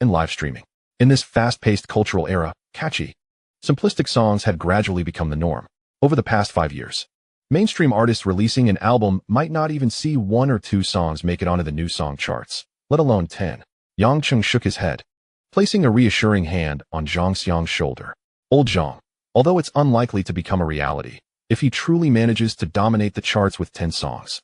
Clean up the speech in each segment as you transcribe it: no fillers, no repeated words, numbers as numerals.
and live streaming. In this fast-paced cultural era, catchy, simplistic songs had gradually become the norm. Over the past 5 years, mainstream artists releasing an album might not even see 1 or 2 songs make it onto the new song charts, let alone 10. Yang Cheng shook his head, placing a reassuring hand on Zhang Xiang's shoulder. Old Zhang, although it's unlikely to become a reality, if he truly manages to dominate the charts with 10 songs,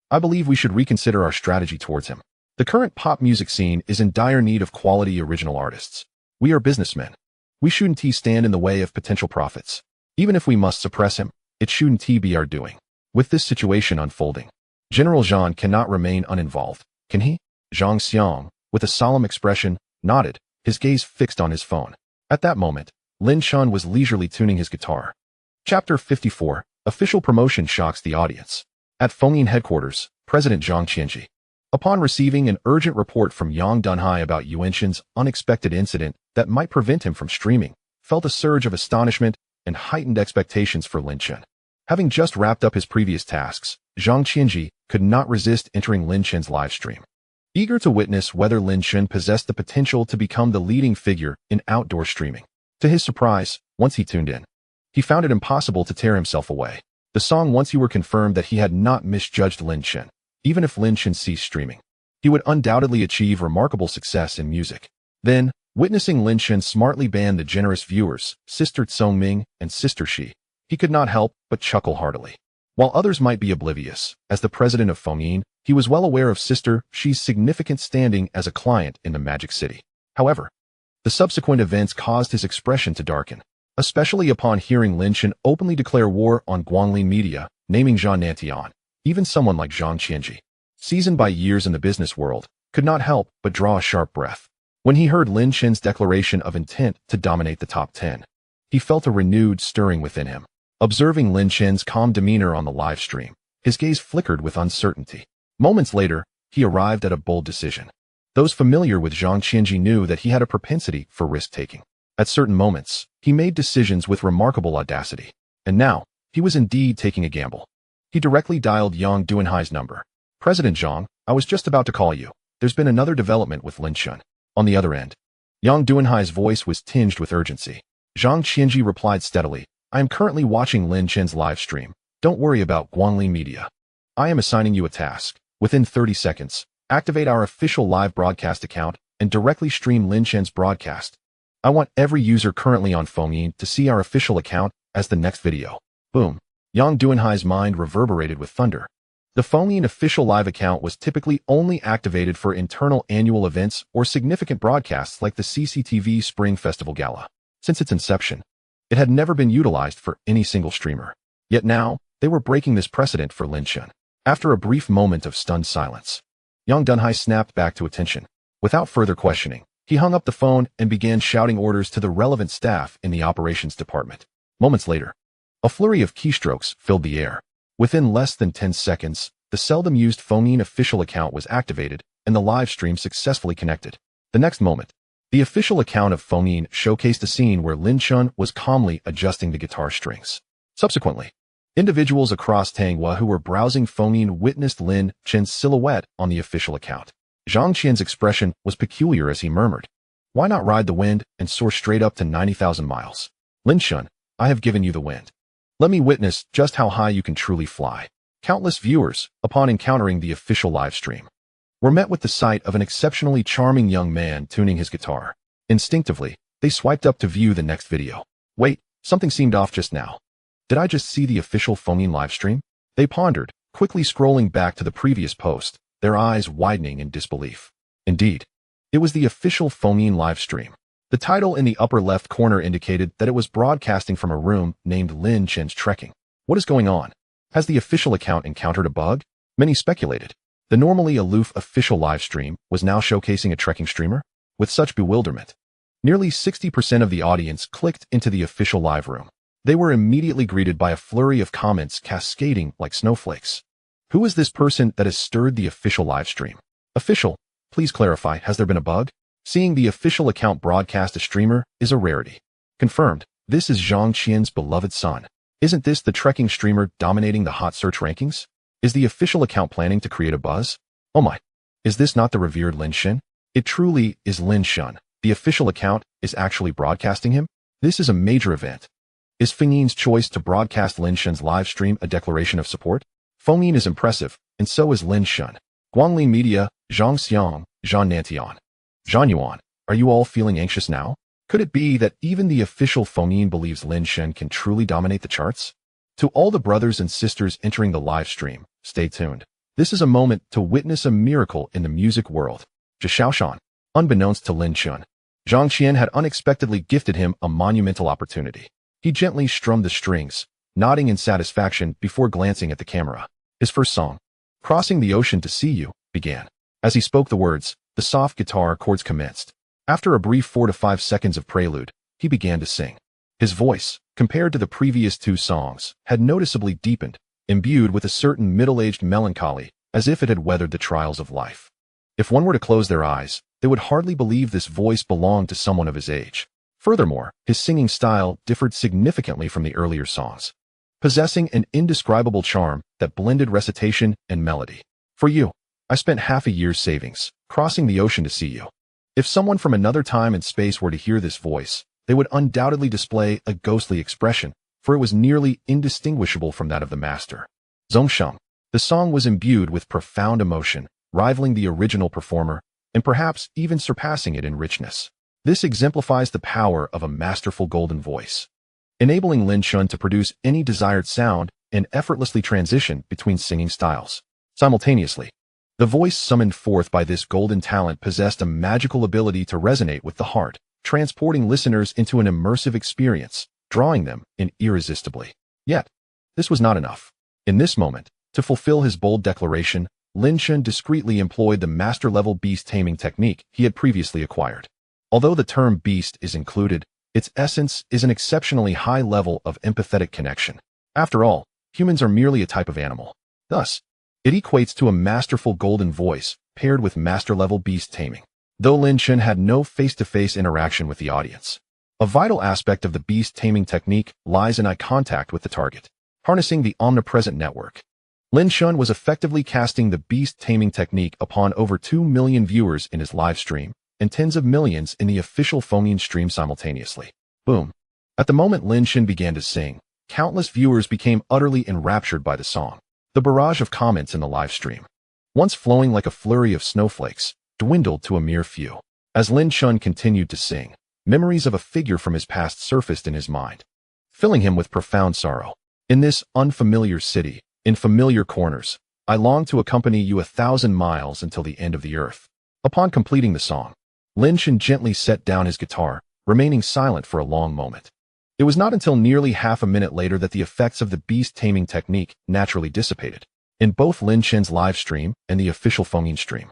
I believe we should reconsider our strategy towards him. The current pop music scene is in dire need of quality original artists. We are businessmen. We shouldn't stand in the way of potential profits. Even if we must suppress him, it shouldn't be our doing. With this situation unfolding, General Zhang cannot remain uninvolved, can he? Zhang Xiang, with a solemn expression, nodded, his gaze fixed on his phone. At that moment, Lin Chun was leisurely tuning his guitar. Chapter 54, Official Promotion Shocks the Audience. At Fengyin headquarters, President Zhang Qianji, upon receiving an urgent report from Yang Dunhai about Yuanxin's unexpected incident that might prevent him from streaming, felt a surge of astonishment and heightened expectations for Lin Chun. Having just wrapped up his previous tasks, Zhang Qianji could not resist entering Lin Chun's live stream. Eager to witness whether Lin Chun possessed the potential to become the leading figure in outdoor streaming. To his surprise, once he tuned in, he found it impossible to tear himself away. The song Once You Were confirmed that he had not misjudged Lin Chun. Even if Lin Chun ceased streaming, he would undoubtedly achieve remarkable success in music. Then, witnessing Lin Chun smartly ban the generous viewers, Sister Tsong Ming and Sister Shi, he could not help but chuckle heartily. While others might be oblivious, as the president of Fengyin, he was well aware of Sister Shi's significant standing as a client in the Magic City. However, the subsequent events caused his expression to darken, especially upon hearing Lin Chun openly declare war on Guanglin media, naming Zhang Nantian. Even someone like Zhang Qianji, seasoned by years in the business world, could not help but draw a sharp breath. When he heard Lin Chun's declaration of intent to dominate the top 10, he felt a renewed stirring within him. Observing Lin Chun's calm demeanor on the live stream, his gaze flickered with uncertainty. Moments later, he arrived at a bold decision. Those familiar with Zhang Qianji knew that he had a propensity for risk-taking. At certain moments, he made decisions with remarkable audacity. And now, he was indeed taking a gamble. He directly dialed Yang Dunhai's number. President Zhang, I was just about to call you. There's been another development with Lin Chun. On the other end, Yang Dunhai's voice was tinged with urgency. Zhang Qianji replied steadily, I am currently watching Lin Chun's live stream. Don't worry about Guanglin media. I am assigning you a task. Within 30 seconds, activate our official live broadcast account and directly stream Lin Chun's broadcast. I want every user currently on Fengyin to see our official account as the next video. Boom. Yang Dunhai's mind reverberated with thunder. The Fengyin official live account was typically only activated for internal annual events or significant broadcasts like the CCTV Spring Festival Gala. Since its inception, it had never been utilized for any single streamer. Yet now, they were breaking this precedent for Lin Chun. After a brief moment of stunned silence, Yang Dunhai snapped back to attention. Without further questioning, he hung up the phone and began shouting orders to the relevant staff in the operations department. Moments later, a flurry of keystrokes filled the air. Within less than 10 seconds, the seldom used Fengyin official account was activated and the live stream successfully connected. The next moment, the official account of Fengyin showcased a scene where Lin Chun was calmly adjusting the guitar strings. Subsequently, individuals across Tanghua who were browsing Fengyin witnessed Lin Chun's silhouette on the official account. Zhang Qian's expression was peculiar as he murmured, why not ride the wind and soar straight up to 90,000 miles? Lin Chun, I have given you the wind. Let me witness just how high you can truly fly. Countless viewers, upon encountering the official live stream, were met with the sight of an exceptionally charming young man tuning his guitar. Instinctively, they swiped up to view the next video. Wait, something seemed off just now. Did I just see the official Fengyin live stream? They pondered, quickly scrolling back to the previous post, their eyes widening in disbelief. Indeed, it was the official Fengyin live stream. The title in the upper left corner indicated that it was broadcasting from a room named Lin Chun's Trekking. What is going on? Has the official account encountered a bug? Many speculated. The normally aloof official live stream was now showcasing a trekking streamer? With such bewilderment, nearly 60% of the audience clicked into the official live room. They were immediately greeted by a flurry of comments cascading like snowflakes. Who is this person that has stirred the official live stream? Official, please clarify, has there been a bug? Seeing the official account broadcast a streamer is a rarity. Confirmed, this is Zhang Qian's beloved son. Isn't this the trekking streamer dominating the hot search rankings? Is the official account planning to create a buzz? Oh my, is this not the revered Lin Chun? It truly is Lin Shun. The official account is actually broadcasting him? This is a major event. Is Fengyin's choice to broadcast Lin Shun's live stream a declaration of support? Fengyin is impressive, and so is Lin Shun. Guanglin Media, Zhang Xiang, Zhan Nantian. Zhan Yuan, are you all feeling anxious now? Could it be that even the official Fengyin believes Lin Shun can truly dominate the charts? To all the brothers and sisters entering the live stream, stay tuned. This is a moment to witness a miracle in the music world. Zhao, unbeknownst to Lin Shun, Zhang Qian had unexpectedly gifted him a monumental opportunity. He gently strummed the strings, nodding in satisfaction before glancing at the camera. His first song, Crossing the Ocean to See You, began. As he spoke the words, the soft guitar chords commenced. After a brief 4 to 5 seconds of prelude, he began to sing. His voice, compared to the previous 2 songs, had noticeably deepened, imbued with a certain middle-aged melancholy, as if it had weathered the trials of life. If one were to close their eyes, they would hardly believe this voice belonged to someone of his age. Furthermore, his singing style differed significantly from the earlier songs, possessing an indescribable charm that blended recitation and melody. For you, I spent half a year's savings, crossing the ocean to see you. If someone from another time and space were to hear this voice, they would undoubtedly display a ghostly expression, for it was nearly indistinguishable from that of the master. Zhongsheng. The song was imbued with profound emotion, rivaling the original performer, and perhaps even surpassing it in richness. This exemplifies the power of a masterful golden voice, enabling Lin Shun to produce any desired sound and effortlessly transition between singing styles. Simultaneously, the voice summoned forth by this golden talent possessed a magical ability to resonate with the heart, transporting listeners into an immersive experience, drawing them in irresistibly. Yet, this was not enough. In this moment, to fulfill his bold declaration, Lin Shun discreetly employed the master-level beast-taming technique he had previously acquired. Although the term beast is included, its essence is an exceptionally high level of empathetic connection. After all, humans are merely a type of animal. Thus, it equates to a masterful golden voice paired with master-level beast taming. Though Lin Shun had no face-to-face interaction with the audience, a vital aspect of the beast taming technique lies in eye contact with the target. Harnessing the omnipresent network, Lin Shun was effectively casting the beast taming technique upon over 2 million viewers in his live stream, and tens of millions in the official Fengyin stream simultaneously. Boom. At the moment Lin Shun began to sing, countless viewers became utterly enraptured by the song. The barrage of comments in the live stream, once flowing like a flurry of snowflakes, dwindled to a mere few. As Lin Shun continued to sing, memories of a figure from his past surfaced in his mind, filling him with profound sorrow. In this unfamiliar city, in familiar corners, I long to accompany you 1,000 miles until the end of the earth. Upon completing the song, Lin Shun gently set down his guitar, remaining silent for a long moment. It was not until nearly half a minute later that the effects of the beast-taming technique naturally dissipated. In both Lin Shun's live stream and the official Fengyin stream,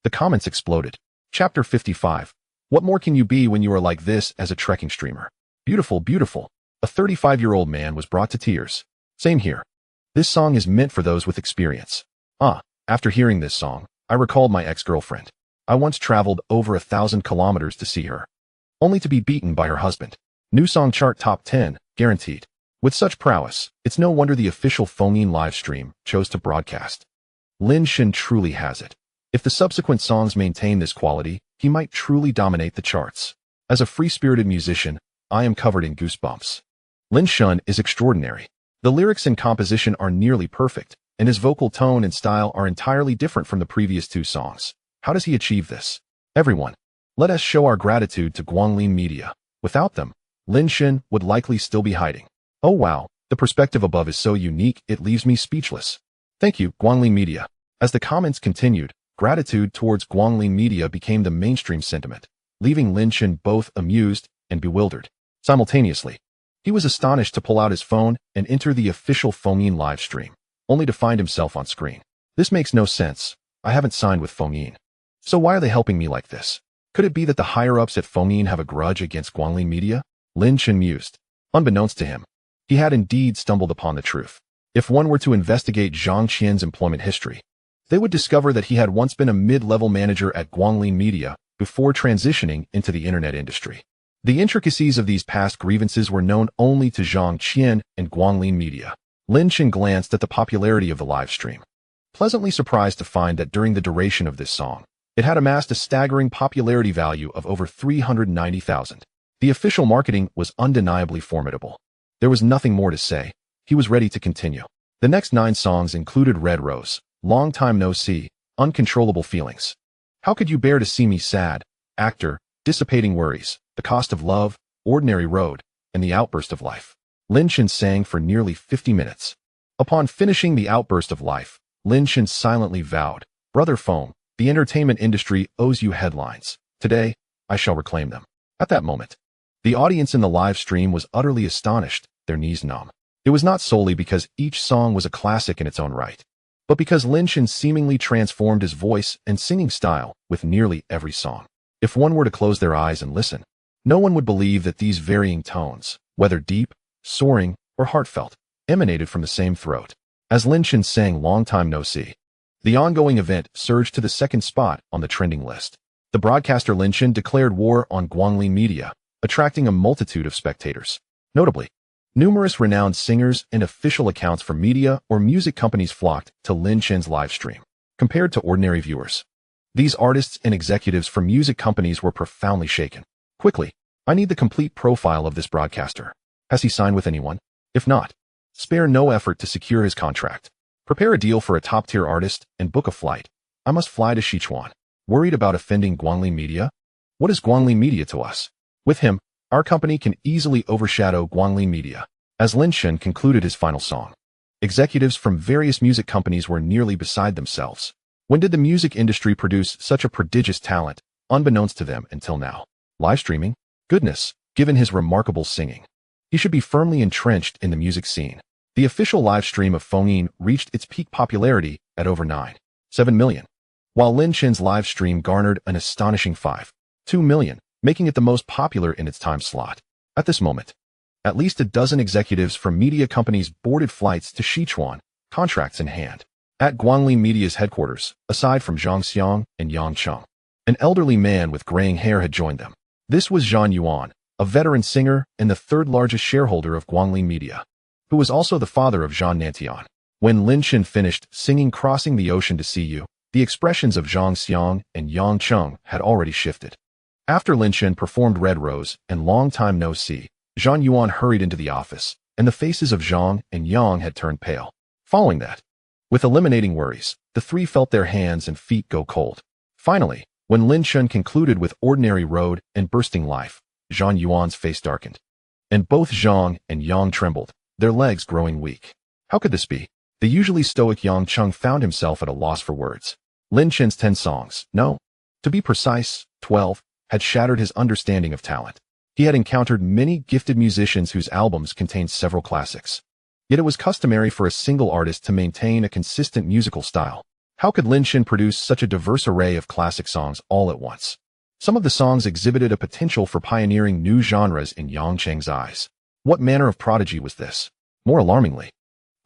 the comments exploded. Chapter 55. What more can you be when you are like this as a trekking streamer? Beautiful, beautiful. A 35-year-old man was brought to tears. Same here. This song is meant for those with experience. After hearing this song, I recalled my ex-girlfriend. I once traveled over 1,000 kilometers to see her, only to be beaten by her husband. New song chart top 10, guaranteed. With such prowess, it's no wonder the official Fengyin live stream chose to broadcast. Lin Shun truly has it. If the subsequent songs maintain this quality, he might truly dominate the charts. As a free-spirited musician, I am covered in goosebumps. Lin Shun is extraordinary. The lyrics and composition are nearly perfect, and his vocal tone and style are entirely different from the previous 2 songs. How does he achieve this? Everyone, let us show our gratitude to Guanglin Media. Without them, Lin Shun would likely still be hiding. Oh wow, the perspective above is so unique it leaves me speechless. Thank you, Guanglin Media. As the comments continued, gratitude towards Guanglin Media became the mainstream sentiment, leaving Lin Shun both amused and bewildered. Simultaneously, he was astonished to pull out his phone and enter the official Fengyin live stream, only to find himself on screen. This makes no sense. I haven't signed with Fengyin. So why are they helping me like this? Could it be that the higher-ups at Fengyin have a grudge against Guanglin Media? Lin Shun mused. Unbeknownst to him, he had indeed stumbled upon the truth. If one were to investigate Zhang Qian's employment history, they would discover that he had once been a mid-level manager at Guanglin Media before transitioning into the internet industry. The intricacies of these past grievances were known only to Zhang Qian and Guanglin Media. Lin Shun glanced at the popularity of the live stream, pleasantly surprised to find that during the duration of this song, It had amassed a staggering popularity value of over 390,000. The official marketing was undeniably formidable. There was nothing more to say. He was ready to continue. The next 9 songs included Red Rose, Long Time No See, Uncontrollable Feelings, How Could You Bear to See Me Sad, Actor, Dissipating Worries, The Cost of Love, Ordinary Road, and The Outburst of Life. Lin Chen sang for nearly 50 minutes. Upon finishing The Outburst of Life, Lin Chen silently vowed, "Brother Foam, the entertainment industry owes you headlines. Today, I shall reclaim them." At that moment, the audience in the live stream was utterly astonished, their knees numb. It was not solely because each song was a classic in its own right, but because Lin Chen seemingly transformed his voice and singing style with nearly every song. If one were to close their eyes and listen, no one would believe that these varying tones, whether deep, soaring, or heartfelt, emanated from the same throat. As Lin Chen sang Long Time No See, the ongoing event surged to the second spot on the trending list. The broadcaster Lin Chen declared war on Guangli media, attracting a multitude of spectators. Notably, numerous renowned singers and official accounts from media or music companies flocked to Lin Chen's live stream. Compared to ordinary viewers, these artists and executives from music companies were profoundly shaken. Quickly, I need the complete profile of this broadcaster. Has he signed with anyone? If not, spare no effort to secure his contract. Prepare a deal for a top-tier artist and book a flight. I must fly to Sichuan. Worried about offending Guangli media? What is Guangli media to us? With him, our company can easily overshadow Guangli media. As Lin Chen concluded his final song, executives from various music companies were nearly beside themselves. When did the music industry produce such a prodigious talent, unbeknownst to them until now? Live streaming? Goodness, given his remarkable singing, he should be firmly entrenched in the music scene. The official live stream of Fengyin reached its peak popularity at over 9.7 million, while Lin Chen's live stream garnered an astonishing 5.2 million, making it the most popular in its time slot. At this moment, at least a dozen executives from media companies boarded flights to Sichuan, contracts in hand. At Guangli Media's headquarters, aside from Zhang Xiang and Yang Cheng, an elderly man with graying hair had joined them. This was Zhang Yuan, a veteran singer and the third largest shareholder of Guangli Media, who was also the father of Zhang Nantian. When Lin Chen finished singing Crossing the Ocean to See You, the expressions of Zhang Xiang and Yang Cheng had already shifted. After Lin Chen performed Red Rose and Long Time No See, Zhang Yuan hurried into the office, and the faces of Zhang and Yang had turned pale. Following that, with eliminating worries, the three felt their hands and feet go cold. Finally, when Lin Chen concluded with Ordinary Road and Bursting Life, Zhang Yuan's face darkened, and both Zhang and Yang trembled, their legs growing weak. How could this be? The usually stoic Yang Cheng found himself at a loss for words. Lin Chen's 10 songs, no, to be precise, 12, had shattered his understanding of talent. He had encountered many gifted musicians whose albums contained several classics. Yet it was customary for a single artist to maintain a consistent musical style. How could Lin Chen produce such a diverse array of classic songs all at once? Some of the songs exhibited a potential for pioneering new genres in Yang Cheng's eyes. What manner of prodigy was this? More alarmingly,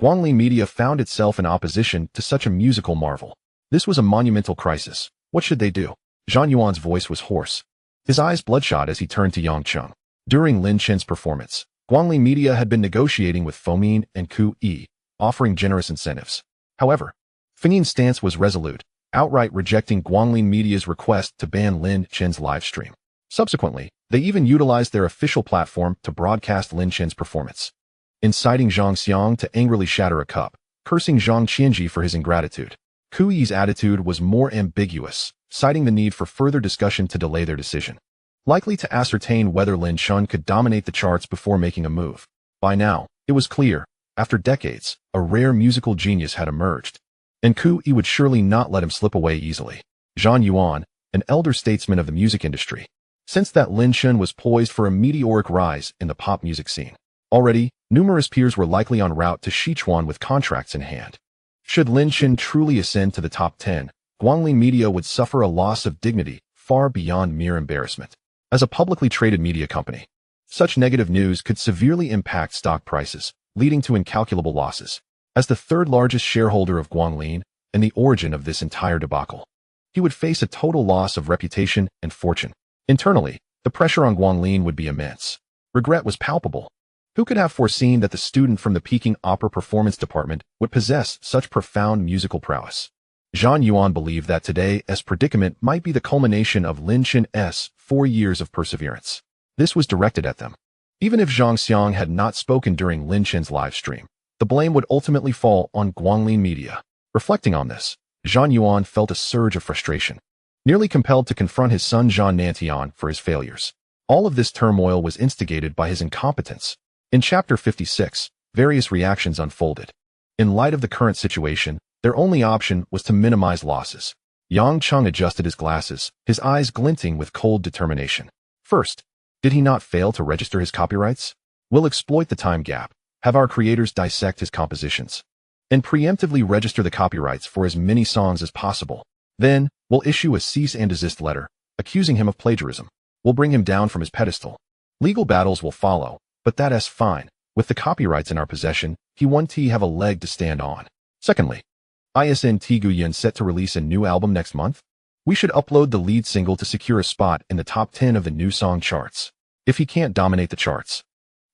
Guangli Media found itself in opposition to such a musical marvel. This was a monumental crisis. What should they do? Zhang Yuan's voice was hoarse, his eyes bloodshot as he turned to Yang Cheng. During Lin Chen's performance, Guangli Media had been negotiating with Fengyin and Ku-yi, offering generous incentives. However, Fengyin's stance was resolute, outright rejecting Guangli Media's request to ban Lin Chen's live stream. Subsequently, they even utilized their official platform to broadcast Lin Chen's performance, inciting Zhang Xiang to angrily shatter a cup, cursing Zhang Qianji for his ingratitude. Ku-yi's attitude was more ambiguous, citing the need for further discussion to delay their decision, likely to ascertain whether Lin Chen could dominate the charts before making a move. By now, it was clear, after decades, a rare musical genius had emerged, and Ku-yi would surely not let him slip away easily. Zhang Yuan, an elder statesman of the music industry, sensed that Lin Chen was poised for a meteoric rise in the pop music scene. Already, numerous peers were likely en route to Sichuan with contracts in hand. Should Lin Chen truly ascend to the top 10, Guangli Media would suffer a loss of dignity far beyond mere embarrassment. As a publicly traded media company, such negative news could severely impact stock prices, leading to incalculable losses. As the third largest shareholder of Guanglin and the origin of this entire debacle, he would face a total loss of reputation and fortune. Internally, the pressure on Guanglin would be immense. Regret was palpable. Who could have foreseen that the student from the Peking Opera Performance Department would possess such profound musical prowess? Zhang Yuan believed that today's predicament might be the culmination of Lin Chen's 4 years of perseverance. This was directed at them. Even if Zhang Xiang had not spoken during Lin Chen's live stream, the blame would ultimately fall on Guanglin Media. Reflecting on this, Zhang Yuan felt a surge of frustration, nearly compelled to confront his son Zhang Nantian for his failures. All of this turmoil was instigated by his incompetence. In Chapter 56, various reactions unfolded. In light of the current situation, their only option was to minimize losses. Yang Cheng adjusted his glasses, his eyes glinting with cold determination. First, did he not fail to register his copyrights? We'll exploit the time gap, have our creators dissect his compositions, and preemptively register the copyrights for as many songs as possible. Then, we'll issue a cease and desist letter, accusing him of plagiarism. We'll bring him down from his pedestal. Legal battles will follow, but that's fine. With the copyrights in our possession, he won't have a leg to stand on. Secondly, isn't Guyan set to release a new album next month? We should upload the lead single to secure a spot in the top 10 of the new song charts. If he can't dominate the charts,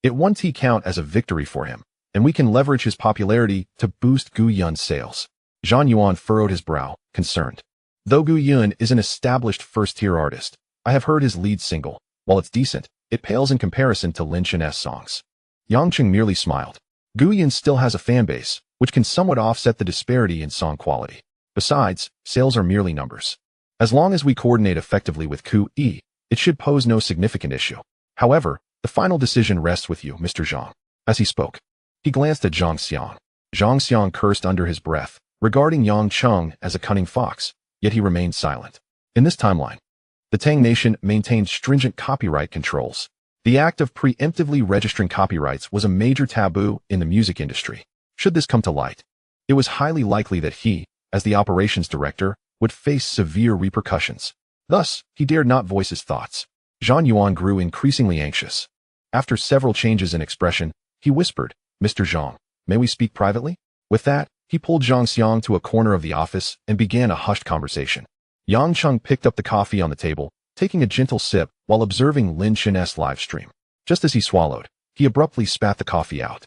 it won't count as a victory for him, and we can leverage his popularity to boost Guyan's sales. Zhang Yuan furrowed his brow, concerned. Though Guyan is an established first-tier artist, I have heard his lead single. While it's decent, it pales in comparison to Lin Chen's songs. Yang Cheng merely smiled. Guyan still has a fanbase, which can somewhat offset the disparity in song quality. Besides, sales are merely numbers. As long as we coordinate effectively with Ku-E, it should pose no significant issue. However, the final decision rests with you, Mr. Zhang. As he spoke, he glanced at Zhang Xiang. Zhang Xiang cursed under his breath, regarding Yang Cheng as a cunning fox, yet he remained silent. In this timeline, the Tang Nation maintained stringent copyright controls. The act of preemptively registering copyrights was a major taboo in the music industry. Should this come to light, it was highly likely that he, as the operations director, would face severe repercussions. Thus, he dared not voice his thoughts. Zhang Yuan grew increasingly anxious. After several changes in expression, he whispered, Mr. Zhang, may we speak privately? With that, he pulled Zhang Xiang to a corner of the office and began a hushed conversation. Yang Cheng picked up the coffee on the table, taking a gentle sip while observing Lin Chen's live stream. Just as he swallowed, he abruptly spat the coffee out,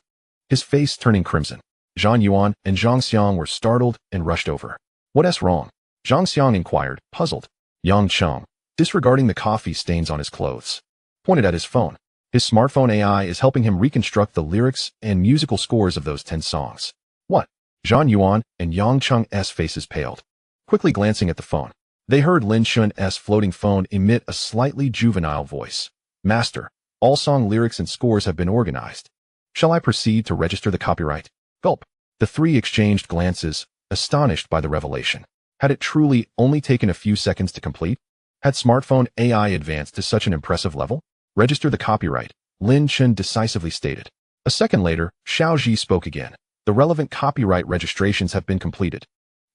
his face turning crimson. Zhang Yuan and Zhang Xiang were startled and rushed over. What's wrong? Zhang Xiang inquired, puzzled. Yang Cheng, disregarding the coffee stains on his clothes, pointed at his phone. His smartphone AI is helping him reconstruct the lyrics and musical scores of those 10 songs. What? Zhang Yuan and Yang Cheng's faces paled. Quickly glancing at the phone, they heard Lin Chen's floating phone emit a slightly juvenile voice. Master, all song lyrics and scores have been organized. Shall I proceed to register the copyright? Gulp. The three exchanged glances, astonished by the revelation. Had it truly only taken a few seconds to complete? Had smartphone AI advanced to such an impressive level? Register the copyright, Lin Chen decisively stated. A second later, Xiao Ji spoke again. The relevant copyright registrations have been completed.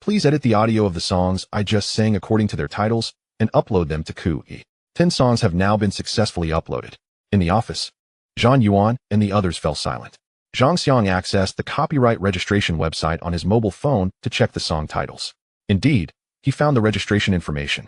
Please edit the audio of the songs I just sang according to their titles and upload them to Ku-E. 10 songs have now been successfully uploaded. In the office, Zhang Yuan and the others fell silent. Zhang Xiang accessed the copyright registration website on his mobile phone to check the song titles. Indeed, he found the registration information,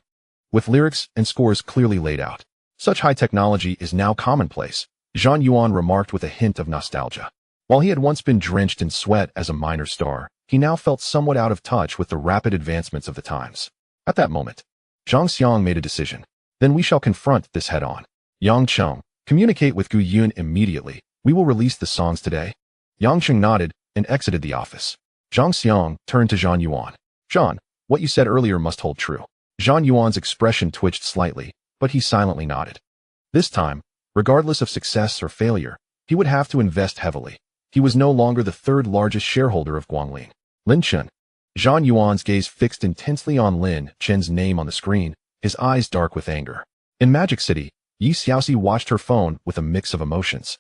with lyrics and scores clearly laid out. Such high technology is now commonplace, Zhang Yuan remarked with a hint of nostalgia. While he had once been drenched in sweat as a minor star, he now felt somewhat out of touch with the rapid advancements of the times. At that moment, Zhang Xiang made a decision. Then we shall confront this head-on. Yang Cheng, communicate with Gu Yun immediately. We will release the songs today. Yang Cheng nodded and exited the office. Zhang Xiang turned to Zhang Yuan. Zhang, what you said earlier must hold true. Zhang Yuan's expression twitched slightly, but he silently nodded. This time, regardless of success or failure, he would have to invest heavily. He was no longer the third largest shareholder of Guanglin. Lin Chen. Zhang Yuan's gaze fixed intensely on Lin Chen's name on the screen, his eyes dark with anger. In Magic City, Yi Xiaoxi watched her phone with a mix of emotions,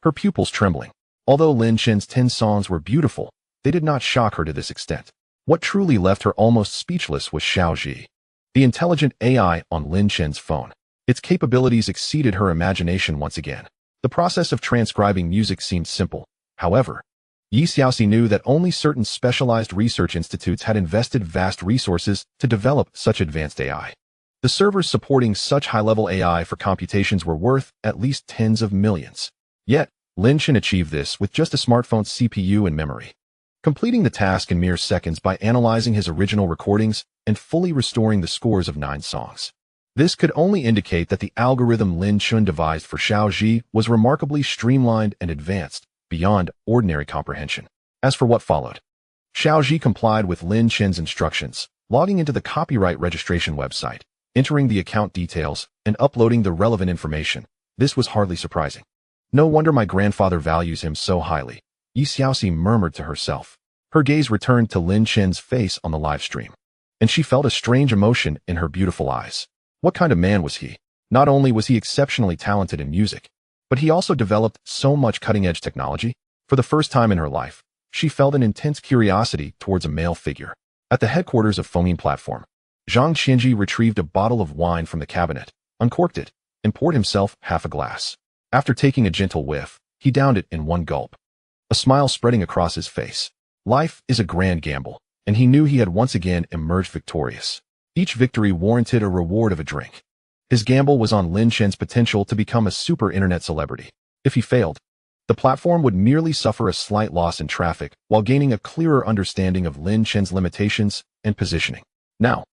her pupils trembling. Although Lin Chen's 10 songs were beautiful, they did not shock her to this extent. What truly left her almost speechless was Xiao Ji, the intelligent AI on Lin Chen's phone. Its capabilities exceeded her imagination once again. The process of transcribing music seemed simple. However, Yi Xiaoxi knew that only certain specialized research institutes had invested vast resources to develop such advanced AI. The servers supporting such high-level AI for computations were worth at least tens of millions. Yet, Lin Chen achieved this with just a smartphone's CPU and memory. completing the task in mere seconds by analyzing his original recordings and fully restoring the scores of 9 songs. This could only indicate that the algorithm Lin Chun devised for Xiao Zhi was remarkably streamlined and advanced, beyond ordinary comprehension. As for what followed, Xiao Zhi complied with Lin Chun's instructions, logging into the copyright registration website, entering the account details, and uploading the relevant information. This was hardly surprising. No wonder my grandfather values him so highly, Yi Xiaoxi murmured to herself. Her gaze returned to Lin Chen's face on the live stream, and she felt a strange emotion in her beautiful eyes. What kind of man was he? Not only was he exceptionally talented in music, but he also developed so much cutting-edge technology. For the first time in her life, she felt an intense curiosity towards a male figure. At the headquarters of Fengyin Platform, Zhang Qianji retrieved a bottle of wine from the cabinet, uncorked it, and poured himself half a glass. After taking a gentle whiff, he downed it in one gulp, a smile spreading across his face. Life is a grand gamble, and he knew he had once again emerged victorious. Each victory warranted a reward of a drink. His gamble was on Lin Chen's potential to become a super internet celebrity. If he failed, the platform would merely suffer a slight loss in traffic while gaining a clearer understanding of Lin Chen's limitations and positioning. Now,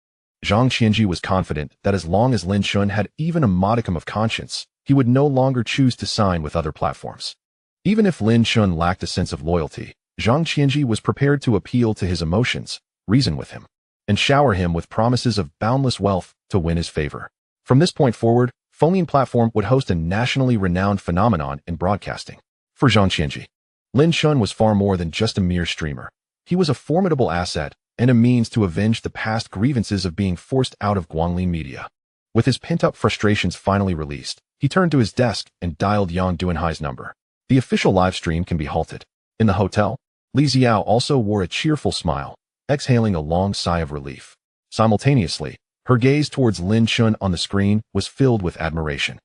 Zhang Qianji was confident that as long as Lin Chun had even a modicum of conscience, he would no longer choose to sign with other platforms. Even if Lin Chun lacked a sense of loyalty, Zhang Qianji was prepared to appeal to his emotions, reason with him, and shower him with promises of boundless wealth to win his favor. From this point forward, Fengyin Platform would host a nationally renowned phenomenon in broadcasting. For Zhang Qianji, Lin Chun was far more than just a mere streamer. He was a formidable asset and a means to avenge the past grievances of being forced out of Guanglin Media. With his pent-up frustrations finally released, he turned to his desk and dialed Yang Duanhai's number. The official live stream can be halted. In the hotel, Li Xiao also wore a cheerful smile, exhaling a long sigh of relief. Simultaneously, her gaze towards Lin Chun on the screen was filled with admiration.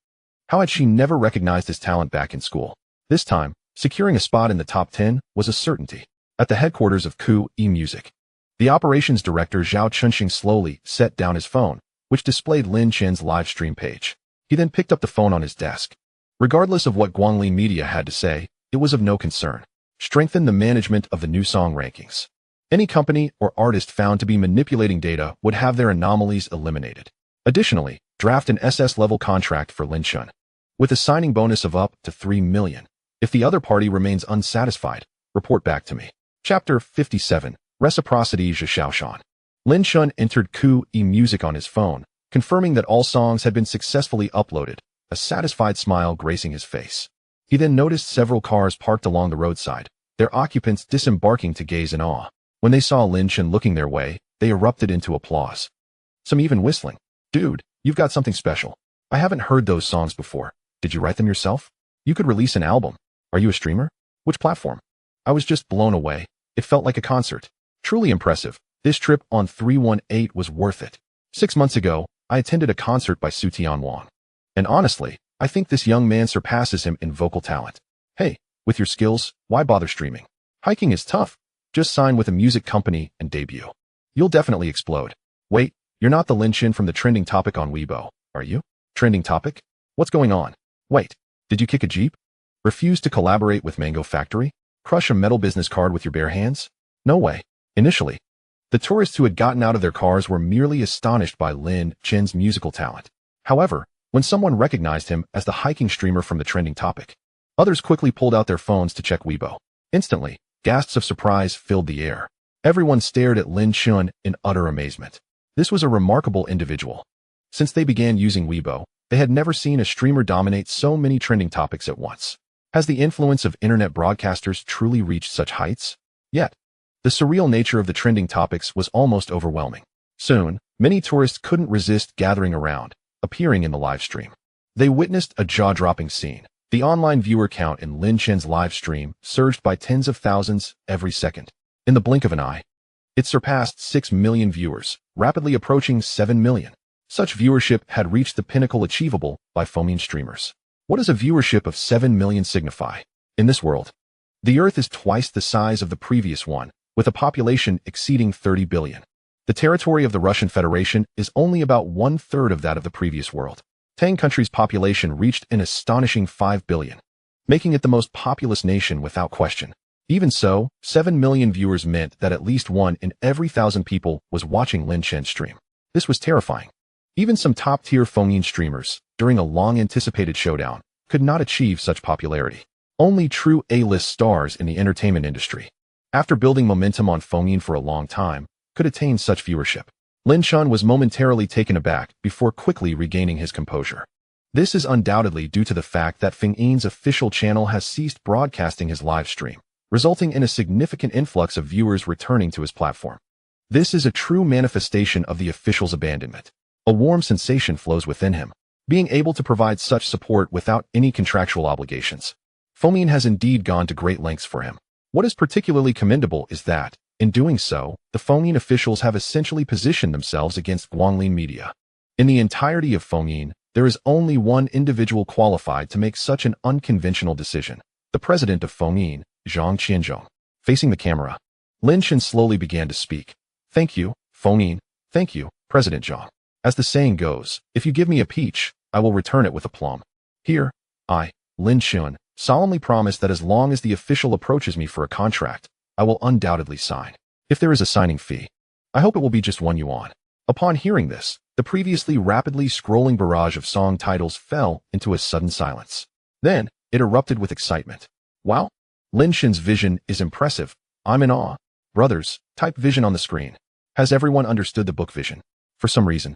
How had she never recognized his talent back in school? This time, securing a spot in the top 10 was a certainty. At the headquarters of Ku-E Music, the operations director Zhao Chunxing slowly set down his phone, which displayed Lin Chen's live stream page. He then picked up the phone on his desk. Regardless of what Guanglin Media had to say, it was of no concern. Strengthen the management of the new song rankings. Any company or artist found to be manipulating data would have their anomalies eliminated. Additionally, draft an SS-level contract for Lin Chun, with a signing bonus of up to 3 million. If the other party remains unsatisfied, report back to me. Chapter 57, Reciprocity Zhishaoshan. Lin Chun entered Ku-E Music on his phone, confirming that all songs had been successfully uploaded, a satisfied smile gracing his face. He then noticed several cars parked along the roadside, their occupants disembarking to gaze in awe. When they saw Lin Chun looking their way, they erupted into applause. Some even whistling. Dude, you've got something special. I haven't heard those songs before. Did you write them yourself? You could release an album. Are you a streamer? Which platform? I was just blown away. It felt like a concert. Truly impressive. This trip on 318 was worth it. 6 months ago, I attended a concert by Su Tianwang. And honestly, I think this young man surpasses him in vocal talent. Hey, with your skills, why bother streaming? Hiking is tough. Just sign with a music company and debut. You'll definitely explode. Wait, you're not the Lin Chun from the trending topic on Weibo, are you? Trending topic? What's going on? Wait, did you kick a Jeep? Refuse to collaborate with Mango Factory? Crush a metal business card with your bare hands? No way. Initially, the tourists who had gotten out of their cars were merely astonished by Lin Chun's musical talent. However, when someone recognized him as the hiking streamer from the trending topic, others quickly pulled out their phones to check Weibo. Instantly, gasps of surprise filled the air. Everyone stared at Lin Chun in utter amazement. This was a remarkable individual. Since they began using Weibo, they had never seen a streamer dominate so many trending topics at once. Has the influence of internet broadcasters truly reached such heights? Yet, the surreal nature of the trending topics was almost overwhelming. Soon, many tourists couldn't resist gathering around, appearing in the live stream. They witnessed a jaw-dropping scene. The online viewer count in Lin Chun's live stream surged by tens of thousands every second. In the blink of an eye, it surpassed 6 million viewers, rapidly approaching 7 million. Such viewership had reached the pinnacle achievable by Fengyin streamers. What does a viewership of 7 million signify? In this world, the Earth is twice the size of the previous one, with a population exceeding 30 billion. The territory of the Russian Federation is only about 1/3 of that of the previous world. Tang country's population reached an astonishing 5 billion, making it the most populous nation without question. Even so, 7 million viewers meant that at least 1 in every 1,000 people was watching Lin Chen's stream. This was terrifying. Even some top-tier phone-in streamers, during a long-anticipated showdown, could not achieve such popularity. Only true A-list stars in the entertainment industry, after building momentum on phone-in for a long time, could attain such viewership. Lin Chen was momentarily taken aback before quickly regaining his composure. This is undoubtedly due to the fact that Feng-Yin's official channel has ceased broadcasting his live stream, resulting in a significant influx of viewers returning to his platform. This is a true manifestation of the official's abandonment. A warm sensation flows within him, being able to provide such support without any contractual obligations. Feng-Yin has indeed gone to great lengths for him. What is particularly commendable is that, in doing so, the Feng-Yin officials have essentially positioned themselves against Guanglin Media. In the entirety of Feng-Yin, there is only one individual qualified to make such an unconventional decision: the president of Feng-Yin, Zhang Qianzhong. Facing the camera, Lin Chen slowly began to speak. Thank you, Feng-Yin. Thank you, President Zhang. As the saying goes, if you give me a peach, I will return it with a plum. Here, I, Lin Chen, solemnly promise that as long as the official approaches me for a contract, I will undoubtedly sign. If there is a signing fee, I hope it will be just 1 yuan. Upon hearing this, the previously rapidly scrolling barrage of song titles fell into a sudden silence. Then, it erupted with excitement. Wow! Lin Chen's vision is impressive. I'm in awe. Brothers, type vision on the screen. Has everyone understood the book vision? For some reason,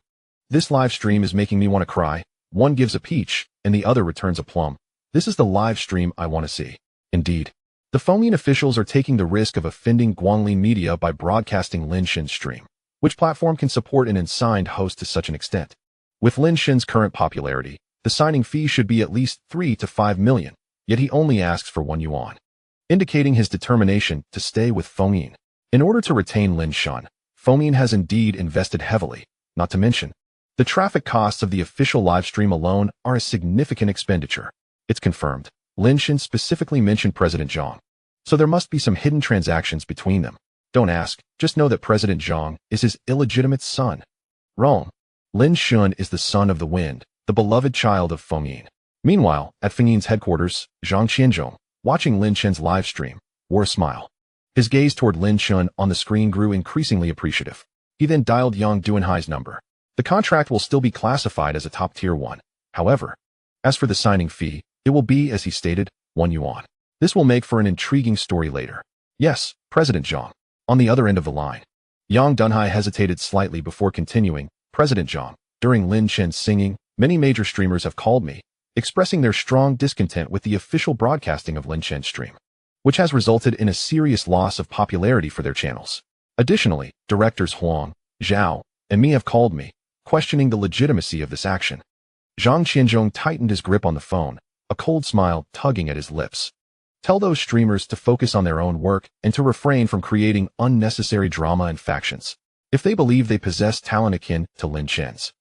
this live stream is making me want to cry. One gives a peach, and the other returns a plum. This is the live stream I want to see. Indeed, the Feng-Yin officials are taking the risk of offending Guanglin Media by broadcasting Lin Chen's stream. Which platform can support an unsigned host to such an extent? With Lin Chen's current popularity, the signing fee should be at least 3 to 5 million, yet he only asks for 1 yuan, indicating his determination to stay with Feng-Yin. In order to retain Lin Chen, Feng-Yin has indeed invested heavily, not to mention, the traffic costs of the official livestream alone are a significant expenditure. It's confirmed. Lin Chen specifically mentioned President Zhang, so there must be some hidden transactions between them. Don't ask, just know that President Zhang is his illegitimate son. Wrong. Lin Chen is the son of the wind, the beloved child of Feng-Yin. Meanwhile, at Feng-Yin's headquarters, Zhang Qianzhong, watching Lin Chen's live stream, wore a smile. His gaze toward Lin Chen on the screen grew increasingly appreciative. He then dialed Yang Duanhai's number. The contract will still be classified as a top-tier one. However, as for the signing fee, it will be, as he stated, 1 yuan. This will make for an intriguing story later. Yes, President Zhang. On the other end of the line, Yang Dunhai hesitated slightly before continuing. President Zhang, during Lin Chen's singing, many major streamers have called me, expressing their strong discontent with the official broadcasting of Lin Chen's stream, which has resulted in a serious loss of popularity for their channels. Additionally, directors Huang, Zhao, and me have called me, questioning the legitimacy of this action. Zhang Qianzhong tightened his grip on the phone, a cold smile tugging at his lips. Tell those streamers to focus on their own work and to refrain from creating unnecessary drama and factions. If they believe they possess talent akin to Lin Chen's,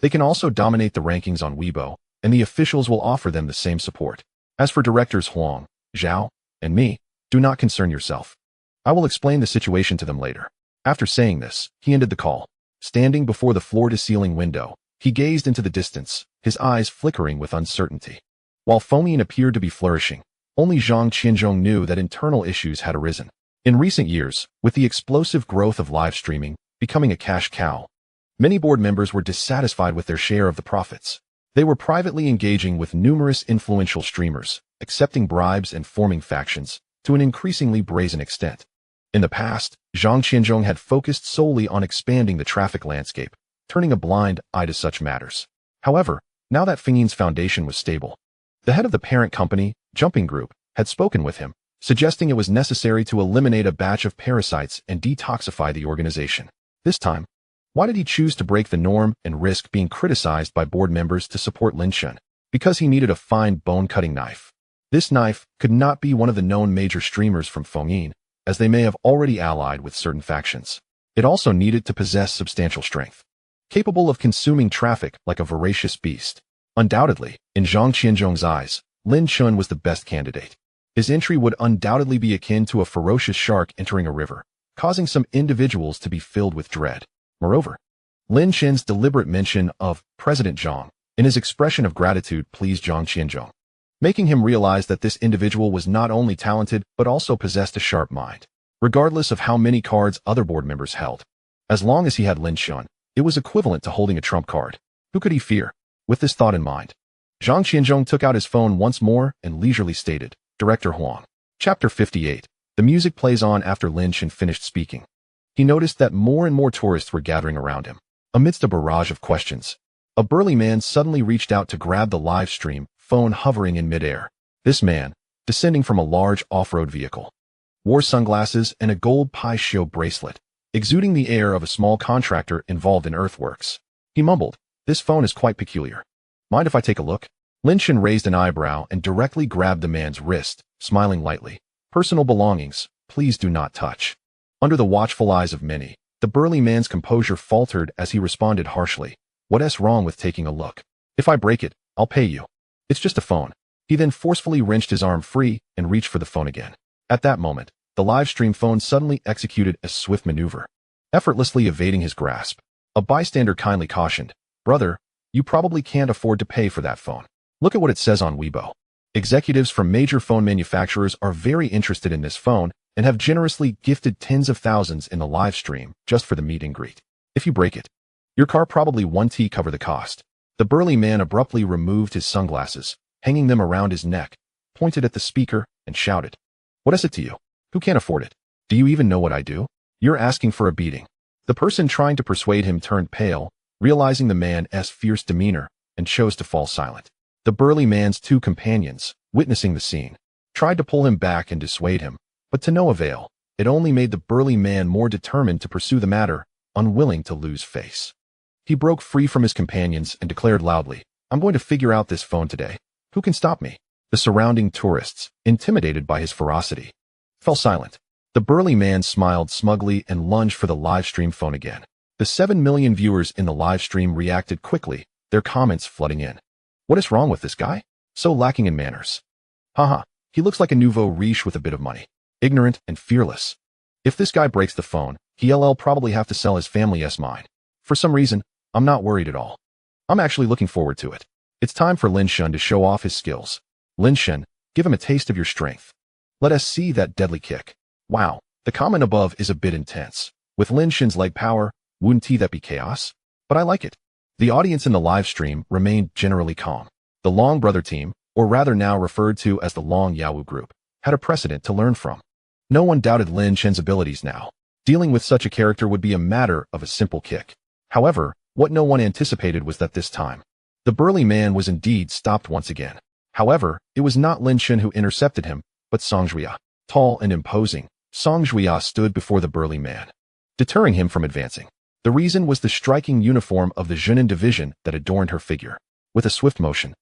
they can also dominate the rankings on Weibo, and the officials will offer them the same support. As for directors Huang, Zhao, and me, do not concern yourself. I will explain the situation to them later. After saying this, he ended the call. Standing before the floor-to-ceiling window, he gazed into the distance, his eyes flickering with uncertainty. While Feng-Yin appeared to be flourishing, only Zhang Qianzhong knew that internal issues had arisen. In recent years, with the explosive growth of live streaming becoming a cash cow, many board members were dissatisfied with their share of the profits. They were privately engaging with numerous influential streamers, accepting bribes and forming factions to an increasingly brazen extent. In the past, Zhang Qianzhong had focused solely on expanding the traffic landscape, turning a blind eye to such matters. However, now that Feng-Yin's foundation was stable, the head of the parent company, Jumping Group, had spoken with him, suggesting it was necessary to eliminate a batch of parasites and detoxify the organization. This time, why did he choose to break the norm and risk being criticized by board members to support Lin Chen? Because he needed a fine bone-cutting knife. This knife could not be one of the known major streamers from Feng-Yin, as they may have already allied with certain factions. It also needed to possess substantial strength, capable of consuming traffic like a voracious beast. Undoubtedly, in Zhang Qianzhong's eyes, Lin Chen was the best candidate. His entry would undoubtedly be akin to a ferocious shark entering a river, causing some individuals to be filled with dread. Moreover, Lin Chen's deliberate mention of President Zhang in his expression of gratitude pleased Zhang Qianzhong, making him realize that this individual was not only talented but also possessed a sharp mind. Regardless of how many cards other board members held, as long as he had Lin Shun, it was equivalent to holding a trump card. Who could he fear? With this thought in mind, Zhang Qianzhong took out his phone once more and leisurely stated, Director Huang. Chapter 58. The music plays on after Lin Shun finished speaking. He noticed that more and more tourists were gathering around him. Amidst a barrage of questions, a burly man suddenly reached out to grab the live stream phone hovering in midair. This man, descending from a large off-road vehicle, wore sunglasses and a gold pie show bracelet, exuding the air of a small contractor involved in earthworks. He mumbled, This phone is quite peculiar. Mind if I take a look? Lin Shun raised an eyebrow and directly grabbed the man's wrist, smiling lightly. Personal belongings, please do not touch. Under the watchful eyes of many, the burly man's composure faltered as he responded harshly. What's wrong with taking a look? If I break it, I'll pay you. It's just a phone. He then forcefully wrenched his arm free and reached for the phone again. At that moment, the live stream phone suddenly executed a swift maneuver, effortlessly evading his grasp. A bystander kindly cautioned, Brother, you probably can't afford to pay for that phone. Look at what it says on Weibo. Executives from major phone manufacturers are very interested in this phone and have generously gifted tens of thousands in the live stream just for the meet and greet. If you break it, your car probably won't cover the cost. The burly man abruptly removed his sunglasses, hanging them around his neck, pointed at the speaker, and shouted, What is it to you? Who can't afford it? Do you even know what I do? You're asking for a beating. The person trying to persuade him turned pale, realizing the man's fierce demeanor, and chose to fall silent. The burly man's two companions, witnessing the scene, tried to pull him back and dissuade him, but to no avail. It only made the burly man more determined to pursue the matter, unwilling to lose face. He broke free from his companions and declared loudly, I'm going to figure out this phone today. Who can stop me? The surrounding tourists, intimidated by his ferocity, fell silent. The burly man smiled smugly and lunged for the live stream phone again. The 7 million viewers in the live stream reacted quickly, their comments flooding in. What is wrong with this guy? So lacking in manners. Haha, he looks like a nouveau riche with a bit of money. Ignorant and fearless. If this guy breaks the phone, he'll probably have to sell his family's mine. For some reason, I'm not worried at all. I'm actually looking forward to it. It's time for Lin Shun to show off his skills. Lin Shun, give him a taste of your strength. Let us see that deadly kick. Wow, the comment above is a bit intense. With Lin Shun's leg power, wouldn't that be chaos? But I like it. The audience in the live stream remained generally calm. The Long Brother team, or rather now referred to as the Long Yawu group, had a precedent to learn from. No one doubted Lin Shun's abilities now. Dealing with such a character would be a matter of a simple kick. However, what no one anticipated was that this time, the burly man was indeed stopped once again. However, it was not Lin Shun who intercepted him, but Song Zhuya. Tall and imposing, Song Zhuya stood before the burly man, deterring him from advancing. The reason was the striking uniform of the Zhenan division that adorned her figure. With a swift motion,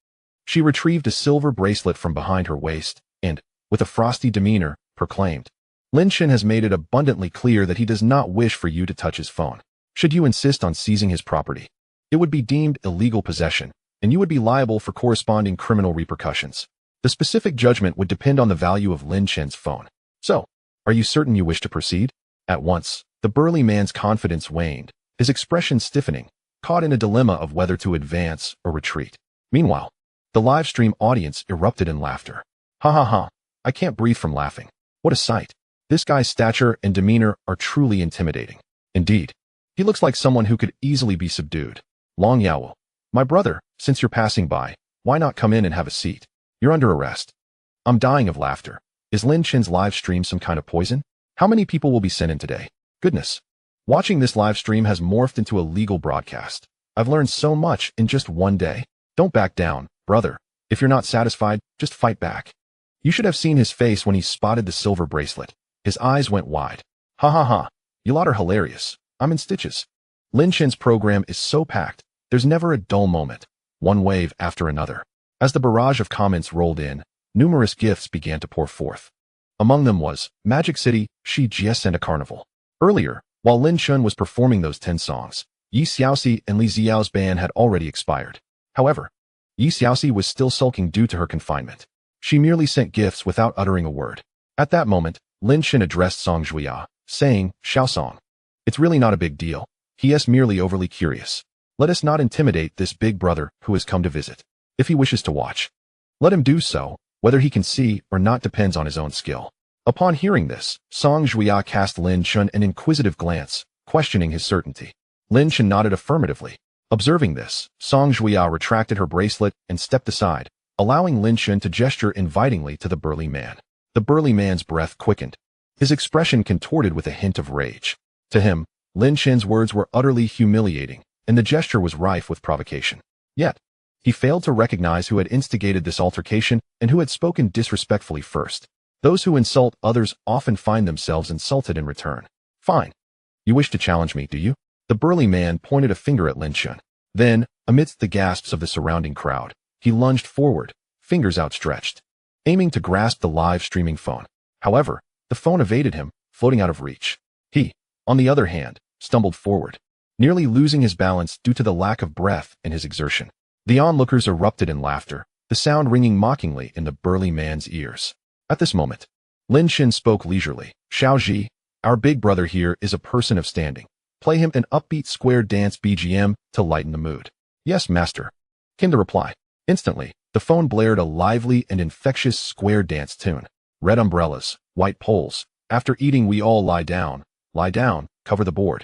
she retrieved a silver bracelet from behind her waist and, with a frosty demeanor, proclaimed, Lin Shun has made it abundantly clear that he does not wish for you to touch his phone. Should you insist on seizing his property, it would be deemed illegal possession, and you would be liable for corresponding criminal repercussions. The specific judgment would depend on the value of Lin Shun's phone. So, are you certain you wish to proceed? At once, the burly man's confidence waned, his expression stiffening, caught in a dilemma of whether to advance or retreat. Meanwhile, the live stream audience erupted in laughter. Ha ha ha, I can't breathe from laughing. What a sight. This guy's stature and demeanor are truly intimidating. Indeed, he looks like someone who could easily be subdued. Long Yawo, my brother, since you're passing by, why not come in and have a seat? You're under arrest. I'm dying of laughter. Is Lin Shun's live stream some kind of poison? How many people will be sent in today? Goodness. Watching this live stream has morphed into a legal broadcast. I've learned so much in just one day. Don't back down, brother. If you're not satisfied, just fight back. You should have seen his face when he spotted the silver bracelet. His eyes went wide. Ha ha ha. You lot are hilarious. I'm in stitches. Lin Shun's program is so packed, there's never a dull moment. One wave after another. As the barrage of comments rolled in, numerous gifts began to pour forth. Among them was Magic City, Shi Jies and a carnival. Earlier, while Lin Shun was performing those 10 songs, Yi Xiaoxi and Li Xiao's ban had already expired. However, Yi Xiaoxi was still sulking due to her confinement. She merely sent gifts without uttering a word. At that moment, Lin Shun addressed Song Zhuya, saying, Xiao Song. It's really not a big deal. He is merely overly curious. Let us not intimidate this big brother who has come to visit. If he wishes to watch, Let him do so. Whether he can see or not depends on his own skill. Upon hearing this, Song Juya cast Lin Chun an inquisitive glance, questioning his certainty. Lin Chun nodded affirmatively. Observing this, Song Juya retracted her bracelet and stepped aside, allowing Lin Chun to gesture invitingly to the burly man. The burly man's breath quickened. His expression contorted with a hint of rage. To him, Lin Chun's words were utterly humiliating, and the gesture was rife with provocation. Yet, he failed to recognize who had instigated this altercation and who had spoken disrespectfully first. Those who insult others often find themselves insulted in return. Fine. You wish to challenge me, do you? The burly man pointed a finger at Lin Chun. Then, amidst the gasps of the surrounding crowd, he lunged forward, fingers outstretched, aiming to grasp the live streaming phone. However, the phone evaded him, floating out of reach. He, on the other hand, stumbled forward, nearly losing his balance due to the lack of breath in his exertion. The onlookers erupted in laughter, the sound ringing mockingly in the burly man's ears. At this moment, Lin Chun spoke leisurely. Xiaoji, our big brother here is a person of standing. Play him an upbeat square dance BGM to lighten the mood. Yes, master, came the reply. Instantly, the phone blared a lively and infectious square dance tune. Red umbrellas, white poles. After eating we all lie down, cover the board.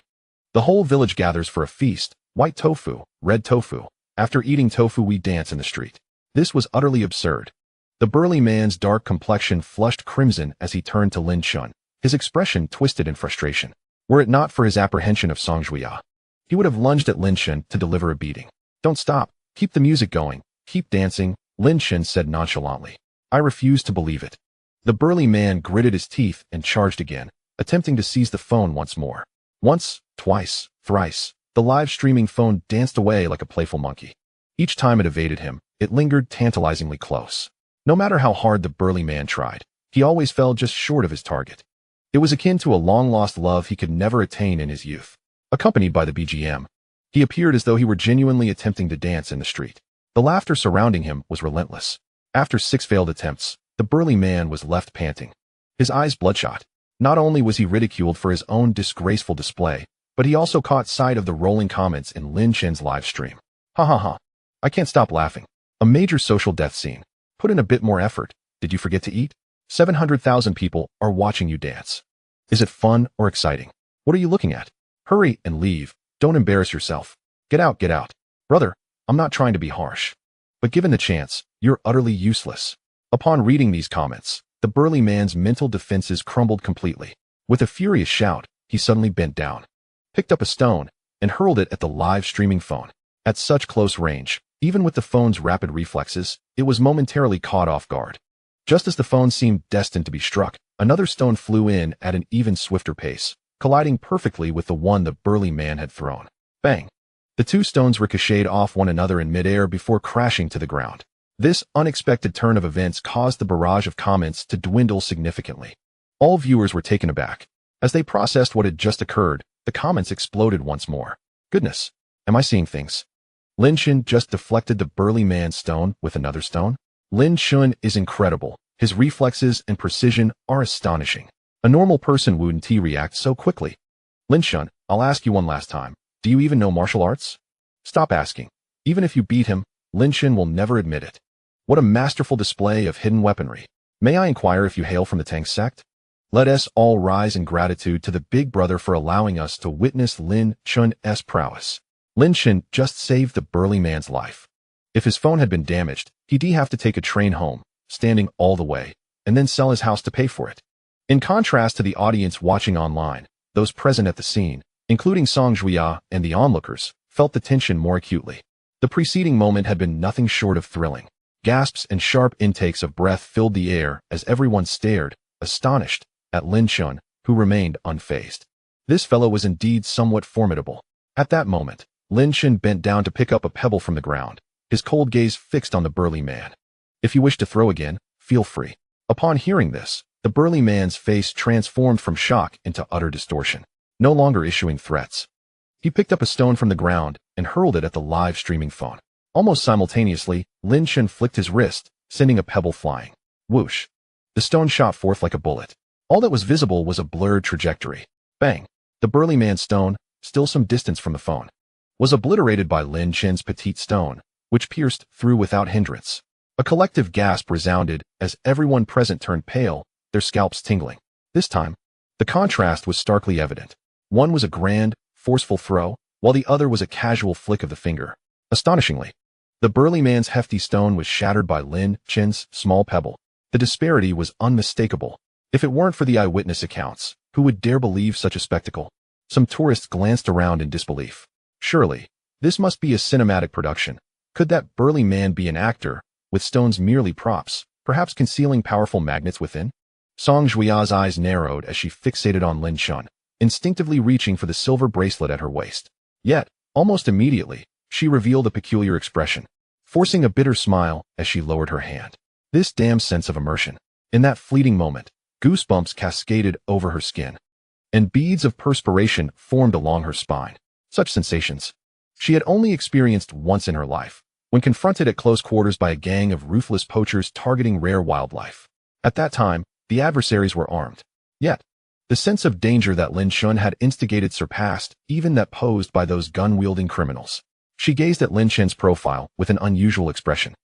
The whole village gathers for a feast. White tofu, red tofu. After eating tofu we dance in the street. This was utterly absurd. The burly man's dark complexion flushed crimson as he turned to Lin Chun, his expression twisted in frustration. Were it not for his apprehension of Song Juya, he would have lunged at Lin Chun to deliver a beating. Don't stop. Keep the music going. Keep dancing, Lin Chun said nonchalantly. I refuse to believe it. The burly man gritted his teeth and charged again, attempting to seize the phone once more. Once, twice, thrice, the live streaming phone danced away like a playful monkey. Each time it evaded him, it lingered tantalizingly close. No matter how hard the burly man tried, he always fell just short of his target. It was akin to a long-lost love he could never attain in his youth. Accompanied by the BGM, he appeared as though he were genuinely attempting to dance in the street. The laughter surrounding him was relentless. After 6 failed attempts, the burly man was left panting, his eyes bloodshot. Not only was he ridiculed for his own disgraceful display, but he also caught sight of the rolling comments in Lin Chun's live stream. Ha ha ha. I can't stop laughing. A major social death scene. Put in a bit more effort. Did you forget to eat? 700,000 people are watching you dance. Is it fun or exciting? What are you looking at? Hurry and leave. Don't embarrass yourself. Get out, get out. Brother, I'm not trying to be harsh, but given the chance, you're utterly useless. Upon reading these comments, the burly man's mental defenses crumbled completely. With a furious shout, he suddenly bent down, picked up a stone, and hurled it at the live streaming phone. At such close range, even with the phone's rapid reflexes, it was momentarily caught off guard. Just as the phone seemed destined to be struck, another stone flew in at an even swifter pace, colliding perfectly with the one the burly man had thrown. Bang! The 2 stones ricocheted off one another in midair before crashing to the ground. This unexpected turn of events caused the barrage of comments to dwindle significantly. All viewers were taken aback. As they processed what had just occurred, the comments exploded once more. Goodness, am I seeing things? Lin Chun just deflected the burly man's stone with another stone? Lin Chun is incredible. His reflexes and precision are astonishing. A normal person wouldn't react so quickly. Lin Chun, I'll ask you one last time. Do you even know martial arts? Stop asking. Even if you beat him, Lin Chun will never admit it. What a masterful display of hidden weaponry. May I inquire if you hail from the Tang sect? Let us all rise in gratitude to the big brother for allowing us to witness Lin Chun's prowess. Lin Chun just saved the burly man's life. If his phone had been damaged, he'd have to take a train home, standing all the way, and then sell his house to pay for it. In contrast to the audience watching online, those present at the scene, including Song Juya and the onlookers, felt the tension more acutely. The preceding moment had been nothing short of thrilling. Gasps and sharp intakes of breath filled the air as everyone stared, astonished, at Lin Chun, who remained unfazed. This fellow was indeed somewhat formidable. At that moment, Lin Chun bent down to pick up a pebble from the ground, his cold gaze fixed on the burly man. If you wish to throw again, feel free. Upon hearing this, the burly man's face transformed from shock into utter distortion, no longer issuing threats. He picked up a stone from the ground and hurled it at the live streaming phone. Almost simultaneously, Lin Chun flicked his wrist, sending a pebble flying. Whoosh! The stone shot forth like a bullet. All that was visible was a blurred trajectory. Bang! The burly man's stone, still some distance from the phone, was obliterated by Lin Chun's petite stone, which pierced through without hindrance. A collective gasp resounded as everyone present turned pale, their scalps tingling. This time, the contrast was starkly evident. One was a grand, forceful throw, while the other was a casual flick of the finger. Astonishingly, the burly man's hefty stone was shattered by Lin Chen's small pebble. The disparity was unmistakable. If it weren't for the eyewitness accounts, who would dare believe such a spectacle? Some tourists glanced around in disbelief. Surely, this must be a cinematic production. Could that burly man be an actor, with stones merely props, perhaps concealing powerful magnets within? Song Juia's eyes narrowed as she fixated on Lin Shun, instinctively reaching for the silver bracelet at her waist. Yet, almost immediately, she revealed a peculiar expression, forcing a bitter smile as she lowered her hand. This damn sense of immersion. In that fleeting moment, goosebumps cascaded over her skin, and beads of perspiration formed along her spine. Such sensations she had only experienced once in her life, when confronted at close quarters by a gang of ruthless poachers targeting rare wildlife. At that time, the adversaries were armed. Yet, the sense of danger that Lin Shun had instigated surpassed even that posed by those gun-wielding criminals. She gazed at Lin Chen's profile with an unusual expression,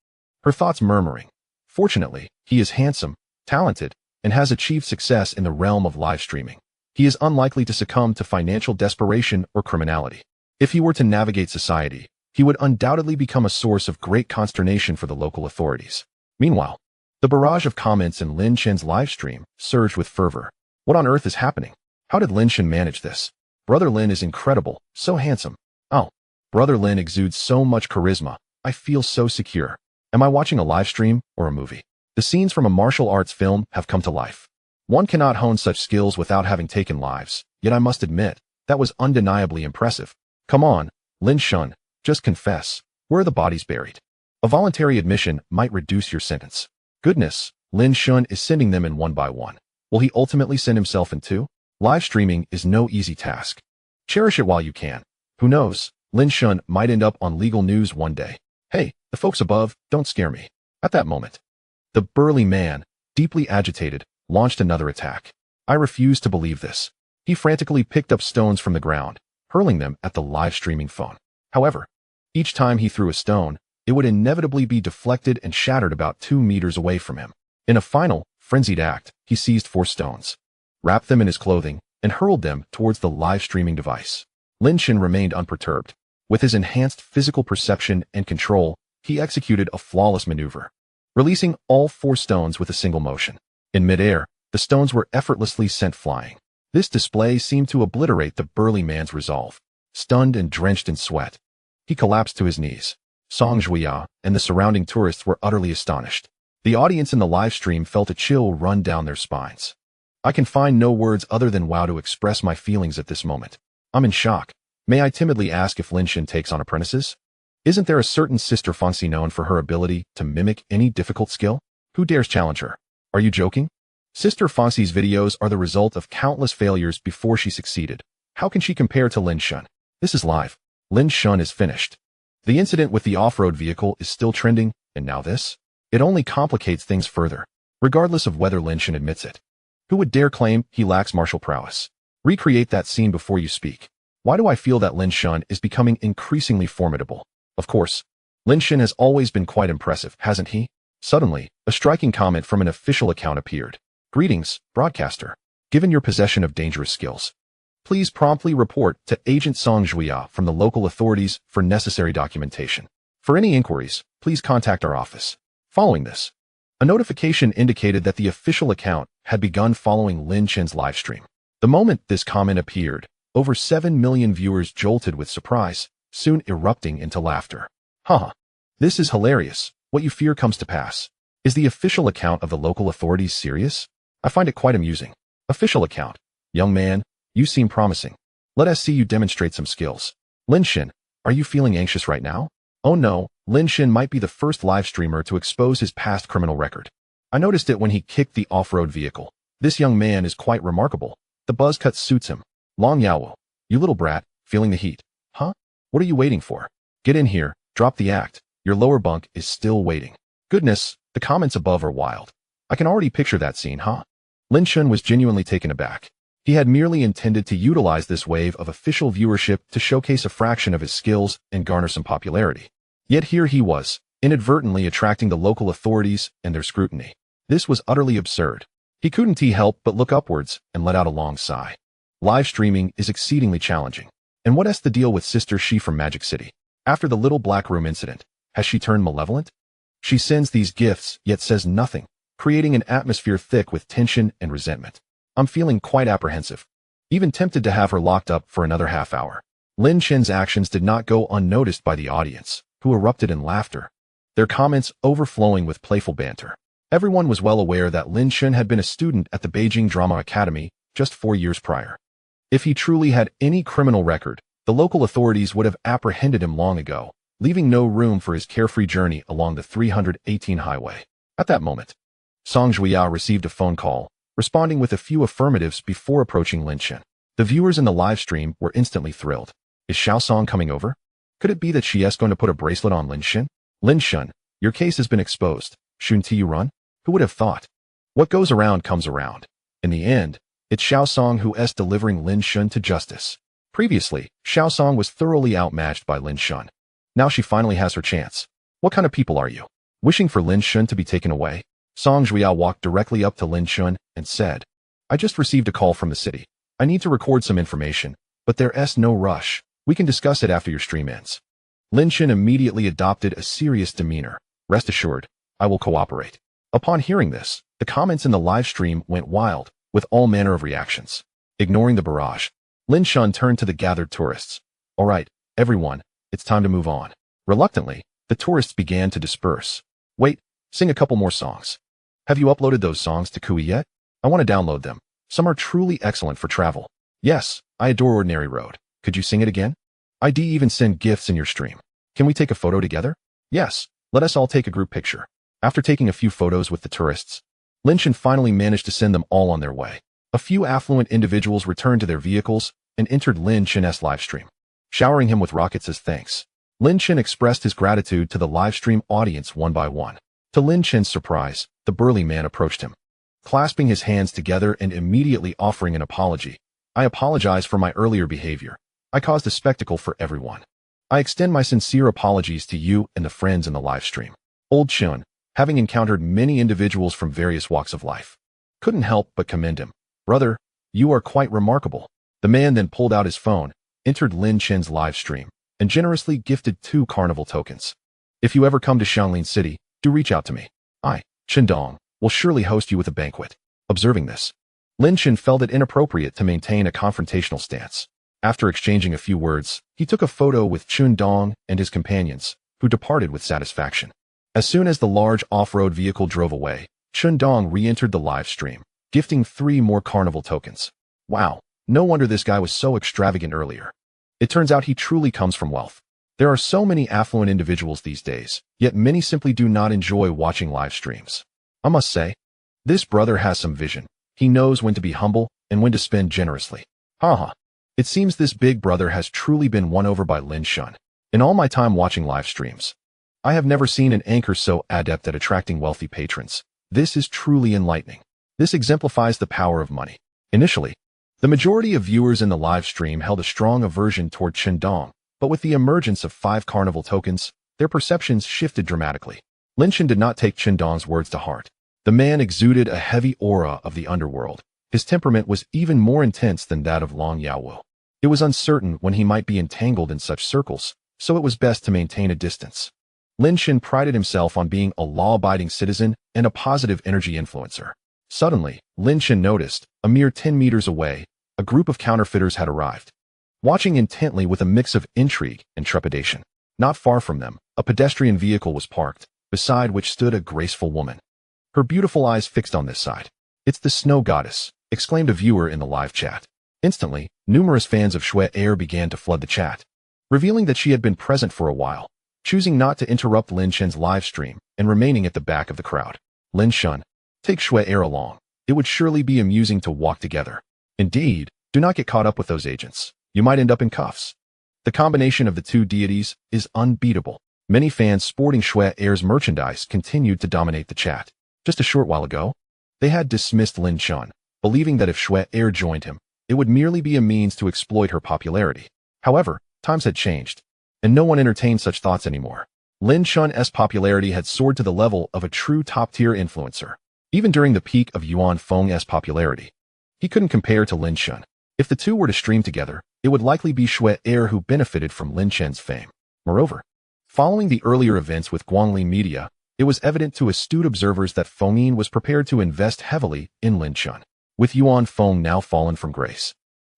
her thoughts murmuring, "Fortunately, he is handsome, talented, and has achieved success in the realm of live streaming. He is unlikely to succumb to financial desperation or criminality. If he were to navigate society, he would undoubtedly become a source of great consternation for the local authorities." Meanwhile, the barrage of comments in Lin Chen's live stream surged with fervor. What on earth is happening? How did Lin Chen manage this? Brother Lin is incredible, so handsome. Oh, Brother Lin exudes so much charisma. I feel so secure. Am I watching a live stream or a movie? The scenes from a martial arts film have come to life. One cannot hone such skills without having taken lives, yet I must admit, that was undeniably impressive. Come on, Lin Shun, just confess. Where are the bodies buried? A voluntary admission might reduce your sentence. Goodness, Lin Shun is sending them in one by one. Will he ultimately send himself in two? Live streaming is no easy task. Cherish it while you can. Who knows, Lin Shun might end up on legal news one day. Hey, the folks above, don't scare me. At that moment, the burly man, deeply agitated, launched another attack. I refuse to believe this. He frantically picked up stones from the ground, hurling them at the live streaming phone. However, each time he threw a stone, it would inevitably be deflected and shattered about 2 meters away from him. In a final, frenzied act, he seized 4 stones, wrapped them in his clothing, and hurled them towards the live streaming device. Lin Chen remained unperturbed. With his enhanced physical perception and control, he executed a flawless maneuver, releasing all 4 stones with a single motion. In midair, the stones were effortlessly sent flying. This display seemed to obliterate the burly man's resolve. Stunned and drenched in sweat, he collapsed to his knees. Song Juia and the surrounding tourists were utterly astonished. The audience in the live stream felt a chill run down their spines. I can find no words other than wow to express my feelings at this moment. I'm in shock. May I timidly ask if Lin Chen takes on apprentices? Isn't there a certain Sister Fancy known for her ability to mimic any difficult skill? Who dares challenge her? Are you joking? Sister Fancy's videos are the result of countless failures before she succeeded. How can she compare to Lin Shun? This is live. Lin Shun is finished. The incident with the off-road vehicle is still trending, and now this? It only complicates things further, regardless of whether Lin Shun admits it. Who would dare claim he lacks martial prowess? Recreate that scene before you speak. Why do I feel that Lin Shun is becoming increasingly formidable? Of course, Lin Shun has always been quite impressive, hasn't he? Suddenly, a striking comment from an official account appeared. Greetings, broadcaster. Given your possession of dangerous skills, please promptly report to Agent Song Juia from the local authorities for necessary documentation. For any inquiries, please contact our office. Following this, a notification indicated that the official account had begun following Lin Chen's livestream. The moment this comment appeared, over 7 million viewers jolted with surprise, soon erupting into laughter. Haha. This is hilarious. What you fear comes to pass. Is the official account of the local authorities serious? I find it quite amusing. Official account. Young man, you seem promising. Let us see you demonstrate some skills. Lin Chen, are you feeling anxious right now? Oh no, Lin Chen might be the first live streamer to expose his past criminal record. I noticed it when he kicked the off-road vehicle. This young man is quite remarkable. The buzz cut suits him. Long Yawo, you little brat, feeling the heat. Huh? What are you waiting for? Get in here, drop the act. Your lower bunk is still waiting. Goodness, the comments above are wild. I can already picture that scene, huh? Lin Shun was genuinely taken aback. He had merely intended to utilize this wave of official viewership to showcase a fraction of his skills and garner some popularity. Yet here he was, inadvertently attracting the local authorities and their scrutiny. This was utterly absurd. He couldn't help but look upwards and let out a long sigh. Live streaming is exceedingly challenging. And what's the deal with Sister She from Magic City? After the little black room incident, has she turned malevolent? She sends these gifts, yet says nothing, creating an atmosphere thick with tension and resentment. I'm feeling quite apprehensive. Even tempted to have her locked up for another half hour. Lin Chen's actions did not go unnoticed by the audience, who erupted in laughter, their comments overflowing with playful banter. Everyone was well aware that Lin Chen had been a student at the Beijing Drama Academy just 4 years prior. If he truly had any criminal record, the local authorities would have apprehended him long ago, leaving no room for his carefree journey along the 318 highway. At that moment, Song Zhuya received a phone call, responding with a few affirmatives before approaching Lin Chen. The viewers in the live stream were instantly thrilled. Is Xiao Song coming over? Could it be that she is going to put a bracelet on Lin Chen? Lin Chen, your case has been exposed. Shouldn't you run? Who would have thought? What goes around comes around. In the end, it's Xiao Song who is delivering Lin Chen to justice. Previously, Xiao Song was thoroughly outmatched by Lin Chen. Now she finally has her chance. What kind of people are you? Wishing for Lin Chen to be taken away? Song Zhuya walked directly up to Lin Chen and said, I just received a call from the city. I need to record some information, but there's no rush. We can discuss it after your stream ends. Lin Chen immediately adopted a serious demeanor. Rest assured, I will cooperate. Upon hearing this, the comments in the live stream went wild, with all manner of reactions. Ignoring the barrage, Lin Chen turned to the gathered tourists. All right, everyone, it's time to move on. Reluctantly, the tourists began to disperse. Wait, sing a couple more songs. Have you uploaded those songs to Kui yet? I want to download them. Some are truly excellent for travel. Yes, I adore Ordinary Road. Could you sing it again? I'd even send gifts in your stream. Can we take a photo together? Yes, let us all take a group picture. After taking a few photos with the tourists, Lin Chen finally managed to send them all on their way. A few affluent individuals returned to their vehicles and entered Lin Chen's livestream, showering him with rockets as thanks. Lin Chen expressed his gratitude to the livestream audience one by one. To Lin Chen's surprise, the burly man approached him, clasping his hands together and immediately offering an apology. I apologize for my earlier behavior. I caused a spectacle for everyone. I extend my sincere apologies to you and the friends in the livestream. Old Chen, having encountered many individuals from various walks of life, couldn't help but commend him. Brother, you are quite remarkable. The man then pulled out his phone, entered Lin Chen's live stream, and generously gifted 2 carnival tokens. If you ever come to Xianglin City, do reach out to me. I, Chen Dong, will surely host you with a banquet. Observing this, Lin Chen felt it inappropriate to maintain a confrontational stance. After exchanging a few words, he took a photo with Chen Dong and his companions, who departed with satisfaction. As soon as the large off-road vehicle drove away, Chen Dong re-entered the live stream, gifting 3 more carnival tokens. Wow, no wonder this guy was so extravagant earlier. It turns out he truly comes from wealth. There are so many affluent individuals these days, yet many simply do not enjoy watching live streams. I must say, this brother has some vision. He knows when to be humble and when to spend generously. Haha. It seems this big brother has truly been won over by Lin Chen. In all my time watching live streams, I have never seen an anchor so adept at attracting wealthy patrons. This is truly enlightening. This exemplifies the power of money. Initially, the majority of viewers in the live stream held a strong aversion toward Chen Dong, but with the emergence of 5 carnival tokens, their perceptions shifted dramatically. Lin Chen did not take Chen Dong's words to heart. The man exuded a heavy aura of the underworld. His temperament was even more intense than that of Long Yaowu. It was uncertain when he might be entangled in such circles, so it was best to maintain a distance. Lin Chen prided himself on being a law-abiding citizen and a positive energy influencer. Suddenly, Lin Chen noticed, a mere 10 meters away, a group of counterfeiters had arrived, watching intently with a mix of intrigue and trepidation. Not far from them, a pedestrian vehicle was parked, beside which stood a graceful woman, her beautiful eyes fixed on this side. It's the snow goddess, exclaimed a viewer in the live chat. Instantly, numerous fans of Shui Air began to flood the chat, revealing that she had been present for a while, choosing not to interrupt Lin Chen's live stream and remaining at the back of the crowd. Lin Chen, take Shui Air along. It would surely be amusing to walk together. Indeed, do not get caught up with those agents. You might end up in cuffs. The combination of the 2 deities is unbeatable. Many fans sporting Shui Air's merchandise continued to dominate the chat. Just a short while ago, they had dismissed Lin Chen, believing that if Shui Air joined him, it would merely be a means to exploit her popularity. However, times had changed, and no one entertained such thoughts anymore. Lin Shun's popularity had soared to the level of a true top-tier influencer. Even during the peak of Yuan Feng's popularity, he couldn't compare to Lin Shun. If the two were to stream together, it would likely be Shui Er who benefited from Lin Chen's fame. Moreover, following the earlier events with Guangli Media, it was evident to astute observers that Feng Yin was prepared to invest heavily in Lin Shun. With Yuan Feng now fallen from grace,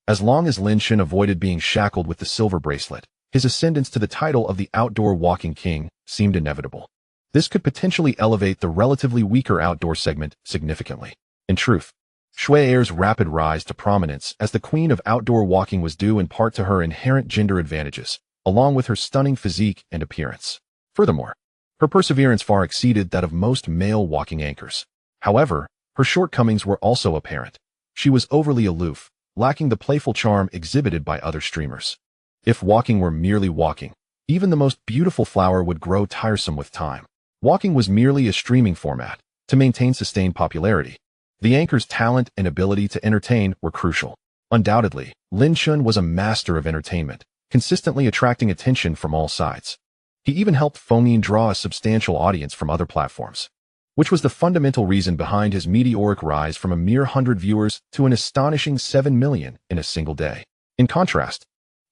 as long as Lin Shun avoided being shackled with the silver bracelet, his ascendance to the title of the outdoor walking king seemed inevitable. This could potentially elevate the relatively weaker outdoor segment significantly. In truth, Shui Er's rapid rise to prominence as the queen of outdoor walking was due in part to her inherent gender advantages, along with her stunning physique and appearance. Furthermore, her perseverance far exceeded that of most male walking anchors. However, her shortcomings were also apparent. She was overly aloof, lacking the playful charm exhibited by other streamers. If walking were merely walking, even the most beautiful flower would grow tiresome with time. Walking was merely a streaming format to maintain sustained popularity. The anchor's talent and ability to entertain were crucial. Undoubtedly, Lin Shun was a master of entertainment, consistently attracting attention from all sides. He even helped Feng Yin draw a substantial audience from other platforms, which was the fundamental reason behind his meteoric rise from a mere 100 viewers to an astonishing 7 million in a single day. In contrast,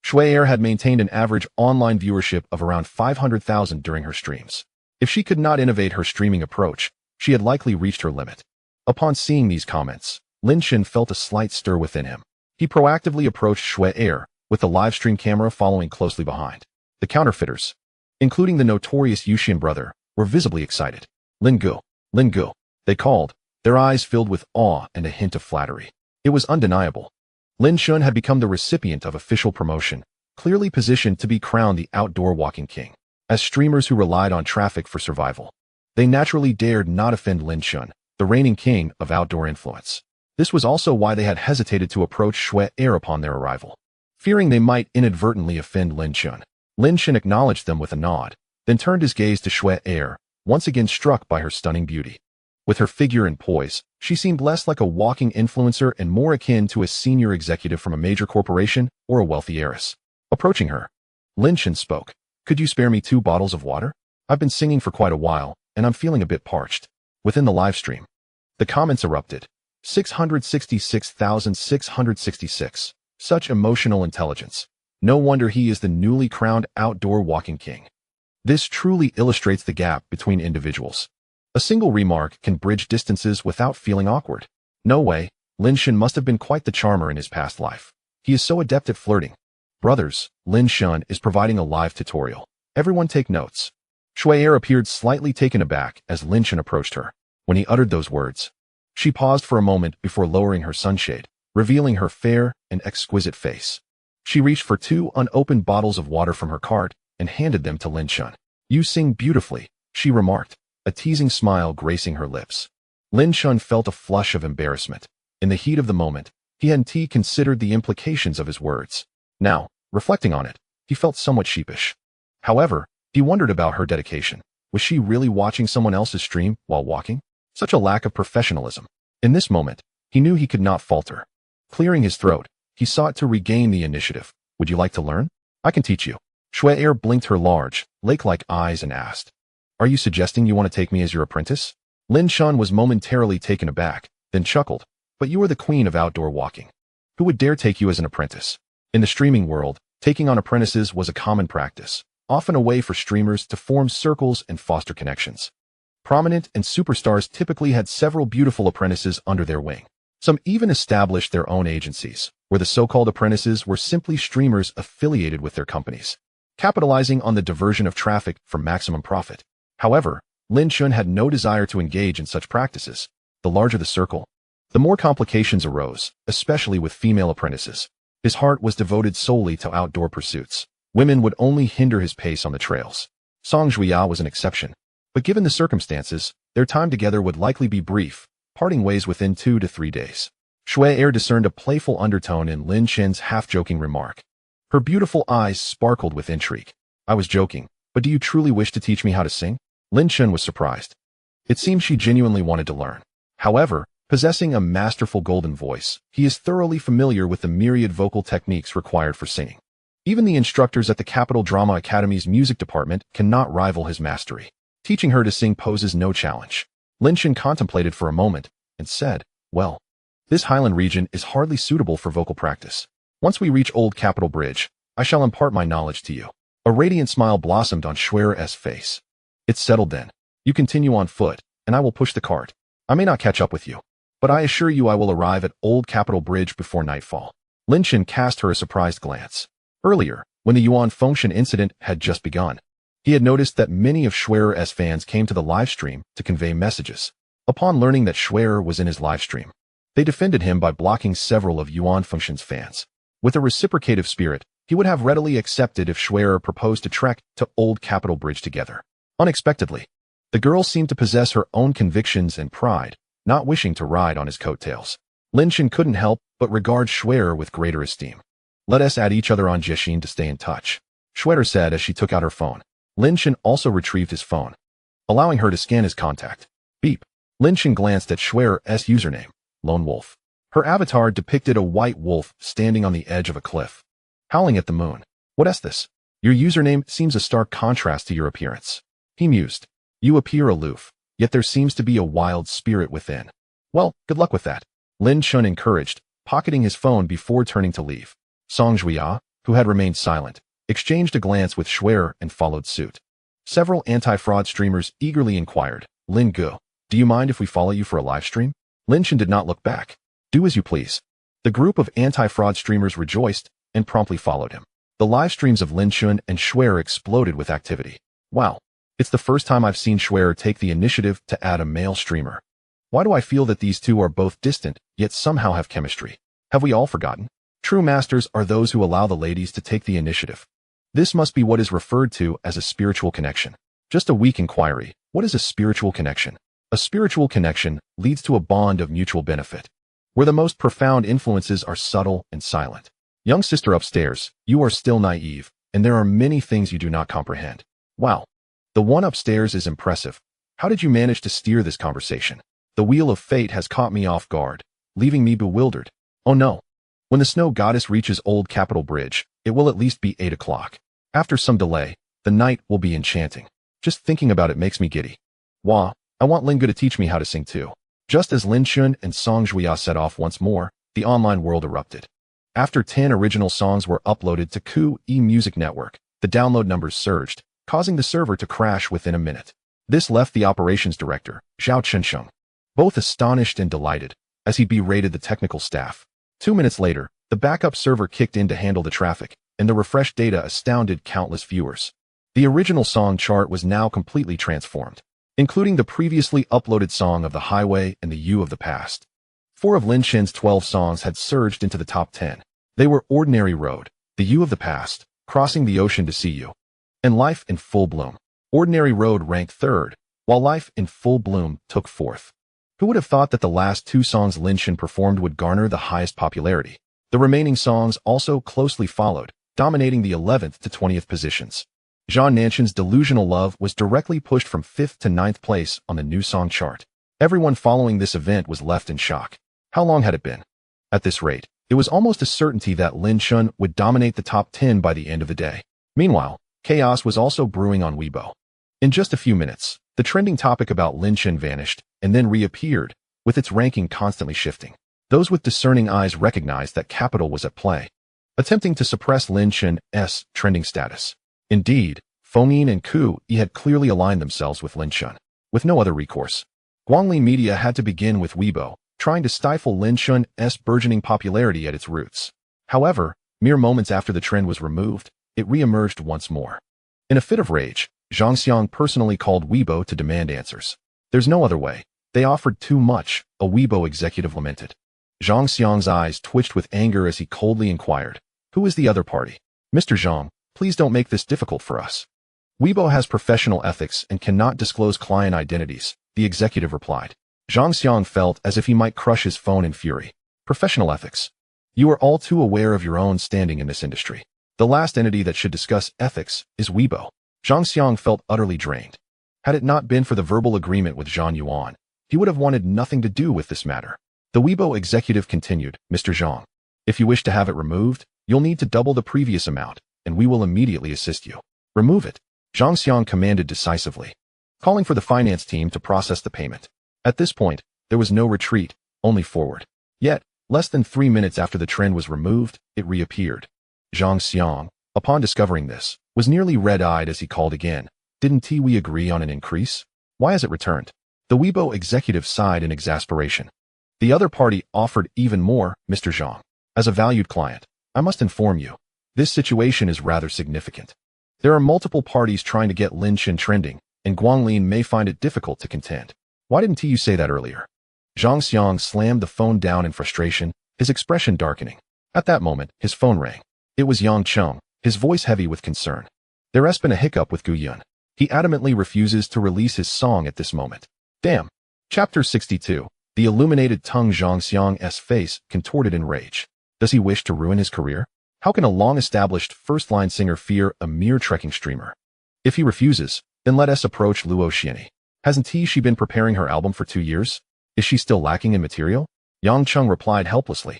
Shui Er had maintained an average online viewership of around 500,000 during her streams. If she could not innovate her streaming approach, she had likely reached her limit. Upon seeing these comments, Lin Shun felt a slight stir within him. He proactively approached Shui Er, with the livestream camera following closely behind. The counterfeiters, including the notorious Yuxian brother, were visibly excited. Lin Gu, they called, their eyes filled with awe and a hint of flattery. It was undeniable. Lin Shun had become the recipient of official promotion, clearly positioned to be crowned the outdoor walking king. As streamers who relied on traffic for survival, they naturally dared not offend Lin Shun, the reigning king of outdoor influence. This was also why they had hesitated to approach Shui Er upon their arrival, fearing they might inadvertently offend Lin Shun. Lin Shun acknowledged them with a nod, then turned his gaze to Shui Er, once again struck by her stunning beauty. With her figure and poise, she seemed less like a walking influencer and more akin to a senior executive from a major corporation or a wealthy heiress. Approaching her, Lin Shun spoke. "Could you spare me 2 bottles of water? I've been singing for quite a while, and I'm feeling a bit parched." Within the livestream, the comments erupted. 666,666. Such emotional intelligence. No wonder he is the newly crowned outdoor walking king. This truly illustrates the gap between individuals. A single remark can bridge distances without feeling awkward. No way, Lin Shun must have been quite the charmer in his past life. He is so adept at flirting. Brothers, Lin Shun is providing a live tutorial. Everyone take notes. Shui Er appeared slightly taken aback as Lin Shun approached her. When he uttered those words, she paused for a moment before lowering her sunshade, revealing her fair and exquisite face. She reached for 2 unopened bottles of water from her cart and handed them to Lin Shun. "You sing beautifully," she remarked, a teasing smile gracing her lips. Lin Shun felt a flush of embarrassment. In the heat of the moment, he hadn't considered the implications of his words. Now, reflecting on it, he felt somewhat sheepish. However, he wondered about her dedication. Was she really watching someone else's stream while walking? Such a lack of professionalism. In this moment, he knew he could not falter. Clearing his throat, he sought to regain the initiative. "Would you like to learn? I can teach you." Shui Er blinked her large, lake-like eyes and asked, "Are you suggesting you want to take me as your apprentice?" Lin Shun was momentarily taken aback, then chuckled. "But you are the queen of outdoor walking. Who would dare take you as an apprentice?" In the streaming world, taking on apprentices was a common practice, often a way for streamers to form circles and foster connections. Prominent and superstars typically had several beautiful apprentices under their wing. Some even established their own agencies, where the so-called apprentices were simply streamers affiliated with their companies, capitalizing on the diversion of traffic for maximum profit. However, Lin Shun had no desire to engage in such practices. The larger the circle, the more complications arose, especially with female apprentices. His heart was devoted solely to outdoor pursuits. Women would only hinder his pace on the trails. Song Juya was an exception. But given the circumstances, their time together would likely be brief, parting ways within 2 to 3 days. Shui Er discerned a playful undertone in Lin Shun's half-joking remark. Her beautiful eyes sparkled with intrigue. "I was joking, but do you truly wish to teach me how to sing?" Lin Shun was surprised. It seemed she genuinely wanted to learn. However, possessing a masterful golden voice, he is thoroughly familiar with the myriad vocal techniques required for singing. Even the instructors at the Capital Drama Academy's music department cannot rival his mastery. Teaching her to sing poses no challenge. Lin Shen contemplated for a moment and said, well, this highland region is hardly suitable for vocal practice. Once we reach Old Capitol Bridge, I shall impart my knowledge to you. A radiant smile blossomed on Schwerer's face. It's settled then. You continue on foot, and I will push the cart. I may not catch up with you, but I assure you I will arrive at Old Capitol Bridge before nightfall. Lin Shen cast her a surprised glance. Earlier, when the Yuan Fengshan incident had just begun, he had noticed that many of Schwerer's fans came to the livestream to convey messages. Upon learning that Schwerer was in his livestream, they defended him by blocking several of Yuan Fengshan's fans. With a reciprocative spirit, he would have readily accepted if Schwerer proposed to trek to Old Capitol Bridge together. Unexpectedly, the girl seemed to possess her own convictions and pride, not wishing to ride on his coattails. Lin Shen couldn't help but regard Schwerer with greater esteem. Let us add each other on Jishin to stay in touch, Schwerer said as she took out her phone. Lin Shen also retrieved his phone, allowing her to scan his contact. Beep. Lin Shen glanced at Schwerer's username, Lone Wolf. Her avatar depicted a white wolf standing on the edge of a cliff, howling at the moon. What is this? Your username seems a stark contrast to your appearance. He mused. You appear aloof, yet there seems to be a wild spirit within. Well, good luck with that, Lin Shen encouraged, pocketing his phone before turning to leave. Song Zhuya, who had remained silent, exchanged a glance with Schwerer and followed suit. Several anti-fraud streamers eagerly inquired, Lin Gu, do you mind if we follow you for a live stream? Lin Shen did not look back. Do as you please. The group of anti-fraud streamers rejoiced and promptly followed him. The live streams of Lin Shen and Schwerer exploded with activity. Wow. It's the first time I've seen Schwerer take the initiative to add a male streamer. Why do I feel that these two are both distant, yet somehow have chemistry? Have we all forgotten? True masters are those who allow the ladies to take the initiative. This must be what is referred to as a spiritual connection. Just a weak inquiry. What is a spiritual connection? A spiritual connection leads to a bond of mutual benefit, where the most profound influences are subtle and silent. Young sister upstairs, you are still naive, and there are many things you do not comprehend. Wow. The one upstairs is impressive. How did you manage to steer this conversation? The wheel of fate has caught me off guard, leaving me bewildered. Oh no. When the snow goddess reaches Old Capitol Bridge, it will at least be 8 o'clock. After some delay, the night will be enchanting. Just thinking about it makes me giddy. Wah, I want Lin Gu to teach me how to sing too. Just as Lin Shen and Song Zhuya set off once more, the online world erupted. After 10 original songs were uploaded to Qi Music Network, the download numbers surged, causing the server to crash within a minute. This left the operations director, Zhao Chensheng, both astonished and delighted, as he berated the technical staff. 2 minutes later, the backup server kicked in to handle the traffic, and the refreshed data astounded countless viewers. The original song chart was now completely transformed, including the previously uploaded song of the highway and the You of the past. 4 of Lin Shen's 12 songs had surged into the top 10. They were Ordinary Road, The You of the Past, Crossing the Ocean to See You, and Life in Full Bloom. Ordinary Road ranked third, while Life in Full Bloom took fourth. Who would have thought that the last 2 songs Lin Shen performed would garner the highest popularity? The remaining songs also closely followed, dominating the 11th to 20th positions. Zhang Nanshan's Delusional Love was directly pushed from 5th to 9th place on the new song chart. Everyone following this event was left in shock. How long had it been? At this rate, it was almost a certainty that Lin Shen would dominate the top 10 by the end of the day. Meanwhile, chaos was also brewing on Weibo. In just a few minutes, the trending topic about Lin Shen vanished and then reappeared, with its ranking constantly shifting. Those with discerning eyes recognized that capital was at play, attempting to suppress Lin Shen's trending status. Indeed, Fengyin and Ku Yi had clearly aligned themselves with Lin Shen, with no other recourse. Guangli Media had to begin with Weibo, trying to stifle Lin Shen's burgeoning popularity at its roots. However, mere moments after the trend was removed, it re-emerged once more. In a fit of rage, Zhang Xiang personally called Weibo to demand answers. There's no other way. They offered too much, a Weibo executive lamented. Zhang Xiang's eyes twitched with anger as he coldly inquired, who is the other party? Mr. Zhang, please don't make this difficult for us. Weibo has professional ethics and cannot disclose client identities, the executive replied. Zhang Xiang felt as if he might crush his phone in fury. Professional ethics. You are all too aware of your own standing in this industry. The last entity that should discuss ethics is Weibo. Zhang Xiang felt utterly drained. Had it not been for the verbal agreement with Zhang Yuan, he would have wanted nothing to do with this matter. The Weibo executive continued, Mr. Zhang, if you wish to have it removed, you'll need to double the previous amount, and we will immediately assist you. Remove it, Zhang Xiang commanded decisively, calling for the finance team to process the payment. At this point, there was no retreat, only forward. Yet, less than 3 minutes after the trend was removed, it reappeared. Zhang Xiang, upon discovering this, was nearly red-eyed as he called again. Didn't we agree on an increase? Why has it returned? The Weibo executive sighed in exasperation. The other party offered even more, Mr. Zhang. As a valued client, I must inform you, this situation is rather significant. There are multiple parties trying to get Lin Chen trending, and Guanglin may find it difficult to contend. Why didn't you say that earlier? Zhang Xiang slammed the phone down in frustration, his expression darkening. At that moment, his phone rang. It was Yang Cheng, his voice heavy with concern. There has been a hiccup with Gu Yun. He adamantly refuses to release his song at this moment. Damn. Chapter 62. The illuminated tongue. Zhang Xiang's face contorted in rage. Does he wish to ruin his career? How can a long-established first-line singer fear a mere trekking streamer? If he refuses, then let us approach Luo Xianyi. Hasn't she been preparing her album for 2 years? Is she still lacking in material? Yang Cheng replied helplessly.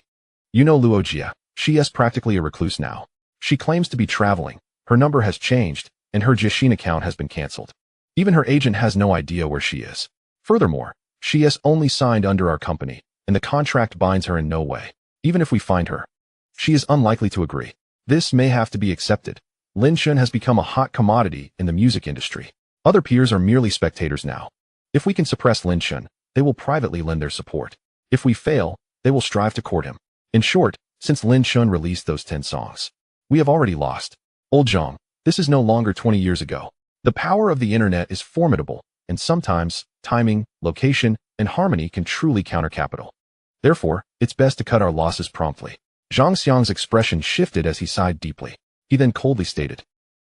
You know Luo Jia, she is practically a recluse now. She claims to be traveling, her number has changed, and her Jishin account has been cancelled. Even her agent has no idea where she is. Furthermore, she is only signed under our company, and the contract binds her in no way. Even if we find her, she is unlikely to agree. This may have to be accepted. Lin Chen has become a hot commodity in the music industry. Other peers are merely spectators now. If we can suppress Lin Chen, they will privately lend their support. If we fail, they will strive to court him. In short, since Lin Chen released those 10 songs, we have already lost. Old Zhang, this is no longer 20 years ago. The power of the internet is formidable, and sometimes, timing, location, and harmony can truly counter capital. Therefore, it's best to cut our losses promptly. Zhang Xiang's expression shifted as he sighed deeply. He then coldly stated,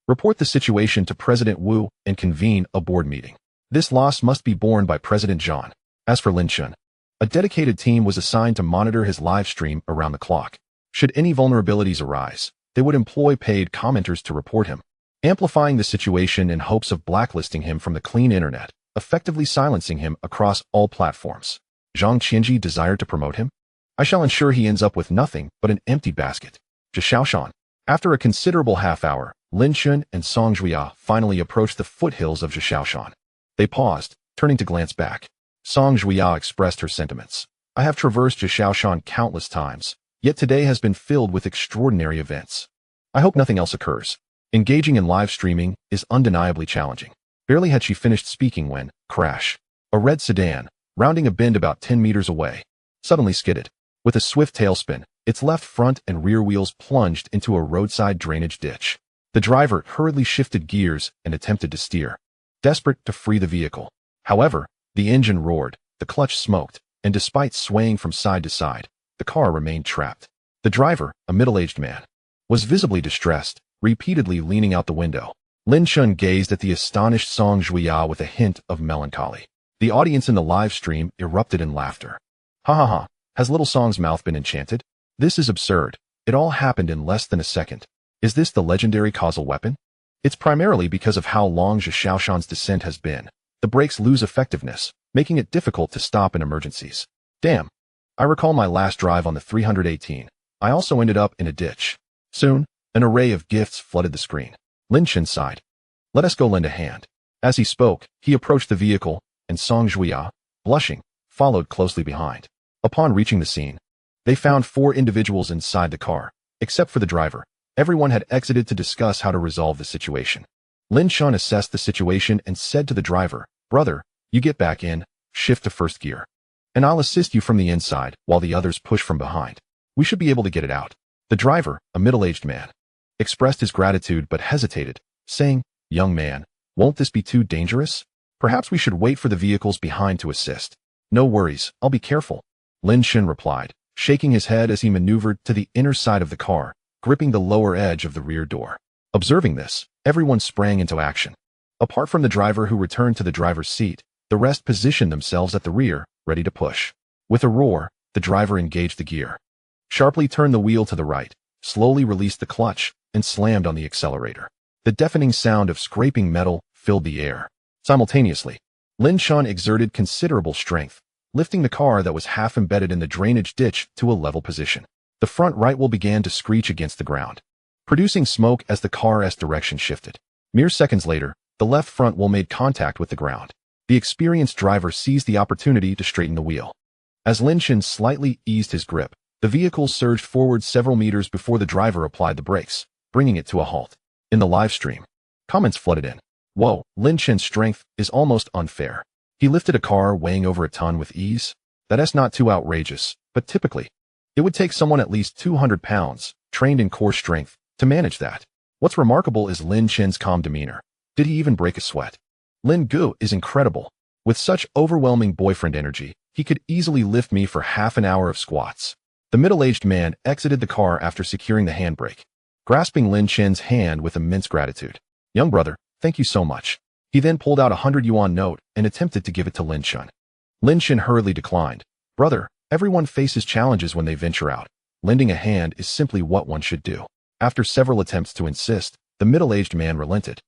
report the situation to President Wu and convene a board meeting. This loss must be borne by President Zhang. As for Lin Chen, a dedicated team was assigned to monitor his live stream around the clock. Should any vulnerabilities arise, they would employ paid commenters to report him, amplifying the situation in hopes of blacklisting him from the clean internet, effectively silencing him across all platforms. Zhang Qianji desired to promote him? I shall ensure he ends up with nothing but an empty basket. Zhishaoshan. After a considerable half-hour, Lin Chen and Song Juya finally approached the foothills of Zhishaoshan. They paused, turning to glance back. Song Juya expressed her sentiments. I have traversed Zhishaoshan countless times, yet today has been filled with extraordinary events. I hope nothing else occurs. Engaging in live streaming is undeniably challenging. Barely had she finished speaking when, crash, a red sedan, rounding a bend about 10 meters away, suddenly skidded. With a swift tailspin, its left front and rear wheels plunged into a roadside drainage ditch. The driver hurriedly shifted gears and attempted to steer, desperate to free the vehicle. However, the engine roared, the clutch smoked, and despite swaying from side to side, the car remained trapped. The driver, a middle-aged man, was visibly distressed, repeatedly leaning out the window. Lin Chen gazed at the astonished Song Juya with a hint of melancholy. The audience in the live stream erupted in laughter. Ha ha ha, has little Song's mouth been enchanted? This is absurd. It all happened in less than a second. Is this the legendary causal weapon? It's primarily because of how long Zhishaoshan's descent has been. The brakes lose effectiveness, making it difficult to stop in emergencies. Damn. I recall my last drive on the 318. I also ended up in a ditch. Soon, an array of gifts flooded the screen. Lin Chen sighed. Let us go lend a hand. As he spoke, he approached the vehicle, and Song Juya, blushing, followed closely behind. Upon reaching the scene, they found 4 individuals inside the car. Except for the driver, everyone had exited to discuss how to resolve the situation. Lin Chen assessed the situation and said to the driver, Brother, you get back in, shift to first gear, and I'll assist you from the inside while the others push from behind. We should be able to get it out. The driver, a middle-aged man, expressed his gratitude but hesitated, saying, Young man, won't this be too dangerous? Perhaps we should wait for the vehicles behind to assist. No worries, I'll be careful. Lin Chen replied, shaking his head as he maneuvered to the inner side of the car, gripping the lower edge of the rear door. Observing this, everyone sprang into action. Apart from the driver who returned to the driver's seat, the rest positioned themselves at the rear, ready to push. With a roar, the driver engaged the gear, sharply turned the wheel to the right, slowly released the clutch, and slammed on the accelerator. The deafening sound of scraping metal filled the air. Simultaneously, Lin Chen exerted considerable strength, lifting the car that was half embedded in the drainage ditch to a level position. The front right wheel began to screech against the ground. producing smoke as the car's direction shifted. Mere seconds later, the left front wheel made contact with the ground. The experienced driver seized the opportunity to straighten the wheel. As Lin Chen slightly eased his grip, the vehicle surged forward several meters before the driver applied the brakes, bringing it to a halt. In the live stream, comments flooded in. Whoa, Lin Chen's strength is almost unfair. He lifted a car weighing over a ton with ease? That's not too outrageous, but typically, it would take someone at least 200 pounds, trained in core strength, to manage that. What's remarkable is Lin Chen's calm demeanor. Did he even break a sweat? Lin Gu is incredible. With such overwhelming boyfriend energy, he could easily lift me for half an hour of squats. The middle-aged man exited the car after securing the handbrake, grasping Lin Chen's hand with immense gratitude. Young brother, thank you so much. He then pulled out a 100 yuan note and attempted to give it to Lin Chen. Lin Chen hurriedly declined. Brother, everyone faces challenges when they venture out. Lending a hand is simply what one should do. After several attempts to insist, the middle-aged man relented,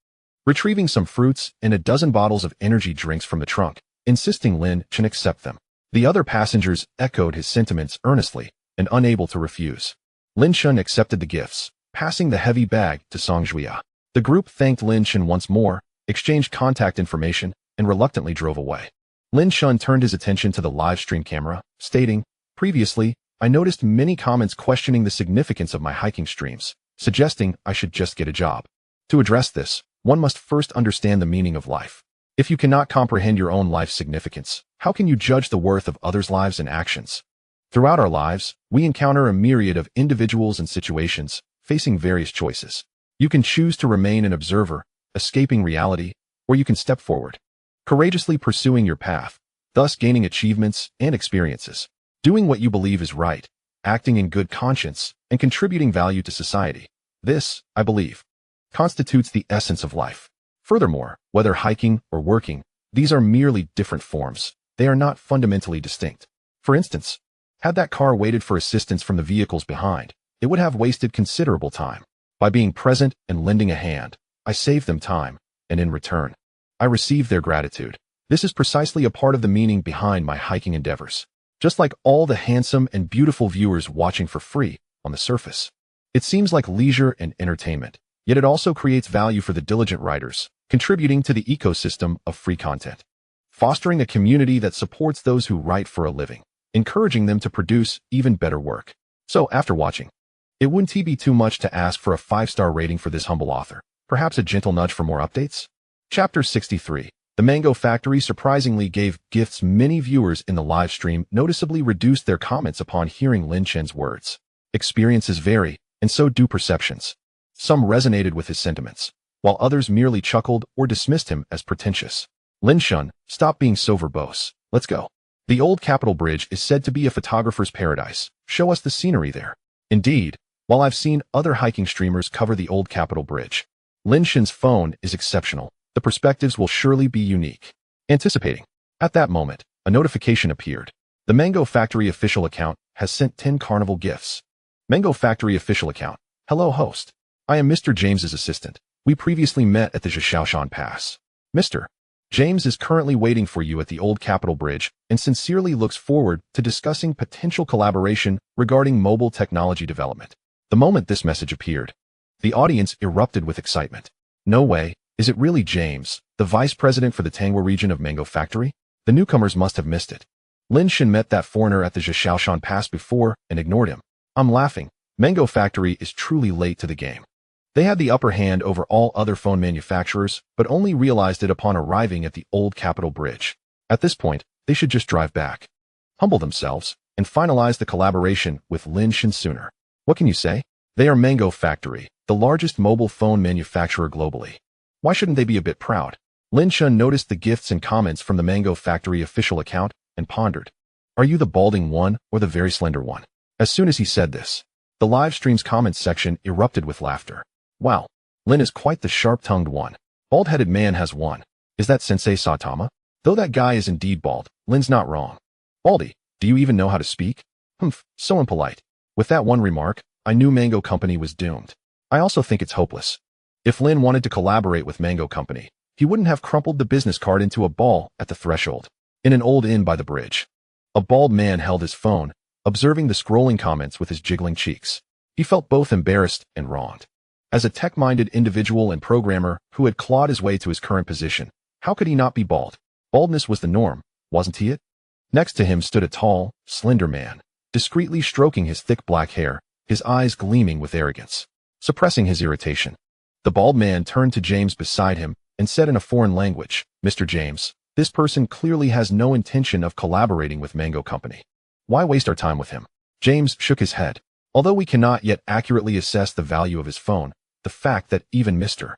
retrieving some fruits and a dozen bottles of energy drinks from the trunk, insisting Lin Chen accept them. The other passengers echoed his sentiments earnestly and unable to refuse. Lin Chen accepted the gifts, passing the heavy bag to Song Juya. The group thanked Lin Chen once more, exchanged contact information, and reluctantly drove away. Lin Chen turned his attention to the live stream camera, stating, previously, I noticed many comments questioning the significance of my hiking streams, suggesting I should just get a job. To address this, one must first understand the meaning of life. If you cannot comprehend your own life's significance, how can you judge the worth of others' lives and actions? Throughout our lives, we encounter a myriad of individuals and situations, facing various choices. You can choose to remain an observer, escaping reality, or you can step forward, courageously pursuing your path, thus gaining achievements and experiences, doing what you believe is right, acting in good conscience, and contributing value to society. This, I believe, constitutes the essence of life. Furthermore, whether hiking or working, these are merely different forms. They are not fundamentally distinct. For instance, had that car waited for assistance from the vehicles behind, it would have wasted considerable time. By being present and lending a hand, I saved them time, and in return, I received their gratitude. This is precisely a part of the meaning behind my hiking endeavors. Just like all the handsome and beautiful viewers watching for free on the surface, it seems like leisure and entertainment, yet it also creates value for the diligent writers, contributing to the ecosystem of free content, fostering a community that supports those who write for a living, encouraging them to produce even better work. So after watching, it wouldn't be too much to ask for a 5-star rating for this humble author, perhaps a gentle nudge for more updates? Chapter 63. The Mango Factory surprisingly gave gifts. Many viewers in the live stream noticeably reduced their comments upon hearing Lin Chen's words. Experiences vary, and so do perceptions. Some resonated with his sentiments, while others merely chuckled or dismissed him as pretentious. Lin Chen, stop being so verbose. Let's go. The old Capitol Bridge is said to be a photographer's paradise. Show us the scenery there. Indeed, while I've seen other hiking streamers cover the old Capitol Bridge, Lin Chen's phone is exceptional. The perspectives will surely be unique. Anticipating. At that moment, a notification appeared. The Mango Factory official account has sent 10 carnival gifts. Mango Factory official account. Hello host. I am Mr. James's assistant. We previously met at the Zhishaoshan Pass. Mr. James is currently waiting for you at the old Capitol Bridge and sincerely looks forward to discussing potential collaboration regarding mobile technology development. The moment this message appeared, the audience erupted with excitement. No way. Is it really James, the vice president for the Tangwa region of Mango Factory? The newcomers must have missed it. Lin Chen met that foreigner at the Zhishaoshan Pass before and ignored him. I'm laughing. Mango Factory is truly late to the game. They had the upper hand over all other phone manufacturers, but only realized it upon arriving at the old Capitol Bridge. At this point, they should just drive back, humble themselves, and finalize the collaboration with Lin Chen sooner. What can you say? They are Mango Factory, the largest mobile phone manufacturer globally. Why shouldn't they be a bit proud? Lin Chen noticed the gifts and comments from the Mango Factory official account and pondered. Are you the balding one or the very slender one? As soon as he said this, the live stream's comments section erupted with laughter. Wow, Lin is quite the sharp-tongued one. Bald-headed man has one. Is that Sensei Saitama? Though that guy is indeed bald, Lin's not wrong. Baldy, do you even know how to speak? Humph, so impolite. With that one remark, I knew Mango Company was doomed. I also think it's hopeless. If Lin wanted to collaborate with Mango Company, he wouldn't have crumpled the business card into a ball at the threshold. In an old inn by the bridge, a bald man held his phone, observing the scrolling comments with his jiggling cheeks. He felt both embarrassed and wronged. As a tech-minded individual and programmer who had clawed his way to his current position, how could he not be bald? Baldness was the norm, wasn't he it? Next to him stood a tall, slender man, discreetly stroking his thick black hair, his eyes gleaming with arrogance. Suppressing his irritation, the bald man turned to James beside him and said in a foreign language, "Mr. James, this person clearly has no intention of collaborating with Mango Company. Why waste our time with him?" James shook his head. Although we cannot yet accurately assess the value of his phone, the fact that even Mr.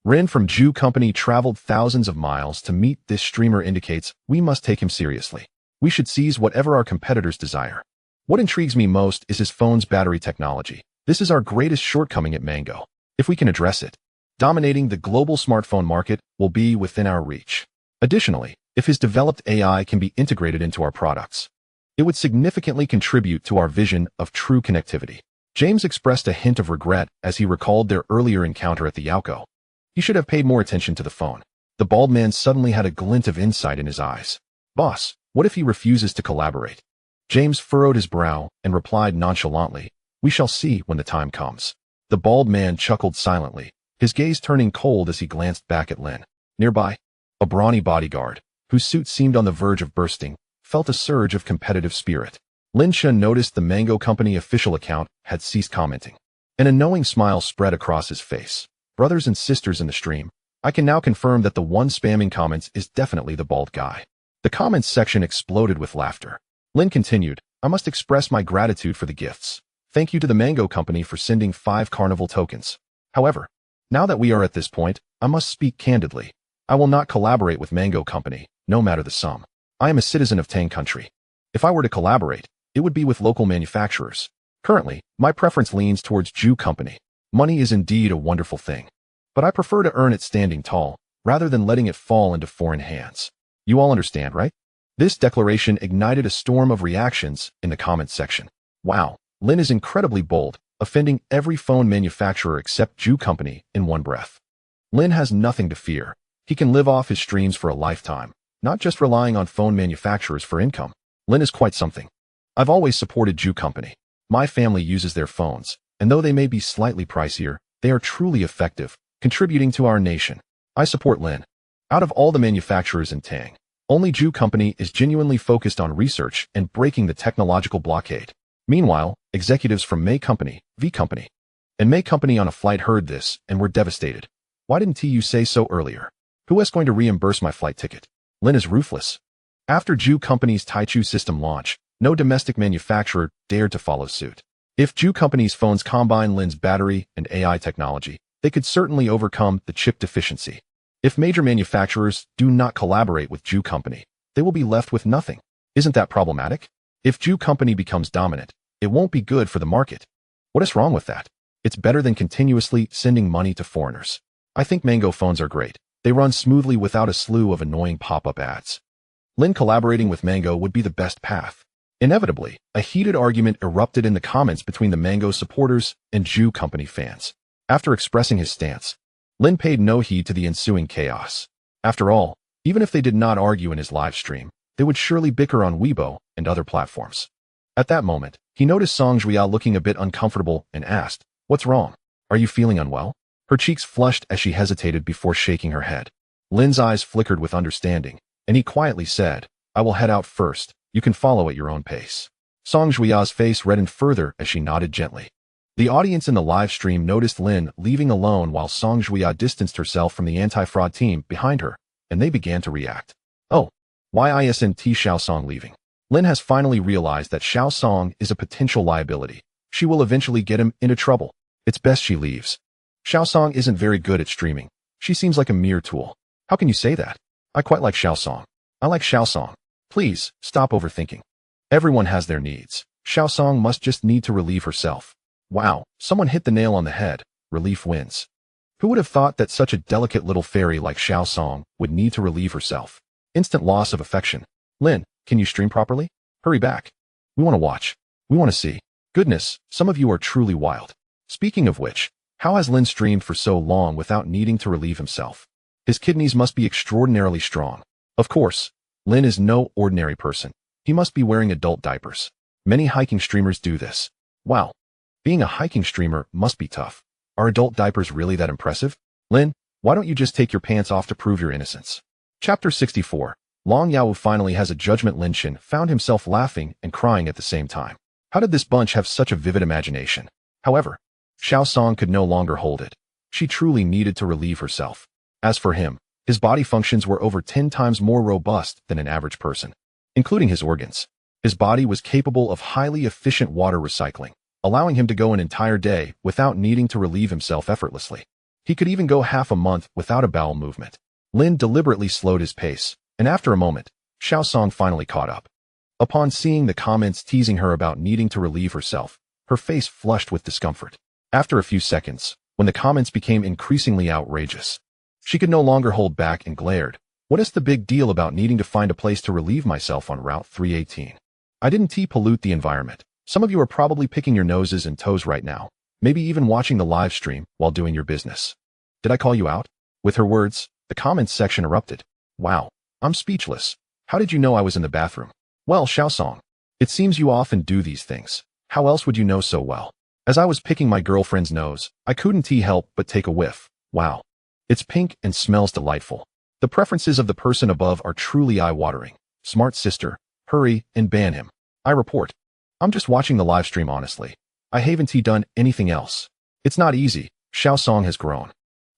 Rin from Jew Company traveled thousands of miles to meet this streamer indicates we must take him seriously. We should seize whatever our competitors desire. What intrigues me most is his phone's battery technology. This is our greatest shortcoming at Mango. If we can address it, dominating the global smartphone market will be within our reach. Additionally, if his developed AI can be integrated into our products, it would significantly contribute to our vision of true connectivity. James expressed a hint of regret as he recalled their earlier encounter at the Yauco. He should have paid more attention to the phone. The bald man suddenly had a glint of insight in his eyes. "Boss, what if he refuses to collaborate?" James furrowed his brow and replied nonchalantly, "We shall see when the time comes." The bald man chuckled silently, his gaze turning cold as he glanced back at Lin. Nearby, a brawny bodyguard, whose suit seemed on the verge of bursting, felt a surge of competitive spirit. Lin Shen noticed the Mango Company official account had ceased commenting. An knowing smile spread across his face. "Brothers and sisters in the stream, I can now confirm that the one spamming comments is definitely the bald guy." The comments section exploded with laughter. Lin continued, "I must express my gratitude for the gifts. Thank you to the Mango Company for sending 5 carnival tokens. However, now that we are at this point, I must speak candidly. I will not collaborate with Mango Company, no matter the sum. I am a citizen of Tang Country. If I were to collaborate, it would be with local manufacturers. Currently, my preference leans towards Jew Company. Money is indeed a wonderful thing, but I prefer to earn it standing tall, rather than letting it fall into foreign hands. You all understand, right?" This declaration ignited a storm of reactions in the comments section. Wow, Lin is incredibly bold, offending every phone manufacturer except Jew Company in one breath. Lin has nothing to fear. He can live off his streams for a lifetime, not just relying on phone manufacturers for income. Lin is quite something. I've always supported Jew Company. My family uses their phones, and though they may be slightly pricier, they are truly effective, contributing to our nation. I support Lin. Out of all the manufacturers in Tang, only Jew Company is genuinely focused on research and breaking the technological blockade. Meanwhile, executives from May Company, V Company, and May Company on a flight heard this and were devastated. "Why didn't you say so earlier? Who is going to reimburse my flight ticket?" Lin is ruthless. After Jew Company's Taichu system launch, no domestic manufacturer dared to follow suit. If Jew Company's phones combine Lin's battery and AI technology, they could certainly overcome the chip deficiency. If major manufacturers do not collaborate with Jew Company, they will be left with nothing. Isn't that problematic? If Jew Company becomes dominant, it won't be good for the market. What is wrong with that? It's better than continuously sending money to foreigners. I think Mango phones are great. They run smoothly without a slew of annoying pop-up ads. Lin collaborating with Mango would be the best path. Inevitably, a heated argument erupted in the comments between the Mango supporters and Jew Company fans. After expressing his stance, Lin paid no heed to the ensuing chaos. After all, even if they did not argue in his live stream, they would surely bicker on Weibo and other platforms. At that moment, he noticed Song Juya looking a bit uncomfortable and asked, "What's wrong? Are you feeling unwell?" Her cheeks flushed as she hesitated before shaking her head. Lin's eyes flickered with understanding, and he quietly said, "I will head out first. You can follow at your own pace." Song Juya's face reddened further as she nodded gently. The audience in the live stream noticed Lin leaving alone while Song Juya distanced herself from the anti-fraud team behind her, and they began to react. "Oh, why isn't Xiao Song leaving?" Lin has finally realized that Xiao Song is a potential liability. She will eventually get him into trouble. It's best she leaves. Xiao Song isn't very good at streaming. She seems like a mere tool. How can you say that? I quite like Xiao Song. I like Xiao Song. Please, stop overthinking. Everyone has their needs. Xiao Song must just need to relieve herself. Wow, someone hit the nail on the head. Relief wins. Who would have thought that such a delicate little fairy like Xiao Song would need to relieve herself? Instant loss of affection. Lin, can you stream properly? Hurry back. We want to watch. We want to see. Goodness, some of you are truly wild. Speaking of which, how has Lin streamed for so long without needing to relieve himself? His kidneys must be extraordinarily strong. Of course, Lin is no ordinary person. He must be wearing adult diapers. Many hiking streamers do this. Wow. Being a hiking streamer must be tough. Are adult diapers really that impressive? Lin, why don't you just take your pants off to prove your innocence? Chapter 64. Long Yao finally has a judgment. Lin Shin found himself laughing and crying at the same time. How did this bunch have such a vivid imagination? However, Xiao Song could no longer hold it. She truly needed to relieve herself. As for him, his body functions were over 10 times more robust than an average person, including his organs. His body was capable of highly efficient water recycling, allowing him to go an entire day without needing to relieve himself effortlessly. He could even go half a month without a bowel movement. Lin deliberately slowed his pace, and after a moment, Xiao Song finally caught up. Upon seeing the comments teasing her about needing to relieve herself, her face flushed with discomfort. After a few seconds, when the comments became increasingly outrageous, she could no longer hold back and glared. What is the big deal about needing to find a place to relieve myself on Route 318? I didn't pollute the environment. Some of you are probably picking your noses and toes right now, maybe even watching the live stream while doing your business. Did I call you out? With her words, the comments section erupted. Wow, I'm speechless. How did you know I was in the bathroom? Well, Xiao Song, it seems you often do these things. How else would you know so well? As I was picking my girlfriend's nose, I couldn't help but take a whiff. Wow. It's pink and smells delightful. The preferences of the person above are truly eye-watering. Smart sister, hurry and ban him. I report. I'm just watching the live stream honestly. I haven't done anything else. It's not easy. Xiao Song has grown.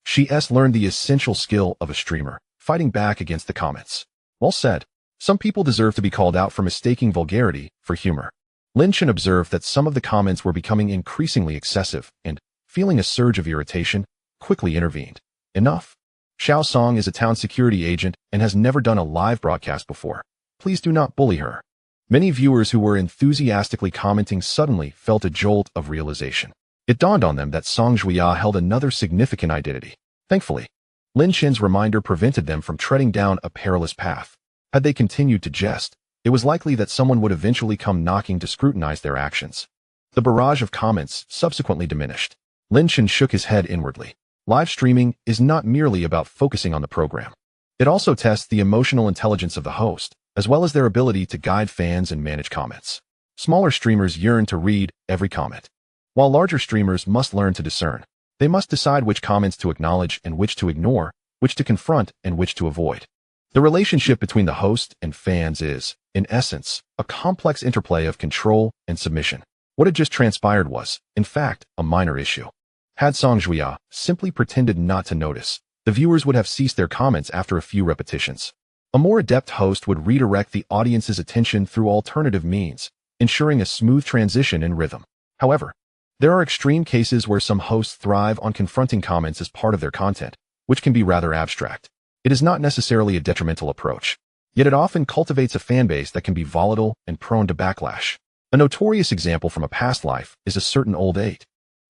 She's learned the essential skill of a streamer, fighting back against the comments. Well said. Some people deserve to be called out for mistaking vulgarity for humor. Lin Shin observed that some of the comments were becoming increasingly excessive and, feeling a surge of irritation, quickly intervened. Enough. Xiao Song is a town security agent and has never done a live broadcast before. Please do not bully her. Many viewers who were enthusiastically commenting suddenly felt a jolt of realization. It dawned on them that Song Juya held another significant identity. Thankfully, Lin Shin's reminder prevented them from treading down a perilous path. Had they continued to jest, it was likely that someone would eventually come knocking to scrutinize their actions. The barrage of comments subsequently diminished. Lin Shin shook his head inwardly. Live streaming is not merely about focusing on the program. It also tests the emotional intelligence of the host, as well as their ability to guide fans and manage comments. Smaller streamers yearn to read every comment, while larger streamers must learn to discern. They must decide which comments to acknowledge and which to ignore, which to confront and which to avoid. The relationship between the host and fans is, in essence, a complex interplay of control and submission. What had just transpired was, in fact, a minor issue. Had Song Juya simply pretended not to notice, the viewers would have ceased their comments after a few repetitions. A more adept host would redirect the audience's attention through alternative means, ensuring a smooth transition in rhythm. However, there are extreme cases where some hosts thrive on confronting comments as part of their content, which can be rather abstract. It is not necessarily a detrimental approach, yet it often cultivates a fanbase that can be volatile and prone to backlash. A notorious example from a past life is a certain old eight,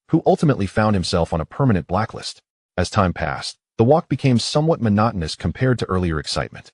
who ultimately found himself on a permanent blacklist. As time passed, the walk became somewhat monotonous compared to earlier excitement.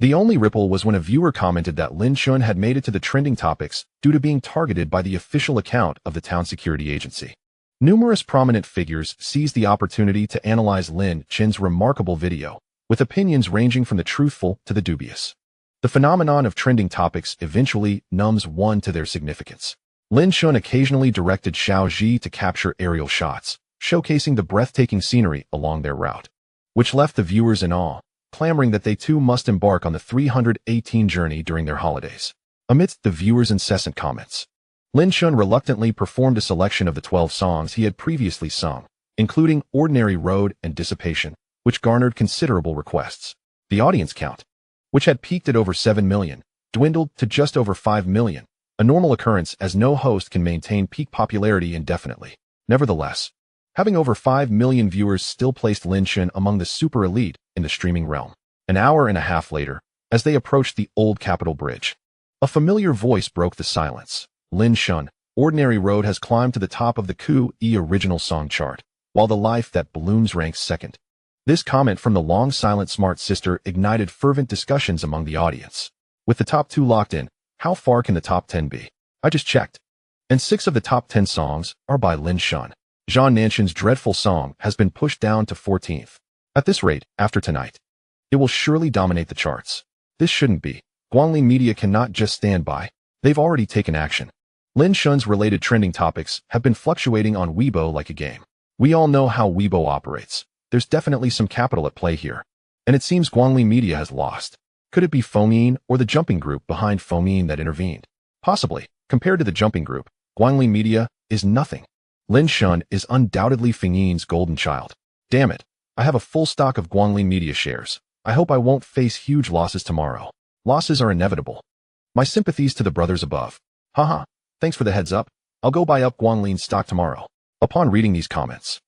The only ripple was when a viewer commented that Lin Shin had made it to the trending topics due to being targeted by the official account of the town security agency. Numerous prominent figures seized the opportunity to analyze Lin Shin's remarkable video, with opinions ranging from the truthful to the dubious. The phenomenon of trending topics eventually numbs one to their significance. Lin Shin occasionally directed Xiao Ji to capture aerial shots, showcasing the breathtaking scenery along their route, which left the viewers in awe, clamoring that they too must embark on the 318 journey during their holidays. Amidst the viewers' incessant comments, Lin Shin reluctantly performed a selection of the 12 songs he had previously sung, including Ordinary Road and Dissipation, which garnered considerable requests. The audience count, which had peaked at over 7 million, dwindled to just over 5 million, a normal occurrence as no host can maintain peak popularity indefinitely. Nevertheless, having over 5 million viewers still placed Lin Shin among the super elite in the streaming realm. An hour and a half later, as they approached the old Capitol Bridge, a familiar voice broke the silence. Lin Shin, Ordinary Road has climbed to the top of the Q.E. original song chart, while The Life That Blooms ranks second. This comment from the long-silent smart sister ignited fervent discussions among the audience. With the top 2 locked in, how far can the top 10 be? I just checked. And 6 of the top 10 songs are by Lin Shin. Zhang Nanshan's dreadful song has been pushed down to 14th. At this rate, after tonight, it will surely dominate the charts. This shouldn't be. Guangli Media cannot just stand by. They've already taken action. Lin Shin's related trending topics have been fluctuating on Weibo like a game. We all know how Weibo operates. There's definitely some capital at play here. And it seems Guangli Media has lost. Could it be Fengyin or the jumping group behind Fengyin that intervened? Possibly. Compared to the jumping group, Guangli Media is nothing. Lin Shun is undoubtedly Fengyin's golden child. Damn it. I have a full stock of Guangli Media shares. I hope I won't face huge losses tomorrow. Losses are inevitable. My sympathies to the brothers above. Haha. Thanks for the heads up. I'll go buy up Guangli's stock tomorrow. Upon reading these comments,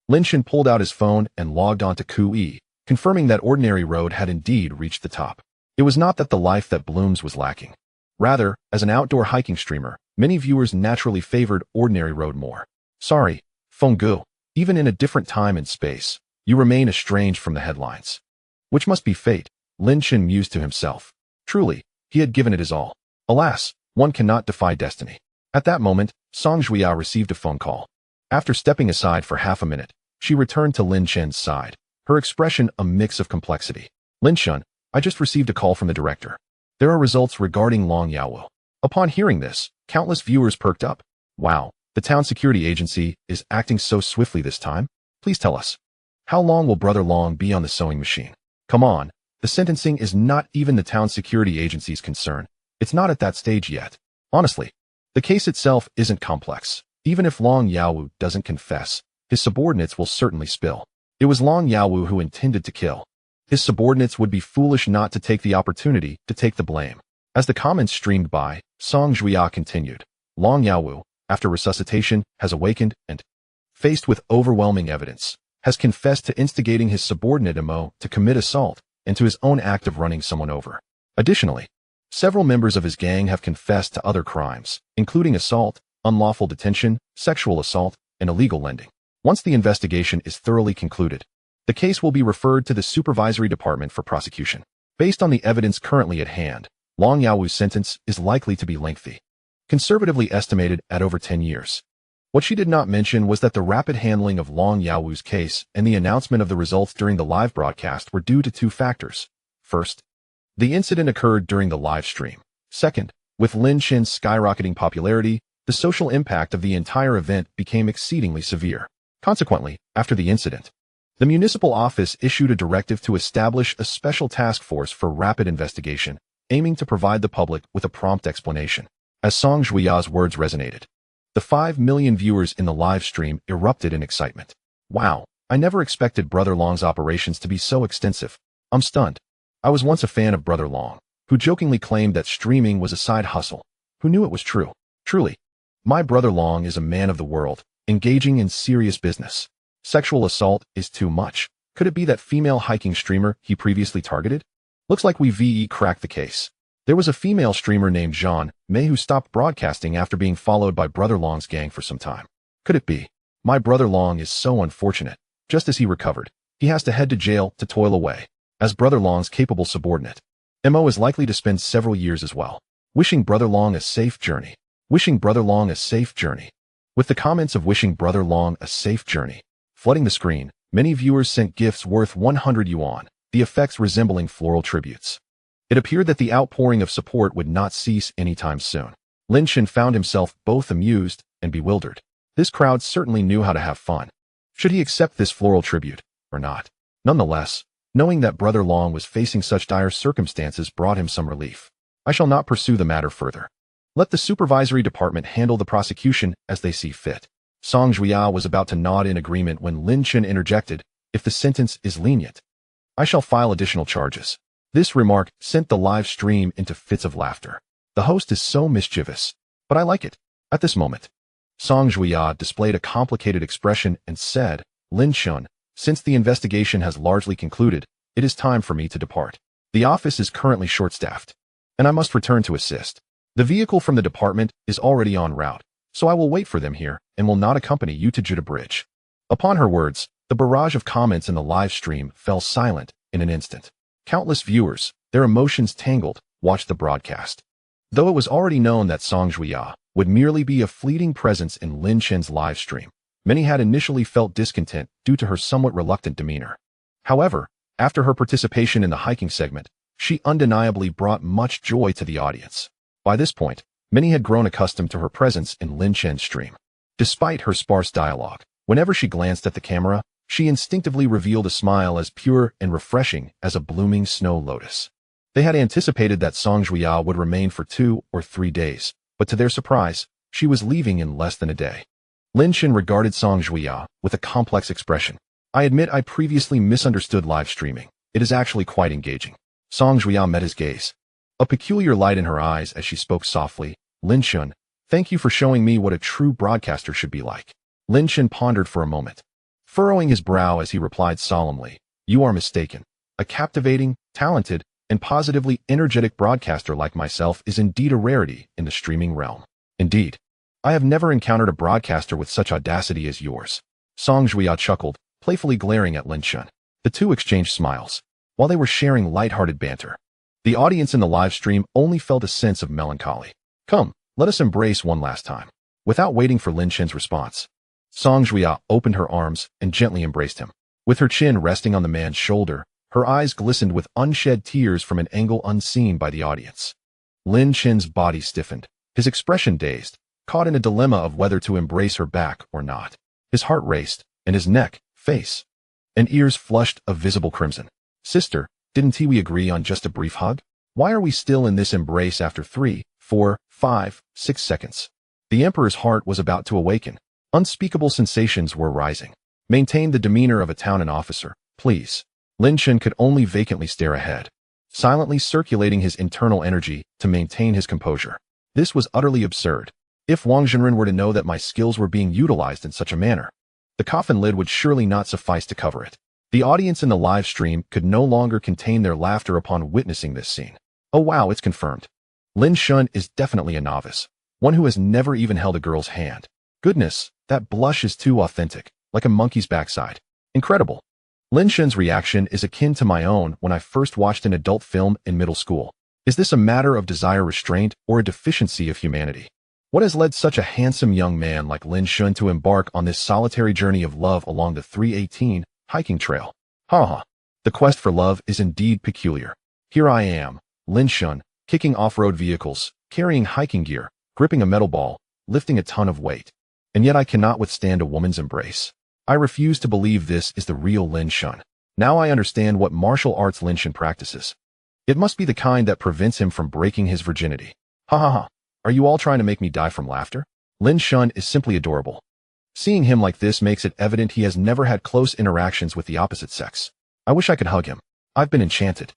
Lin Shun pulled out his phone and logged on to Kui, confirming that Ordinary Road had indeed reached the top. It was not that the life that blooms was lacking. Rather, as an outdoor hiking streamer, many viewers naturally favored Ordinary Road more. Sorry, Fenggu, even in a different time and space, you remain estranged from the headlines. Which must be fate, Lin Shun mused to himself. Truly, he had given it his all. Alas, one cannot defy destiny. At that moment, Song Juya received a phone call. After stepping aside for half a minute, she returned to Lin Shun's side, her expression a mix of complexity. Lin Shun, I just received a call from the director. There are results regarding Long Yaowu. Upon hearing this, countless viewers perked up. Wow, the town security agency is acting so swiftly this time? Please tell us. How long will Brother Long be on the sewing machine? Come on, the sentencing is not even the town security agency's concern. It's not at that stage yet. Honestly, the case itself isn't complex. Even if Long Yaowu doesn't confess, his subordinates will certainly spill. It was Long Yaowu who intended to kill. His subordinates would be foolish not to take the opportunity to take the blame. As the comments streamed by, Song Juya continued. Long Yaowu, after resuscitation, has awakened and, faced with overwhelming evidence, has confessed to instigating his subordinate Mo to commit assault and to his own act of running someone over. Additionally, several members of his gang have confessed to other crimes, including assault, unlawful detention, sexual assault, and illegal lending. Once the investigation is thoroughly concluded, the case will be referred to the Supervisory Department for prosecution. Based on the evidence currently at hand, Long Yaowu's sentence is likely to be lengthy, conservatively estimated at over 10 years. What she did not mention was that the rapid handling of Long Yaowu's case and the announcement of the results during the live broadcast were due to two factors. First, the incident occurred during the live stream. Second, with Lin Shun's skyrocketing popularity, the social impact of the entire event became exceedingly severe. Consequently, after the incident, the municipal office issued a directive to establish a special task force for rapid investigation, aiming to provide the public with a prompt explanation. As Song Juya's words resonated, the 5 million viewers in the live stream erupted in excitement. Wow, I never expected Brother Long's operations to be so extensive. I'm stunned. I was once a fan of Brother Long, who jokingly claimed that streaming was a side hustle. Who knew it was true? Truly, my Brother Long is a man of the world, engaging in serious business. Sexual assault is too much. Could it be that female hiking streamer he previously targeted? Looks like we cracked the case. There was a female streamer named Jean May who stopped broadcasting after being followed by Brother Long's gang for some time. Could it be? My Brother Long is so unfortunate. Just as he recovered, he has to head to jail to toil away. As Brother Long's capable subordinate, Mo is likely to spend several years as well. Wishing Brother Long a safe journey. Wishing Brother Long a safe journey. With the comments of wishing Brother Long a safe journey flooding the screen, many viewers sent gifts worth 100 yuan, the effects resembling floral tributes. It appeared that the outpouring of support would not cease anytime soon. Lin Shun found himself both amused and bewildered. This crowd certainly knew how to have fun. Should he accept this floral tribute or not? Nonetheless, knowing that Brother Long was facing such dire circumstances brought him some relief. I shall not pursue the matter further. Let the supervisory department handle the prosecution as they see fit. Song Juya was about to nod in agreement when Lin Shun interjected, if the sentence is lenient, I shall file additional charges. This remark sent the live stream into fits of laughter. The host is so mischievous, but I like it. At this moment, Song Juya displayed a complicated expression and said, Lin Shun, since the investigation has largely concluded, it is time for me to depart. The office is currently short-staffed, and I must return to assist. The vehicle from the department is already en route, so I will wait for them here and will not accompany you to Judah Bridge. Upon her words, the barrage of comments in the live stream fell silent in an instant. Countless viewers, their emotions tangled, watched the broadcast. Though it was already known that Song Juya would merely be a fleeting presence in Lin Shun's live stream, many had initially felt discontent due to her somewhat reluctant demeanor. However, after her participation in the hiking segment, she undeniably brought much joy to the audience. By this point, many had grown accustomed to her presence in Lin Shun's stream. Despite her sparse dialogue, Whenever she glanced at the camera, she instinctively revealed a smile as pure and refreshing as a blooming snow lotus. They had anticipated that Song Juya would remain for 2 or 3 days, but to their surprise, she was leaving in less than a day. Lin Shen regarded Song Juya with a complex expression. I admit I previously misunderstood live streaming. It is actually quite engaging. Song Juya met his gaze. A peculiar light in her eyes as she spoke softly. Lin Shen, thank you for showing me what a true broadcaster should be like. Lin Shen pondered for a moment, furrowing his brow as he replied solemnly, you are mistaken. A captivating, talented, and positively energetic broadcaster like myself is indeed a rarity in the streaming realm. Indeed, I have never encountered a broadcaster with such audacity as yours. Song Juya chuckled, playfully glaring at Lin Shen. The two exchanged smiles, while they were sharing light-hearted banter. The audience in the live stream only felt a sense of melancholy. Come, let us embrace one last time. Without waiting for Lin Shen's response, Song Juya opened her arms and gently embraced him. With her chin resting on the man's shoulder, her eyes glistened with unshed tears from an angle unseen by the audience. Lin Shen's body stiffened, his expression dazed, caught in a dilemma of whether to embrace her back or not. His heart raced, and his neck, face, and ears flushed a visible crimson. Sister, didn't we agree on just a brief hug? Why are we still in this embrace after 3, 4, 5, 6 seconds? The emperor's heart was about to awaken. Unspeakable sensations were rising. Maintain the demeanor of a town officer, please. Lin Shen could only vacantly stare ahead, silently circulating his internal energy to maintain his composure. This was utterly absurd. If Wang Zhenren were to know that my skills were being utilized in such a manner, the coffin lid would surely not suffice to cover it. The audience in the live stream could no longer contain their laughter upon witnessing this scene. Oh wow, it's confirmed. Lin Shen is definitely a novice, one who has never even held a girl's hand. Goodness, that blush is too authentic, like a monkey's backside. Incredible. Lin Shen's reaction is akin to my own when I first watched an adult film in middle school. Is this a matter of desire restraint or a deficiency of humanity? What has led such a handsome young man like Lin Shen to embark on this solitary journey of love along the 318 hiking trail? Ha. The quest for love is indeed peculiar. Here I am, Lin Shen, kicking off-road vehicles, carrying hiking gear, gripping a metal ball, lifting a ton of weight. And yet I cannot withstand a woman's embrace. I refuse to believe this is the real Lin Shen. Now I understand what martial arts Lin Shen practices. It must be the kind that prevents him from breaking his virginity. Ha. Are you all trying to make me die from laughter? Lin Shen is simply adorable. Seeing him like this makes it evident he has never had close interactions with the opposite sex. I wish I could hug him. I've been enchanted.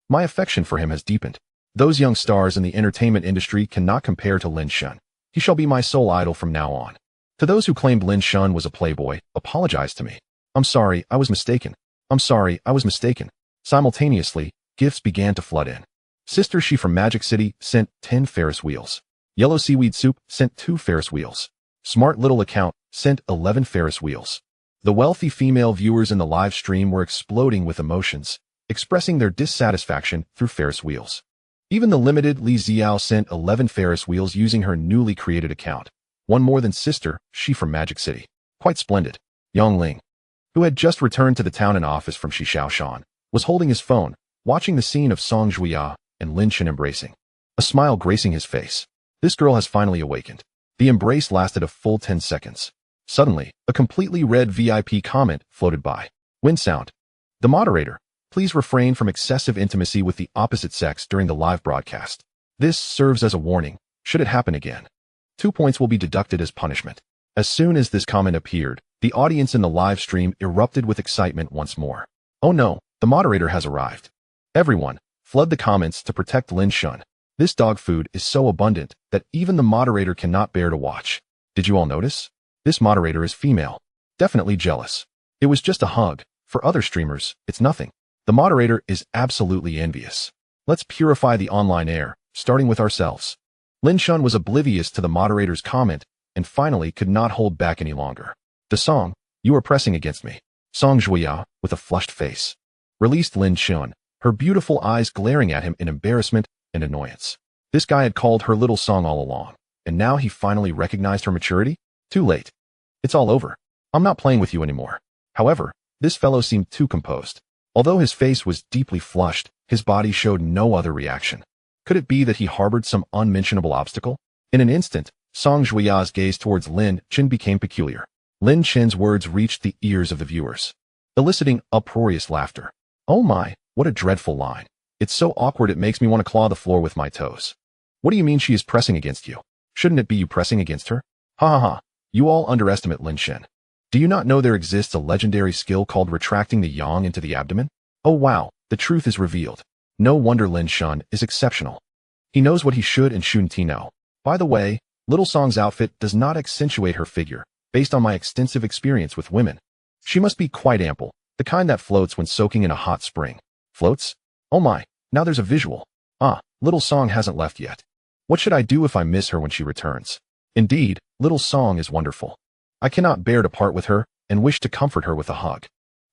My affection for him has deepened. Those young stars in the entertainment industry cannot compare to Lin Shen. He shall be my sole idol from now on. To those who claimed Lin Shen was a playboy, apologize to me. I'm sorry, I was mistaken. I'm sorry, I was mistaken. Simultaneously, gifts began to flood in. Sister She from Magic City sent 10 Ferris wheels. Yellow Seaweed Soup sent 2 Ferris wheels. Smart Little Account sent 11 Ferris wheels. The wealthy female viewers in the live stream were exploding with emotions, expressing their dissatisfaction through Ferris wheels. Even the limited Li Xiao sent 11 Ferris wheels using her newly created account. One more than Sister She from Magic City. Quite splendid. Yang Ling, who had just returned to the town and office from Shishaoshan, was holding his phone, watching the scene of Song Juya and Lin Shen embracing. A smile gracing his face. This girl has finally awakened. The embrace lasted a full 10 seconds. Suddenly, a completely read VIP comment floated by. Wind sound. The moderator, please refrain from excessive intimacy with the opposite sex during the live broadcast. This serves as a warning, should it happen again. 2 points will be deducted as punishment. As soon as this comment appeared, the audience in the live stream erupted with excitement once more. Oh no, the moderator has arrived. Everyone, flood the comments to protect Lin Shen. This dog food is so abundant that even the moderator cannot bear to watch. Did you all notice? This moderator is female. Definitely jealous. It was just a hug. For other streamers, it's nothing. The moderator is absolutely envious. Let's purify the online air, starting with ourselves. Lin Shen was oblivious to the moderator's comment and finally could not hold back any longer. The song, you are pressing against me. Song Juya, with a flushed face, released Lin Shen, her beautiful eyes glaring at him in embarrassment and annoyance. This guy had called her little song all along, and now he finally recognized her maturity? Too late. It's all over. I'm not playing with you anymore. However, this fellow seemed too composed. Although his face was deeply flushed, his body showed no other reaction. Could it be that he harbored some unmentionable obstacle? In an instant, Song Juya's gaze towards Lin Shen became peculiar. Lin Chen's words reached the ears of the viewers, eliciting uproarious laughter. Oh my, what a dreadful line. It's so awkward it makes me want to claw the floor with my toes. What do you mean she is pressing against you? Shouldn't it be you pressing against her? Ha ha ha. You all underestimate Lin Chen. Do you not know there exists a legendary skill called retracting the yang into the abdomen? Oh wow, the truth is revealed. No wonder Lin Chen is exceptional. He knows what he should and shouldn't know. By the way, Little Song's outfit does not accentuate her figure, based on my extensive experience with women. She must be quite ample, the kind that floats when soaking in a hot spring. Floats? Oh my, now there's a visual. Ah, Little Song hasn't left yet. What should I do if I miss her when she returns? Indeed, Little Song is wonderful. I cannot bear to part with her and wish to comfort her with a hug.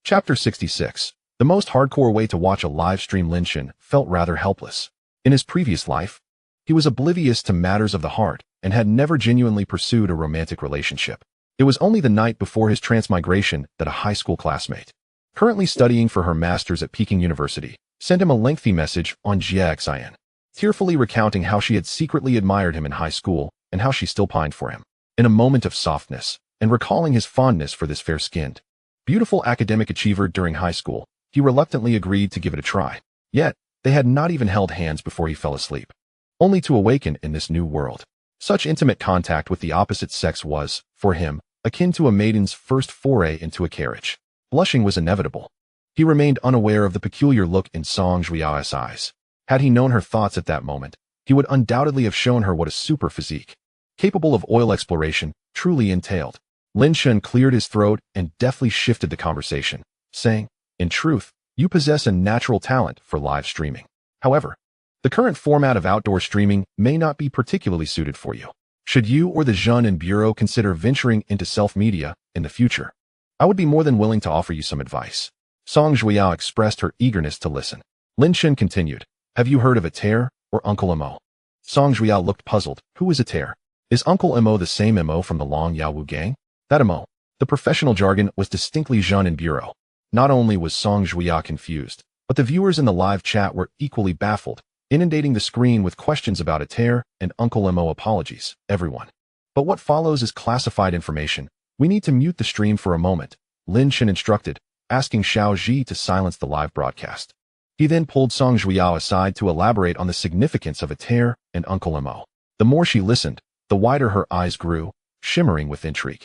Chapter 66. The most hardcore way to watch a live stream. Lin Chen felt rather helpless. In his previous life, he was oblivious to matters of the heart and had never genuinely pursued a romantic relationship. It was only the night before his transmigration that a high school classmate, currently studying for her master's at Peking University, sent him a lengthy message on GXIN, tearfully recounting how she had secretly admired him in high school and how she still pined for him. In a moment of softness, and recalling his fondness for this fair-skinned, beautiful academic achiever during high school, he reluctantly agreed to give it a try. Yet, they had not even held hands before he fell asleep, only to awaken in this new world. Such intimate contact with the opposite sex was, for him, akin to a maiden's first foray into a carriage. Blushing was inevitable. He remained unaware of the peculiar look in Song Zhuyao's eyes. Had he known her thoughts at that moment, he would undoubtedly have shown her what a super physique, capable of oil exploration, truly entailed. Lin Chen cleared his throat and deftly shifted the conversation, saying, "In truth, you possess a natural talent for live streaming. However, the current format of outdoor streaming may not be particularly suited for you. Should you or the Zhen and Bureau consider venturing into self-media in the future, I would be more than willing to offer you some advice." Song Zhuiyao expressed her eagerness to listen. Lin Chen continued, "Have you heard of Ater or Uncle Mo?" Song Zhuiyao looked puzzled. Who is Ater? Is Uncle Mo the same Mo from the Long Yaowu gang? That Mo. The professional jargon was distinctly Zhen and Bureau. Not only was Song Zhuiyao confused, but the viewers in the live chat were equally baffled, inundating the screen with questions about Ater and Uncle Mo. Apologies, everyone. But what follows is classified information. We need to mute the stream for a moment, Lin Chen instructed, asking Xiao Ji to silence the live broadcast. He then pulled Song Zhuiyao aside to elaborate on the significance of Ater and Uncle Mo. The more she listened, the wider her eyes grew, shimmering with intrigue.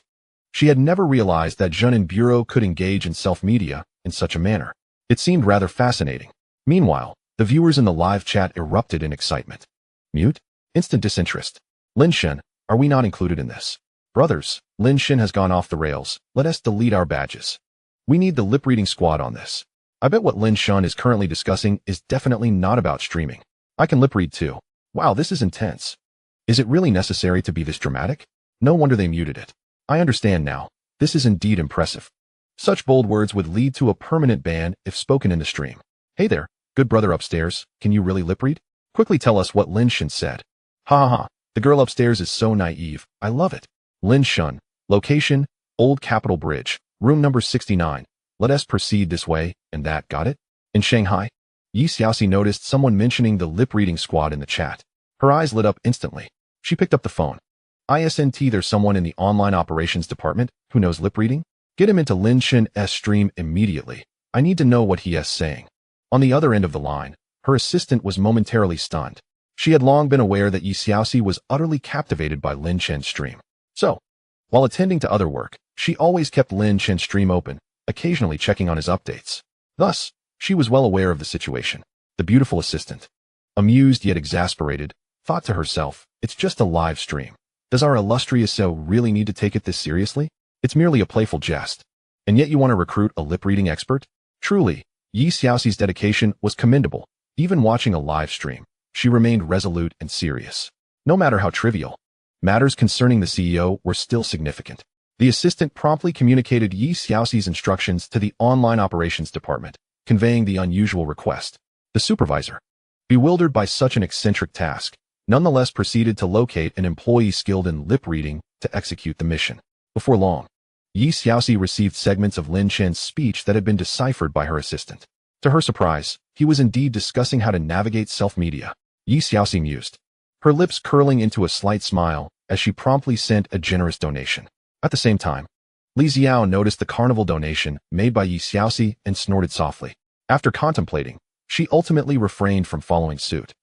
She had never realized that Zhen and Bureau could engage in self-media in such a manner. It seemed rather fascinating. Meanwhile, the viewers in the live chat erupted in excitement. Mute? Instant disinterest. Lin Chen, are we not included in this? Brothers, Lin Chen has gone off the rails. Let us delete our badges. We need the lip-reading squad on this. I bet what Lin Chen is currently discussing is definitely not about streaming. I can lip-read too. Wow, this is intense. Is it really necessary to be this dramatic? No wonder they muted it. I understand now. This is indeed impressive. Such bold words would lead to a permanent ban if spoken in the stream. Hey there, good brother upstairs, can you really lip-read? Quickly tell us what Lin Chen said. Ha ha ha, the girl upstairs is so naive. I love it. Lin Chen. Location, Old Capitol Bridge, room number 69. Let us proceed this way, and that, got it? In Shanghai? Yi Xiaoxi noticed someone mentioning the lip-reading squad in the chat. Her eyes lit up instantly. She picked up the phone. ISNT, there's someone in the online operations department who knows lip reading? Get him into Lin Chen's stream immediately. I need to know what he is saying. On the other end of the line, her assistant was momentarily stunned. She had long been aware that Yi Xiaoxi was utterly captivated by Lin Chen's stream. So, while attending to other work, she always kept Lin Chen's stream open, occasionally checking on his updates. Thus, she was well aware of the situation. The beautiful assistant, amused yet exasperated, thought to herself, it's just a live stream. Does our illustrious so really need to take it this seriously? It's merely a playful jest. And yet you want to recruit a lip-reading expert? Truly, Yi Xiaoxi's dedication was commendable. Even watching a live stream, she remained resolute and serious. No matter how trivial, matters concerning the CEO were still significant. The assistant promptly communicated Yi Xiaoxi's instructions to the online operations department, conveying the unusual request. The supervisor, bewildered by such an eccentric task, nonetheless proceeded to locate an employee skilled in lip reading to execute the mission. Before long, Yi Xiaoxi received segments of Lin Chen's speech that had been deciphered by her assistant. To her surprise, he was indeed discussing how to navigate self-media. Yi Xiaoxi mused, her lips curling into a slight smile as she promptly sent a generous donation. At the same time, Li Xiao noticed the carnival donation made by Yi Xiaoxi and snorted softly. After contemplating, she ultimately refrained from following suit,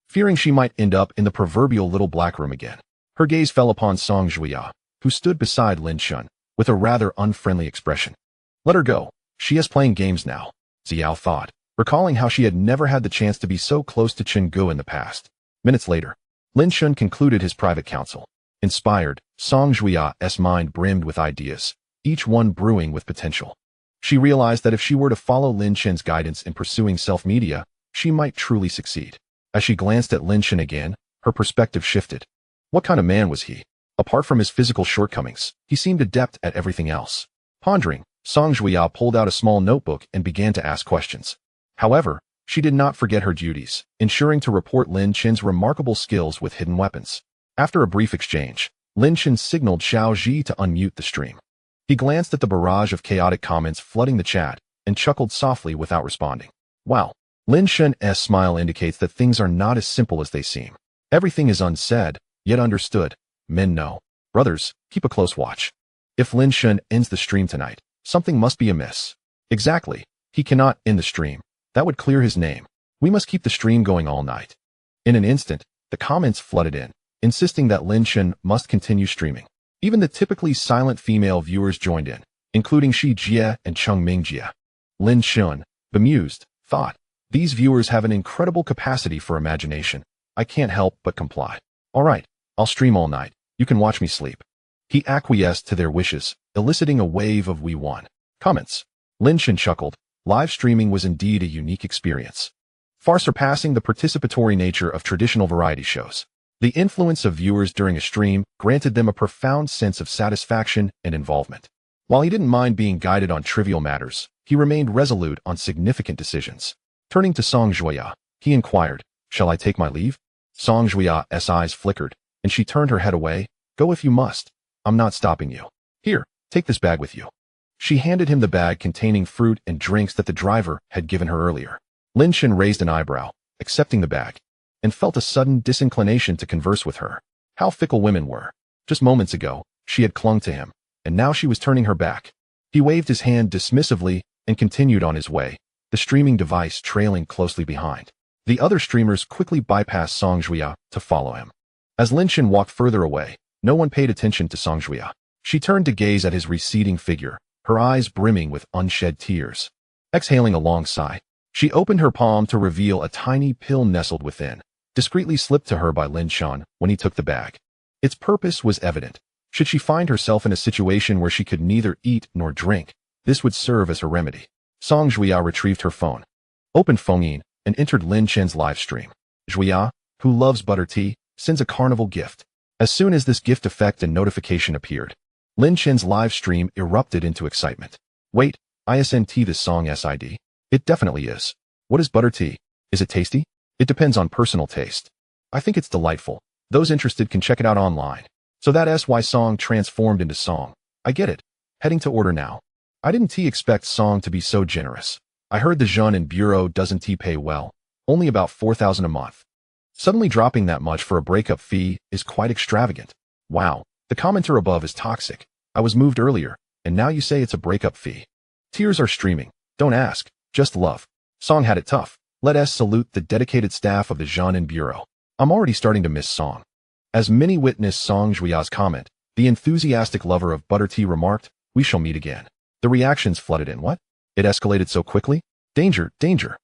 fearing she might end up in the proverbial little black room again. Her gaze fell upon Song Juya, who stood beside Lin Shun, with a rather unfriendly expression. Let her go. She is playing games now, Xiao thought, recalling how she had never had the chance to be so close to Chen Gu in the past. Minutes later, Lin Shun concluded his private council. Inspired, Song Juya's mind brimmed with ideas, each one brewing with potential. She realized that if she were to follow Lin Shen's guidance in pursuing self-media, she might truly succeed. As she glanced at Lin Shen again, her perspective shifted. What kind of man was he? Apart from his physical shortcomings, he seemed adept at everything else. Pondering, Song Juya pulled out a small notebook and began to ask questions. However, she did not forget her duties, ensuring to report Lin Shen's remarkable skills with hidden weapons. After a brief exchange, Lin Shen signaled Xiao Ji to unmute the stream. He glanced at the barrage of chaotic comments flooding the chat and chuckled softly without responding. Wow. Lin Shen's smile indicates that things are not as simple as they seem. Everything is unsaid, yet understood. Men know. Brothers, keep a close watch. If Lin Shen ends the stream tonight, something must be amiss. Exactly. He cannot end the stream. That would clear his name. We must keep the stream going all night. In an instant, the comments flooded in, insisting that Lin Shen must continue streaming. Even the typically silent female viewers joined in, including Shi Jie and Cheng Mingjie. Lin Shen, bemused, thought, these viewers have an incredible capacity for imagination. I can't help but comply. All right, I'll stream all night. You can watch me sleep. He acquiesced to their wishes, eliciting a wave of "we won" comments. Lin Shen chuckled. Live streaming was indeed a unique experience, far surpassing the participatory nature of traditional variety shows. The influence of viewers during a stream granted them a profound sense of satisfaction and involvement. While he didn't mind being guided on trivial matters, he remained resolute on significant decisions. Turning to Song Juya, he inquired, "Shall I take my leave?" Song Juya's eyes flickered, and she turned her head away. "Go if you must. I'm not stopping you. Here, take this bag with you." She handed him the bag containing fruit and drinks that the driver had given her earlier. Lin Shen raised an eyebrow, accepting the bag, and felt a sudden disinclination to converse with her. How fickle women were. Just moments ago, she had clung to him, and now she was turning her back. He waved his hand dismissively and continued on his way, the streaming device trailing closely behind. The other streamers quickly bypassed Song Juya to follow him. As Lin Shen walked further away, no one paid attention to Song Juya. She turned to gaze at his receding figure, her eyes brimming with unshed tears. Exhaling a long sigh, she opened her palm to reveal a tiny pill nestled within, discreetly slipped to her by Lin Shen when he took the bag. Its purpose was evident. Should she find herself in a situation where she could neither eat nor drink, this would serve as her remedy. Song Juya retrieved her phone, opened Phone and entered Lin Shen's live stream. Juya, who loves butter tea, sends a carnival gift. As soon as this gift effect and notification appeared, Lin Shen's live stream erupted into excitement. Wait, isn't this song SID? It definitely is. What is butter tea? Is it tasty? It depends on personal taste. I think it's delightful. Those interested can check it out online. So that SY song transformed into song. I get it. Heading to order now. I didn't expect song to be so generous. I heard the Jean and Bureau doesn't pay well. Only about 4,000 a month. Suddenly dropping that much for a breakup fee is quite extravagant. Wow. The commenter above is toxic. I was moved earlier, and now you say it's a breakup fee. Tears are streaming. Don't ask. Just love. Song had it tough. Let us salute the dedicated staff of the Jean and Bureau. I'm already starting to miss Song. As many witnessed Song Juya's comment, the enthusiastic lover of butter tea remarked, "We shall meet again." The reactions flooded in. What? It escalated so quickly? Danger, danger.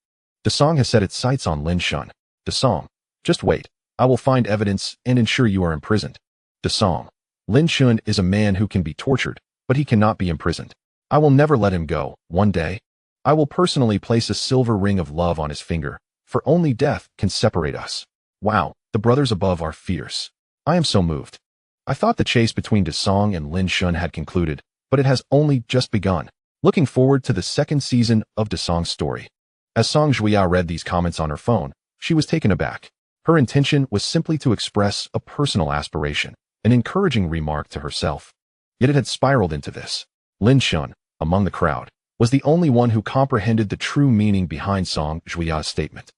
The Song has set its sights on Lin Shen. The Song. Just wait. I will find evidence and ensure you are imprisoned. The Song. Lin Shen is a man who can be tortured, but he cannot be imprisoned. I will never let him go. One day, I will personally place a silver ring of love on his finger, for only death can separate us. Wow, the brothers above are fierce. I am so moved. I thought the chase between De Song and Lin Shen had concluded, but it has only just begun. Looking forward to the second season of De Song's story. As Song Juya read these comments on her phone, she was taken aback. Her intention was simply to express a personal aspiration, an encouraging remark to herself. Yet it had spiraled into this. Lin Shen, among the crowd, was the only one who comprehended the true meaning behind Song Juya's statement.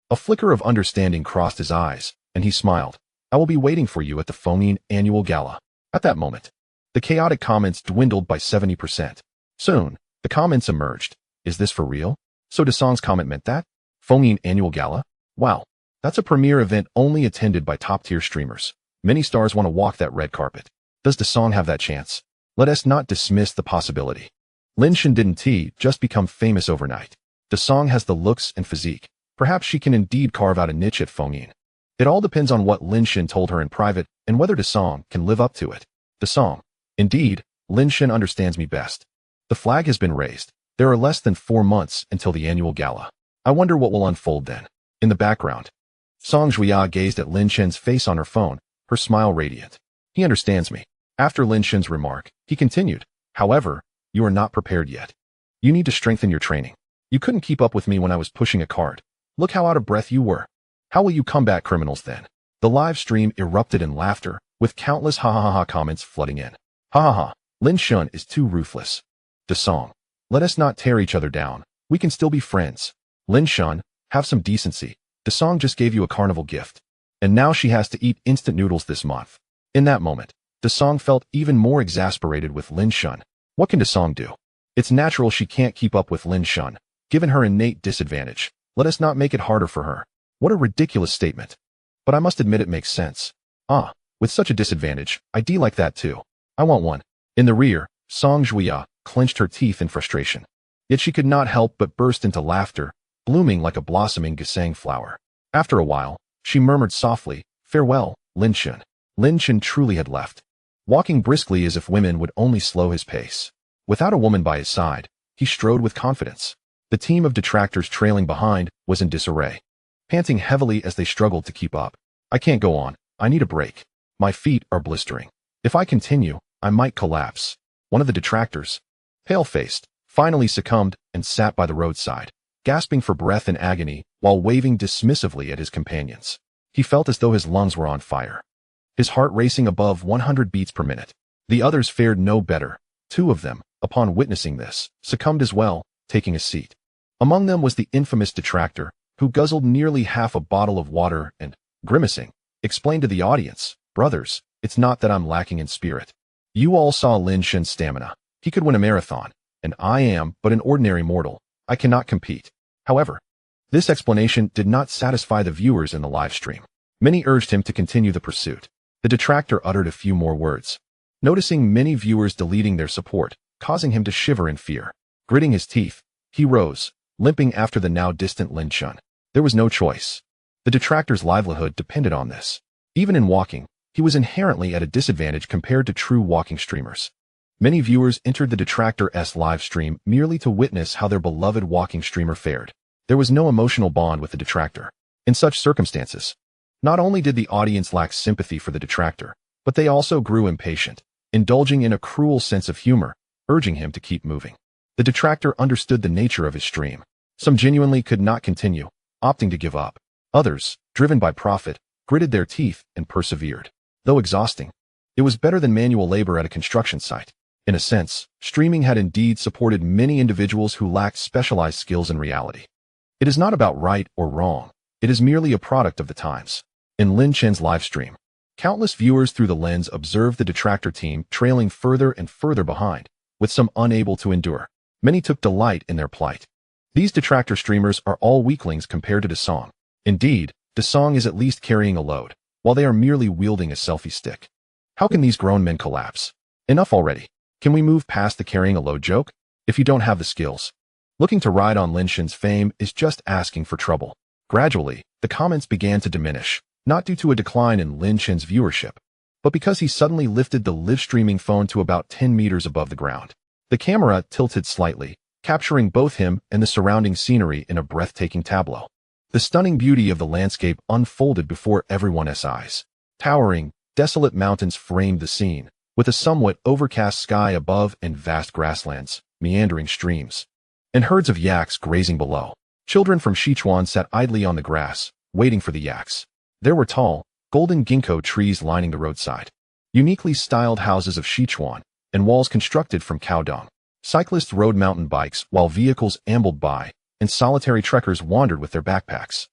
A flicker of understanding crossed his eyes, and he smiled. I will be waiting for you at the Phone annual gala. At that moment, The chaotic comments dwindled by 70%. Soon, the comments emerged. Is this for real? So Dasong's comment meant that? Fongyin Annual Gala? Wow. That's a premiere event only attended by top-tier streamers. Many stars want to walk that red carpet. Does Dasong have that chance? Let us not dismiss the possibility. Lin Shan didn't just become famous overnight. Dasong has the looks and physique. Perhaps she can indeed carve out a niche at Fongyin. It all depends on what Lin Shan told her in private and whether Dasong can live up to it. Dasong. Indeed, Lin Shan understands me best. The flag has been raised. There are less than 4 months until the annual gala. I wonder what will unfold then. In the background, Song Juya gazed at Lin Shan's face on her phone, her smile radiant. He understands me. After Lin Shan's remark, he continued, however, you are not prepared yet. You need to strengthen your training. You couldn't keep up with me when I was pushing a cart. Look how out of breath you were. How will you combat criminals then? The live stream erupted in laughter, with countless ha-ha-ha comments flooding in. Ha-ha-ha, Lin Shan is too ruthless. Dasong. Let us not tear each other down. We can still be friends. Lin Shan, have some decency. Dasong just gave you a carnival gift. And now she has to eat instant noodles this month. In that moment, Dasong felt even more exasperated with Lin Shan. What can Dasong do? It's natural she can't keep up with Lin Shan, given her innate disadvantage. Let us not make it harder for her. What a ridiculous statement. But I must admit it makes sense. With such a disadvantage, I'd like that too. I want one. In the rear, Song Juya clenched her teeth in frustration. Yet she could not help but burst into laughter, blooming like a blossoming gesang flower. After a while, she murmured softly, farewell, Lin Shan. Lin Shan truly had left, walking briskly as if women would only slow his pace. Without a woman by his side, he strode with confidence. The team of detractors trailing behind was in disarray, panting heavily as they struggled to keep up. I can't go on. I need a break. My feet are blistering. If I continue, I might collapse. One of the detractors, pale-faced, finally succumbed and sat by the roadside, gasping for breath in agony while waving dismissively at his companions. He felt as though his lungs were on fire, his heart racing above 100 beats per minute. The others fared no better. 2 of them, upon witnessing this, succumbed as well, taking a seat. Among them was the infamous detractor, who guzzled nearly half a bottle of water and, grimacing, explained to the audience, brothers, it's not that I'm lacking in spirit. You all saw Lin Shan's stamina. He could win a marathon, and I am but an ordinary mortal. I cannot compete. However, this explanation did not satisfy the viewers in the live stream. Many urged him to continue the pursuit. The detractor uttered a few more words, noticing many viewers deleting their support, causing him to shiver in fear. Gritting his teeth, he rose, limping after the now distant Lin Shan. There was no choice. The detractor's livelihood depended on this. Even in walking, he was inherently at a disadvantage compared to true walking streamers. Many viewers entered the detractor's live stream merely to witness how their beloved walking streamer fared. There was no emotional bond with the detractor. In such circumstances, not only did the audience lack sympathy for the detractor, but they also grew impatient, indulging in a cruel sense of humor, urging him to keep moving. The detractor understood the nature of his stream. Some genuinely could not continue, opting to give up. Others, driven by profit, gritted their teeth and persevered. Though exhausting, it was better than manual labor at a construction site. In a sense, streaming had indeed supported many individuals who lacked specialized skills in reality. It is not about right or wrong. It is merely a product of the times. In Lin Shan's live stream, countless viewers through the lens observed the detractor team trailing further and further behind, with some unable to endure. Many took delight in their plight. These detractor streamers are all weaklings compared to Dasong. Indeed, Dasong is at least carrying a load, while they are merely wielding a selfie stick. How can these grown men collapse? Enough already. Can we move past the carrying a load joke? If you don't have the skills, looking to ride on Lin Shan's fame is just asking for trouble. Gradually, the comments began to diminish, not due to a decline in Lin Shan's viewership, but because he suddenly lifted the live streaming phone to about 10 meters above the ground. The camera tilted slightly, capturing both him and the surrounding scenery in a breathtaking tableau. The stunning beauty of the landscape unfolded before everyone's eyes. Towering, desolate mountains framed the scene, with a somewhat overcast sky above and vast grasslands, meandering streams, and herds of yaks grazing below. Children from Sichuan sat idly on the grass, waiting for the yaks. There were tall, golden ginkgo trees lining the roadside, uniquely styled houses of Sichuan, and walls constructed from cow dung. Cyclists rode mountain bikes while vehicles ambled by, and solitary trekkers wandered with their backpacks.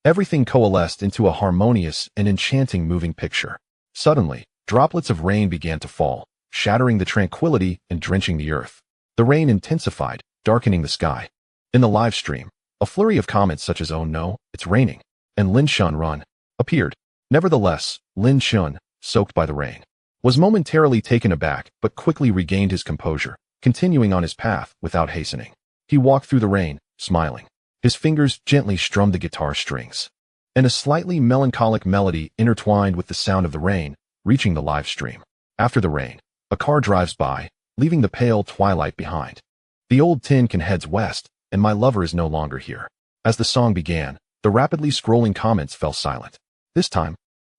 Everything coalesced into a harmonious and enchanting moving picture. Suddenly, droplets of rain began to fall, shattering the tranquility and drenching the earth. The rain intensified, darkening the sky. In the live stream, a flurry of comments such as "Oh no, it's raining," and "Lin Shun run," appeared. Nevertheless, Lin Shun, soaked by the rain, was momentarily taken aback but quickly regained his composure, continuing on his path without hastening. He walked through the rain, smiling. His fingers gently strummed the guitar strings, and a slightly melancholic melody intertwined with the sound of the rain, reaching the live stream. After the rain, a car drives by, leaving the pale twilight behind. The old tin can heads west, and my lover is no longer here. As the song began, the rapidly scrolling comments fell silent. This time,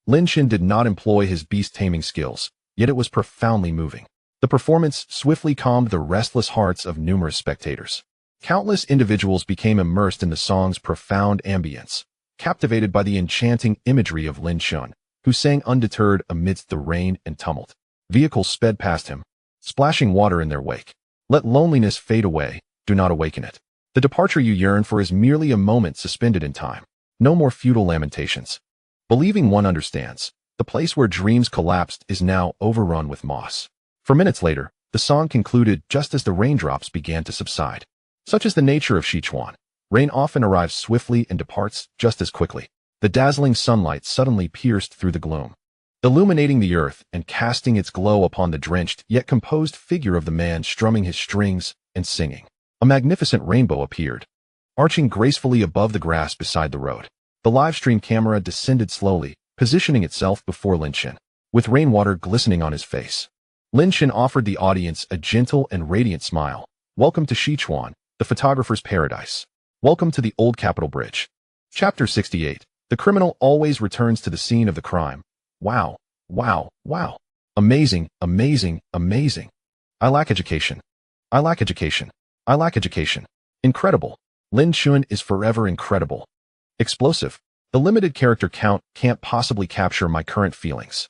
Lin Shin did not employ his beast-taming skills, yet it was profoundly moving. The performance swiftly calmed the restless hearts of numerous spectators. Countless individuals became immersed in the song's profound ambience, captivated by the enchanting imagery of Lin Shun, who sang undeterred amidst the rain and tumult. Vehicles sped past him, splashing water in their wake. Let loneliness fade away, do not awaken it. The departure you yearn for is merely a moment suspended in time. No more futile lamentations. Believing one understands, the place where dreams collapsed is now overrun with moss. For minutes later, the song concluded just as the raindrops began to subside. Such is the nature of Sichuan. Rain often arrives swiftly and departs just as quickly. The dazzling sunlight suddenly pierced through the gloom, illuminating the earth and casting its glow upon the drenched yet composed figure of the man strumming his strings and singing. A magnificent rainbow appeared, arching gracefully above the grass beside the road. The livestream camera descended slowly, positioning itself before Lin Shin, with rainwater glistening on his face. Lin Shin offered the audience a gentle and radiant smile. "Welcome to Sichuan, the photographer's paradise. Welcome to the old Capitol Bridge." Chapter 68. The criminal always returns to the scene of the crime. Wow, wow, wow. Amazing, amazing, amazing. I lack education. I lack education. I lack education. Incredible. Lin Shun is forever incredible. Explosive. The limited character count can't possibly capture my current feelings.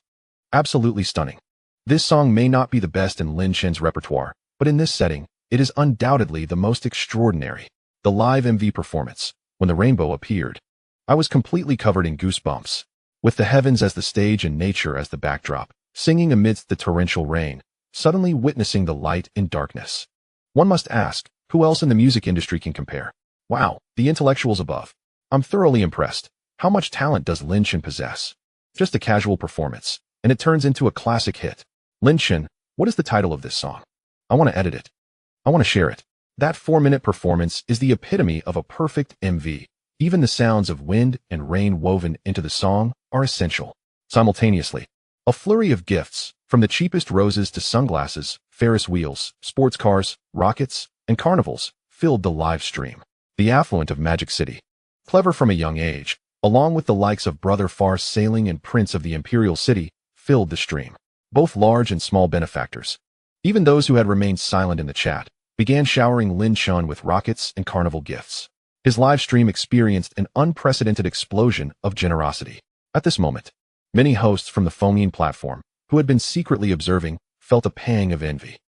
Absolutely stunning. This song may not be the best in Lin Shin's repertoire, but in this setting, it is undoubtedly the most extraordinary. The live MV performance, when the rainbow appeared, I was completely covered in goosebumps. With the heavens as the stage and nature as the backdrop, singing amidst the torrential rain, suddenly witnessing the light in darkness. One must ask, who else in the music industry can compare? Wow, the intellectuals above. I'm thoroughly impressed. How much talent does Lin Shin possess? Just a casual performance, and it turns into a classic hit. Lin Shin, what is the title of this song? I want to edit it. I want to share it. That 4-minute performance is the epitome of a perfect MV. Even the sounds of wind and rain woven into the song are essential. Simultaneously, a flurry of gifts, from the cheapest roses to sunglasses, Ferris wheels, sports cars, rockets, and carnivals, filled the live stream. The affluent of Magic City, clever from a young age, along with the likes of Brother Far Sailing and Prince of the Imperial City, filled the stream. Both large and small benefactors, even those who had remained silent in the chat, began showering Lin Shun with rockets and carnival gifts. His live stream experienced an unprecedented explosion of generosity. At this moment, many hosts from the Phoneme platform, who had been secretly observing, felt a pang of envy.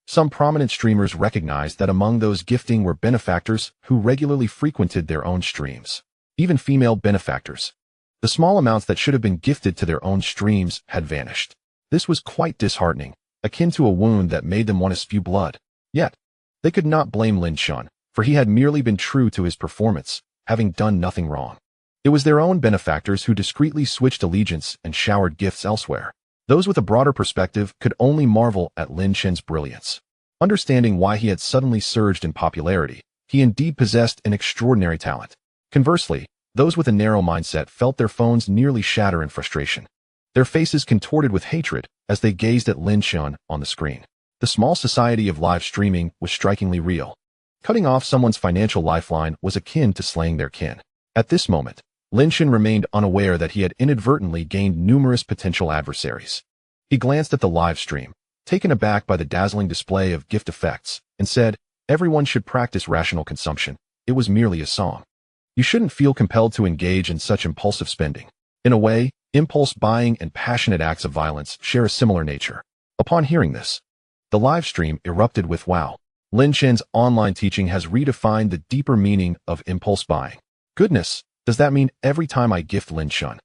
Some prominent streamers recognized that among those gifting were benefactors who regularly frequented their own streams. Even female benefactors. The small amounts that should have been gifted to their own streams had vanished. This was quite disheartening, akin to a wound that made them want to spew blood. Yet, they could not blame Lin Shun, for he had merely been true to his performance, having done nothing wrong. It was their own benefactors who discreetly switched allegiance and showered gifts elsewhere. Those with a broader perspective could only marvel at Lin Shin's brilliance. Understanding why he had suddenly surged in popularity, he indeed possessed an extraordinary talent. Conversely, those with a narrow mindset felt their phones nearly shatter in frustration. Their faces contorted with hatred as they gazed at Lin Shun on the screen. The small society of live streaming was strikingly real. Cutting off someone's financial lifeline was akin to slaying their kin. At this moment, Lin Shun remained unaware that he had inadvertently gained numerous potential adversaries. He glanced at the live stream, taken aback by the dazzling display of gift effects, and said, "Everyone should practice rational consumption. It was merely a song. You shouldn't feel compelled to engage in such impulsive spending." In a way, impulse buying and passionate acts of violence share a similar nature. Upon hearing this, the live stream erupted with "Wow. Lin Shin's online teaching has redefined the deeper meaning of impulse buying. Goodness, does that mean every time I gift Lin Shun,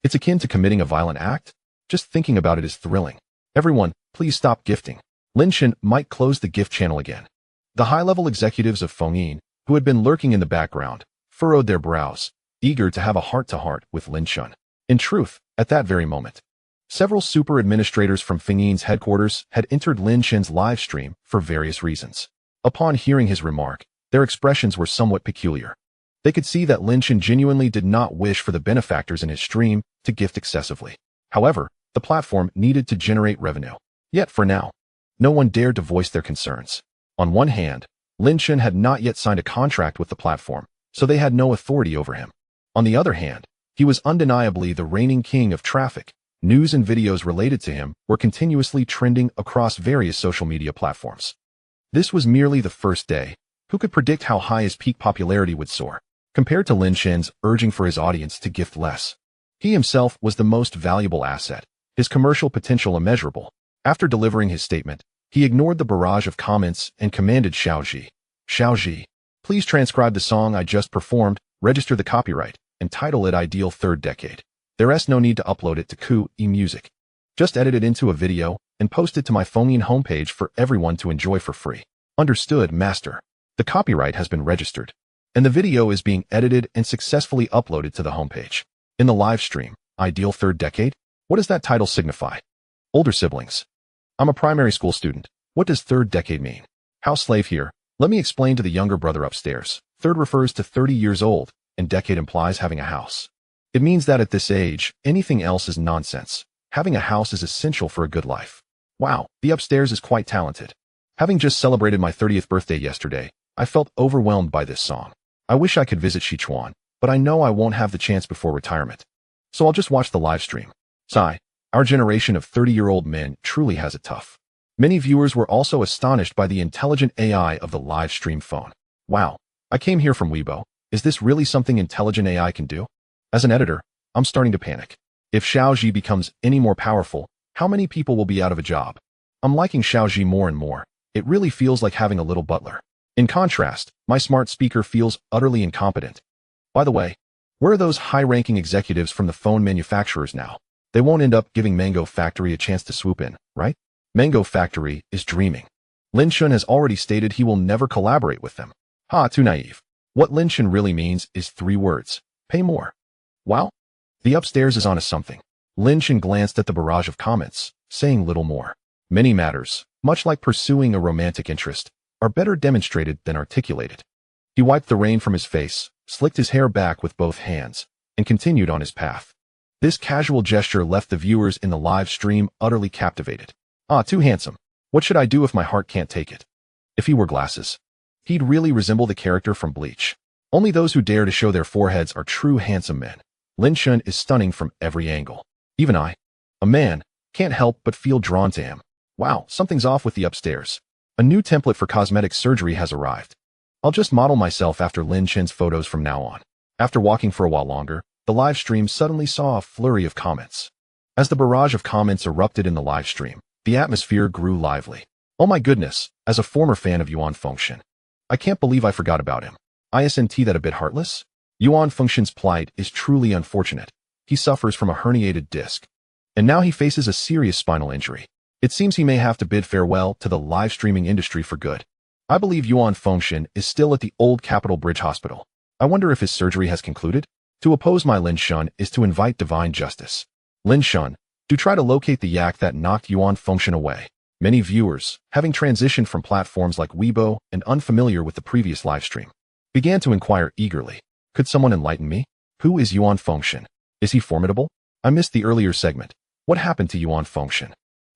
it's akin to committing a violent act? Just thinking about it is thrilling. Everyone, please stop gifting. Lin Shan might close the gift channel again. The high-level executives of Fengyin, who had been lurking in the background, furrowed their brows, eager to have a heart-to-heart with Lin Shan. In truth, at that very moment, several super administrators from Fengyin's headquarters had entered Lin Shan's live stream for various reasons. Upon hearing his remark, their expressions were somewhat peculiar. They could see that Lin Shan genuinely did not wish for the benefactors in his stream to gift excessively. However, the platform needed to generate revenue. Yet for now, no one dared to voice their concerns. On one hand, Lin Shan had not yet signed a contract with the platform, so they had no authority over him. On the other hand, he was undeniably the reigning king of traffic. News and videos related to him were continuously trending across various social media platforms. This was merely the first day. Who could predict how high his peak popularity would soar? Compared to Lin Shan's urging for his audience to gift less, he himself was the most valuable asset, his commercial potential immeasurable. After delivering his statement, he ignored the barrage of comments and commanded Xiaoji, please transcribe the song I just performed, register the copyright, and title it Ideal Third Decade. There's no need to upload it to Qi-Music. Just edit it into a video and post it to my Fengyin homepage for everyone to enjoy for free. Understood, master. The copyright has been registered, and the video is being edited and successfully uploaded to the homepage. In the live stream, Ideal Third Decade? What does that title signify? Older siblings. I'm a primary school student. What does third decade mean? House slave here. Let me explain to the younger brother upstairs. Third refers to 30 years old, and decade implies having a house. It means that at this age, anything else is nonsense. Having a house is essential for a good life. Wow, the upstairs is quite talented. Having just celebrated my 30th birthday yesterday, I felt overwhelmed by this song. I wish I could visit Sichuan, but I know I won't have the chance before retirement. So I'll just watch the live stream. Sigh. Our generation of 30-year-old men truly has it tough. Many viewers were also astonished by the intelligent AI of the live stream phone. Wow, I came here from Weibo. Is this really something intelligent AI can do? As an editor, I'm starting to panic. If Xiaoji becomes any more powerful, how many people will be out of a job? I'm liking Xiaoji more and more. It really feels like having a little butler. In contrast, my smart speaker feels utterly incompetent. By the way, where are those high-ranking executives from the phone manufacturers now? They won't end up giving Mango Factory a chance to swoop in, right? Mango Factory is dreaming. Lin Shan has already stated he will never collaborate with them. Too naive. What Lin Shan really means is 3 words. Pay more. Wow. The upstairs is onto something. Lin Shan glanced at the barrage of comments, saying little more. Many matters, much like pursuing a romantic interest, are better demonstrated than articulated. He wiped the rain from his face, slicked his hair back with both hands, and continued on his path. This casual gesture left the viewers in the live stream utterly captivated. Too handsome. What should I do if my heart can't take it? If he wore glasses, he'd really resemble the character from Bleach. Only those who dare to show their foreheads are true handsome men. Lin Shan is stunning from every angle. Even I, a man, can't help but feel drawn to him. Wow, something's off with the upstairs. A new template for cosmetic surgery has arrived. I'll just model myself after Lin Shan's photos from now on. After walking for a while longer, the live stream suddenly saw a flurry of comments. As the barrage of comments erupted in the live stream, the atmosphere grew lively. Oh my goodness, as a former fan of Yuan Fengshan, I can't believe I forgot about him. Isn't that a bit heartless? Yuan Fengshan's plight is truly unfortunate. He suffers from a herniated disc, and now he faces a serious spinal injury. It seems he may have to bid farewell to the live streaming industry for good. I believe Yuan Fengshan is still at the old Capital Bridge Hospital. I wonder if his surgery has concluded? To oppose my Lin Shan is to invite divine justice. Lin Shan, do try to locate the yak that knocked Yuan Fengshan away. Many viewers, having transitioned from platforms like Weibo and unfamiliar with the previous livestream, began to inquire eagerly. Could someone enlighten me? Who is Yuan Fengshan? Is he formidable? I missed the earlier segment. What happened to Yuan Fengshan?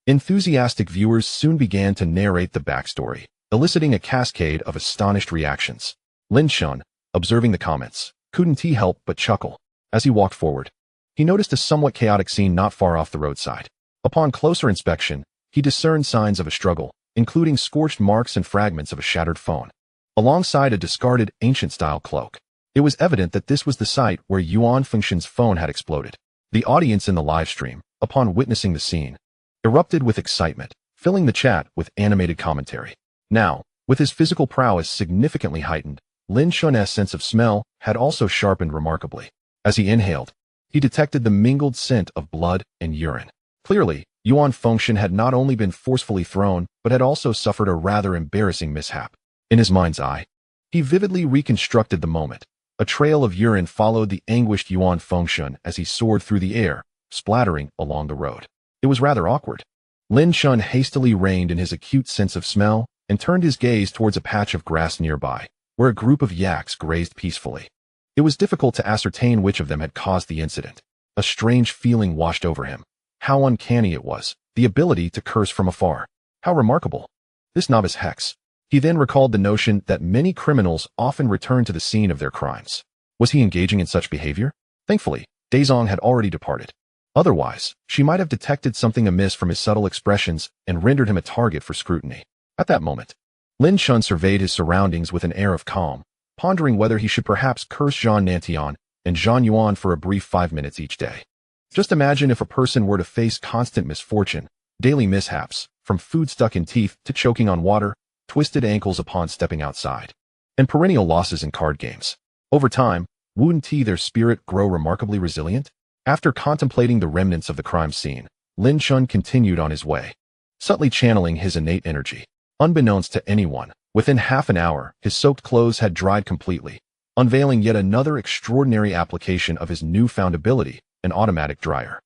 Enthusiastic viewers soon began to narrate the backstory, eliciting a cascade of astonished reactions. Lin Shan, observing the comments, couldn't he help but chuckle. As he walked forward, he noticed a somewhat chaotic scene not far off the roadside. Upon closer inspection, he discerned signs of a struggle, including scorched marks and fragments of a shattered phone, alongside a discarded ancient-style cloak. It was evident that this was the site where Yuan Fengshan's phone had exploded. The audience in the livestream, upon witnessing the scene, erupted with excitement, filling the chat with animated commentary. Now, with his physical prowess significantly heightened, Lin Shan's sense of smell had also sharpened remarkably. As he inhaled, he detected the mingled scent of blood and urine. Clearly, Yuan Fengshen had not only been forcefully thrown, but had also suffered a rather embarrassing mishap. In his mind's eye, he vividly reconstructed the moment. A trail of urine followed the anguished Yuan Fengshen as he soared through the air, splattering along the road. It was rather awkward. Lin Shun hastily reined in his acute sense of smell and turned his gaze towards a patch of grass nearby, where a group of yaks grazed peacefully. It was difficult to ascertain which of them had caused the incident. A strange feeling washed over him. How uncanny it was, the ability to curse from afar. How remarkable. This novice hex. He then recalled the notion that many criminals often return to the scene of their crimes. Was he engaging in such behavior? Thankfully, Daizong had already departed. Otherwise, she might have detected something amiss from his subtle expressions and rendered him a target for scrutiny. At that moment, Lin Shun surveyed his surroundings with an air of calm, pondering whether he should perhaps curse Zhang Nantian and Zhang Yuan for a brief 5 minutes each day. Just imagine if a person were to face constant misfortune, daily mishaps, from food stuck in teeth to choking on water, twisted ankles upon stepping outside, and perennial losses in card games. Over time, wouldn't their spirit grow remarkably resilient? After contemplating the remnants of the crime scene, Lin Shun continued on his way, subtly channeling his innate energy. Unbeknownst to anyone, within half an hour, his soaked clothes had dried completely, unveiling yet another extraordinary application of his newfound ability, an automatic dryer.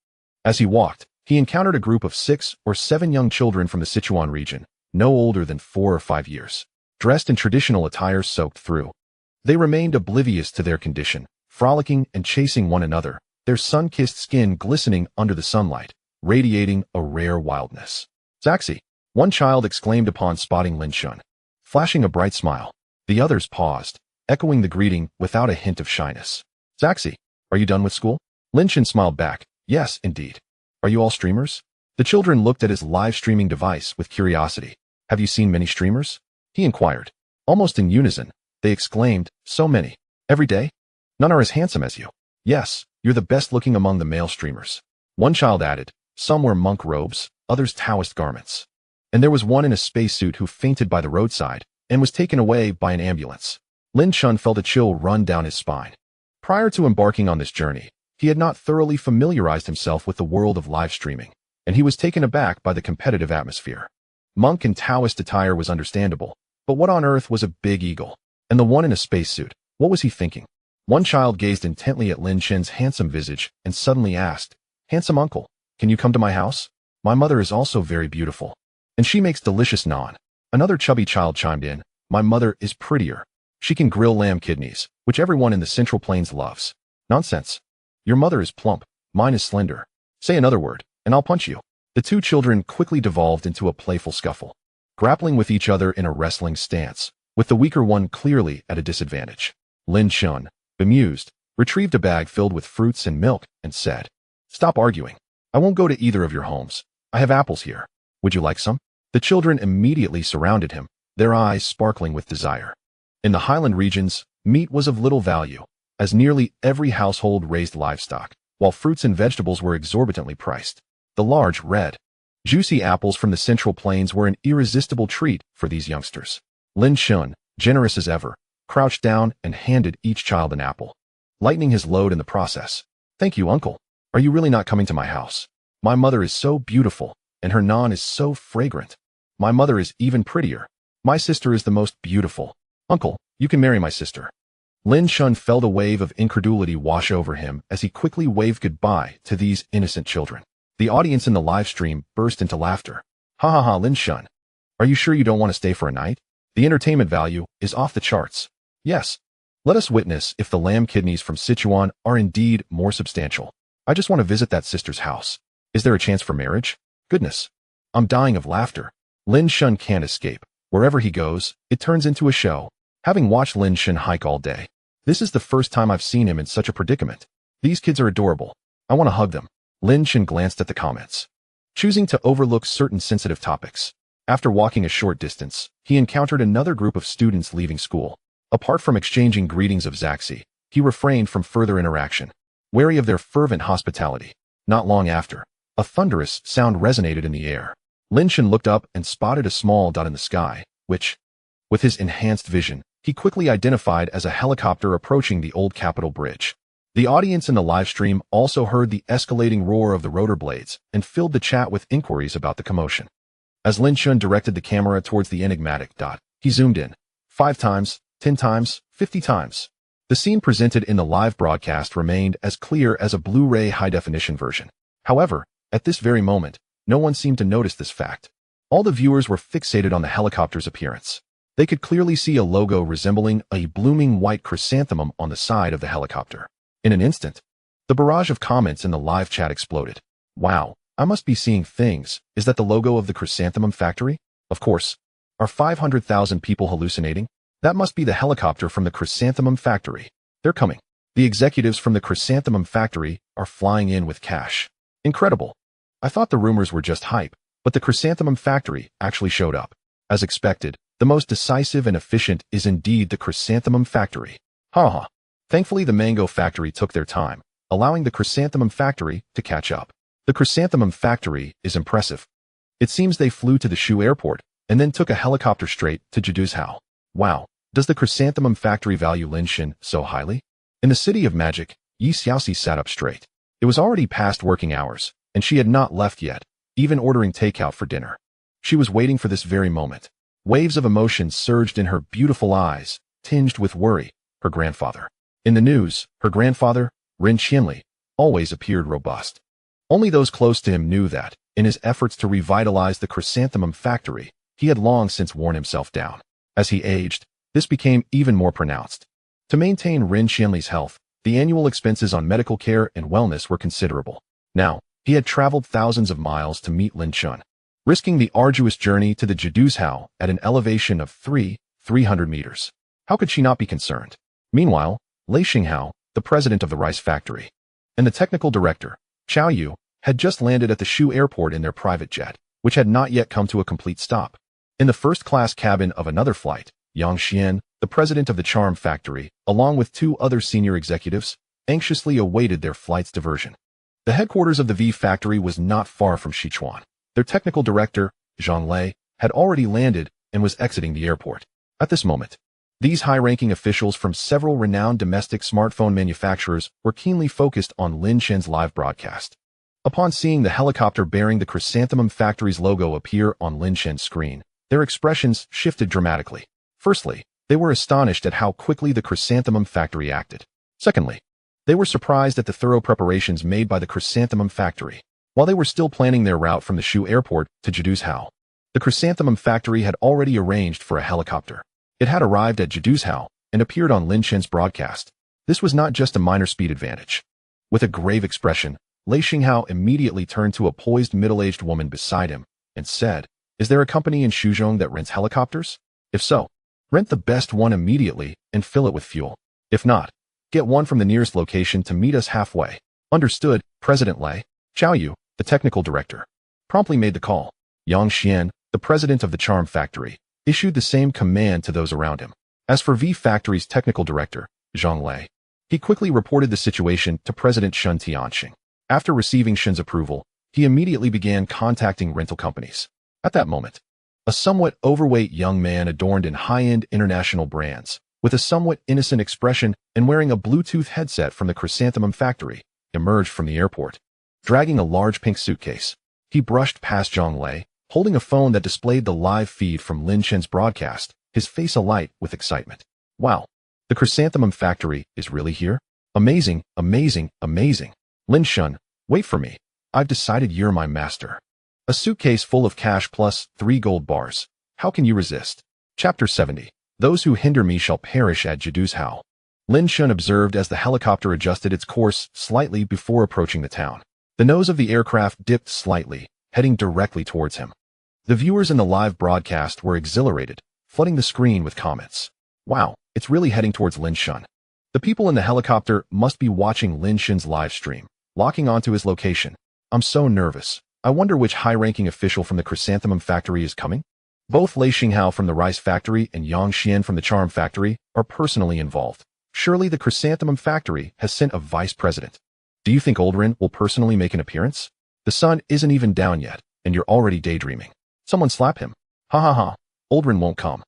As he walked, he encountered a group of 6 or 7 young children from the Sichuan region, no older than 4 or 5 years, dressed in traditional attire soaked through. They remained oblivious to their condition, frolicking and chasing one another, their sun-kissed skin glistening under the sunlight, radiating a rare wildness. "Zaxi!" one child exclaimed upon spotting Lin Shun, flashing a bright smile. The others paused, echoing the greeting without a hint of shyness. "Zaxi, are you done with school?" Lin Shun smiled back. "Yes, indeed. Are you all streamers?" The children looked at his live streaming device with curiosity. "Have you seen many streamers?" he inquired. Almost in unison, they exclaimed, "So many. Every day? None are as handsome as you." "Yes, you're the best looking among the male streamers." One child added, "Some wear monk robes, others Taoist garments. And there was one in a spacesuit who fainted by the roadside and was taken away by an ambulance." Lin Shun felt a chill run down his spine. Prior to embarking on this journey, he had not thoroughly familiarized himself with the world of live streaming, and he was taken aback by the competitive atmosphere. Monk and Taoist attire was understandable, but what on earth was a big eagle? And the one in a spacesuit, what was he thinking? One child gazed intently at Lin Shun's handsome visage and suddenly asked, "Handsome uncle, can you come to my house? My mother is also very beautiful, and she makes delicious naan." Another chubby child chimed in, "My mother is prettier. She can grill lamb kidneys, which everyone in the Central Plains loves." "Nonsense. Your mother is plump, mine is slender. Say another word, and I'll punch you." The two children quickly devolved into a playful scuffle, grappling with each other in a wrestling stance, with the weaker one clearly at a disadvantage. Lin Shun, bemused, retrieved a bag filled with fruits and milk and said, "Stop arguing. I won't go to either of your homes. I have apples here. Would you like some?" The children immediately surrounded him, their eyes sparkling with desire. In the highland regions, meat was of little value, as nearly every household raised livestock, while fruits and vegetables were exorbitantly priced. The large, red, juicy apples from the Central Plains were an irresistible treat for these youngsters. Lin Shun, generous as ever, crouched down and handed each child an apple, lightening his load in the process. "Thank you, uncle. Are you really not coming to my house? My mother is so beautiful, and her naan is so fragrant. My mother is even prettier. My sister is the most beautiful. Uncle, you can marry my sister." Lin Shun felt a wave of incredulity wash over him as he quickly waved goodbye to these innocent children. The audience in the live stream burst into laughter. "Ha ha ha, Lin Shun. Are you sure you don't want to stay for a night? The entertainment value is off the charts." "Yes. Let us witness if the lamb kidneys from Sichuan are indeed more substantial. I just want to visit that sister's house. Is there a chance for marriage? Goodness. I'm dying of laughter." Lin Shun can't escape. Wherever he goes, it turns into a show. Having watched Lin Shun hike all day, this is the first time I've seen him in such a predicament. These kids are adorable. I want to hug them. Lin Shun glanced at the comments, choosing to overlook certain sensitive topics. After walking a short distance, he encountered another group of students leaving school. Apart from exchanging greetings of Zaxi, he refrained from further interaction, wary of their fervent hospitality. Not long after, a thunderous sound resonated in the air. Lin Shun looked up and spotted a small dot in the sky, which, with his enhanced vision, he quickly identified as a helicopter approaching the old Capitol Bridge. The audience in the live stream also heard the escalating roar of the rotor blades and filled the chat with inquiries about the commotion. As Lin Chun directed the camera towards the enigmatic dot, he zoomed in. 5 times, 10 times, 50 times. The scene presented in the live broadcast remained as clear as a Blu-ray high-definition version. However, at this very moment, no one seemed to notice this fact. All the viewers were fixated on the helicopter's appearance. They could clearly see a logo resembling a blooming white chrysanthemum on the side of the helicopter. In an instant, the barrage of comments in the live chat exploded. Wow, I must be seeing things. Is that the logo of the chrysanthemum factory? Of course. Are 500,000 people hallucinating? That must be the helicopter from the chrysanthemum factory. They're coming. The executives from the chrysanthemum factory are flying in with cash. Incredible. I thought the rumors were just hype, but the chrysanthemum factory actually showed up. As expected, the most decisive and efficient is indeed the chrysanthemum factory. Haha. Thankfully, the mango factory took their time, allowing the chrysanthemum factory to catch up. The chrysanthemum factory is impressive. It seems they flew to the Shu airport and then took a helicopter straight to Jaduzhou. Wow, does the chrysanthemum factory value Lin Xin so highly? In the city of magic, Yi Xiaoxi sat up straight. It was already past working hours, and she had not left yet, even ordering takeout for dinner. She was waiting for this very moment. Waves of emotion surged in her beautiful eyes, tinged with worry. Her grandfather. In the news, her grandfather, Ren Qianli, always appeared robust. Only those close to him knew that, in his efforts to revitalize the chrysanthemum factory, he had long since worn himself down. As he aged, this became even more pronounced. To maintain Ren Qianli's health, the annual expenses on medical care and wellness were considerable. Now, he had traveled thousands of miles to meet Lin Chun, risking the arduous journey to the Jaduzhou at an elevation of 300 meters. How could she not be concerned? Meanwhile, Lei Xinghao, the president of the rice factory, and the technical director, Chao Yu, had just landed at the Shu airport in their private jet, which had not yet come to a complete stop. In the first-class cabin of another flight, Yang Xian, the president of the charm factory, along with 2 other senior executives, anxiously awaited their flight's diversion. The headquarters of the V factory was not far from Sichuan. Their technical director, Zhang Lei, had already landed and was exiting the airport. At this moment, these high-ranking officials from several renowned domestic smartphone manufacturers were keenly focused on Lin Chen's live broadcast. Upon seeing the helicopter bearing the chrysanthemum factory's logo appear on Lin Chen's screen, their expressions shifted dramatically. Firstly, they were astonished at how quickly the chrysanthemum factory acted. Secondly, they were surprised at the thorough preparations made by the chrysanthemum factory. While they were still planning their route from the Shu airport to Jaduzhou, the chrysanthemum factory had already arranged for a helicopter. It had arrived at Jaduzhou and appeared on Lin Chen's broadcast. This was not just a minor speed advantage. With a grave expression, Lei Xinghao immediately turned to a poised middle-aged woman beside him and said, "Is there a company in Shuzhong that rents helicopters? If so, rent the best one immediately and fill it with fuel. If not, get one from the nearest location to meet us halfway." Understood, President Lei. Chao Yu, the technical director, promptly made the call. Yang Xian, the president of the charm factory, issued the same command to those around him. As for V Factory's technical director, Zhang Lei, he quickly reported the situation to President Shun Tianxing. After receiving Shun's approval, he immediately began contacting rental companies. At that moment, a somewhat overweight young man adorned in high-end international brands, with a somewhat innocent expression and wearing a Bluetooth headset from the chrysanthemum factory, emerged from the airport. Dragging a large pink suitcase, he brushed past Zhang Lei, holding a phone that displayed the live feed from Lin Chen's broadcast, his face alight with excitement. Wow, the chrysanthemum factory is really here? Amazing, amazing, amazing. Lin Shun, wait for me. I've decided you're my master. A suitcase full of cash plus 3 gold bars. How can you resist? Chapter 70. Those who hinder me shall perish at Jaduzhou. Lin Shun observed as the helicopter adjusted its course slightly before approaching the town. The nose of the aircraft dipped slightly, heading directly towards him. The viewers in the live broadcast were exhilarated, flooding the screen with comments. Wow, it's really heading towards Lin Shun. The people in the helicopter must be watching Lin Shun's live stream, locking onto his location. I'm so nervous. I wonder which high-ranking official from the chrysanthemum factory is coming? Both Lei Xinghao from the rice factory and Yang Xian from the charm factory are personally involved. Surely the chrysanthemum factory has sent a vice president. Do you think Oldrin will personally make an appearance? The sun isn't even down yet, and you're already daydreaming. Someone slap him. Ha ha ha. Oldrin won't come.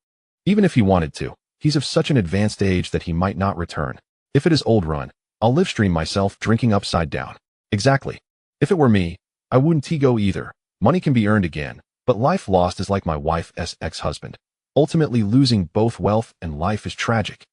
Even if he wanted to, he's of such an advanced age that he might not return. If it is Oldrin, I'll livestream myself drinking upside down. Exactly. If it were me, I wouldn't go either. Money can be earned again, but life lost is like my wife's ex-husband. Ultimately losing both wealth and life is tragic.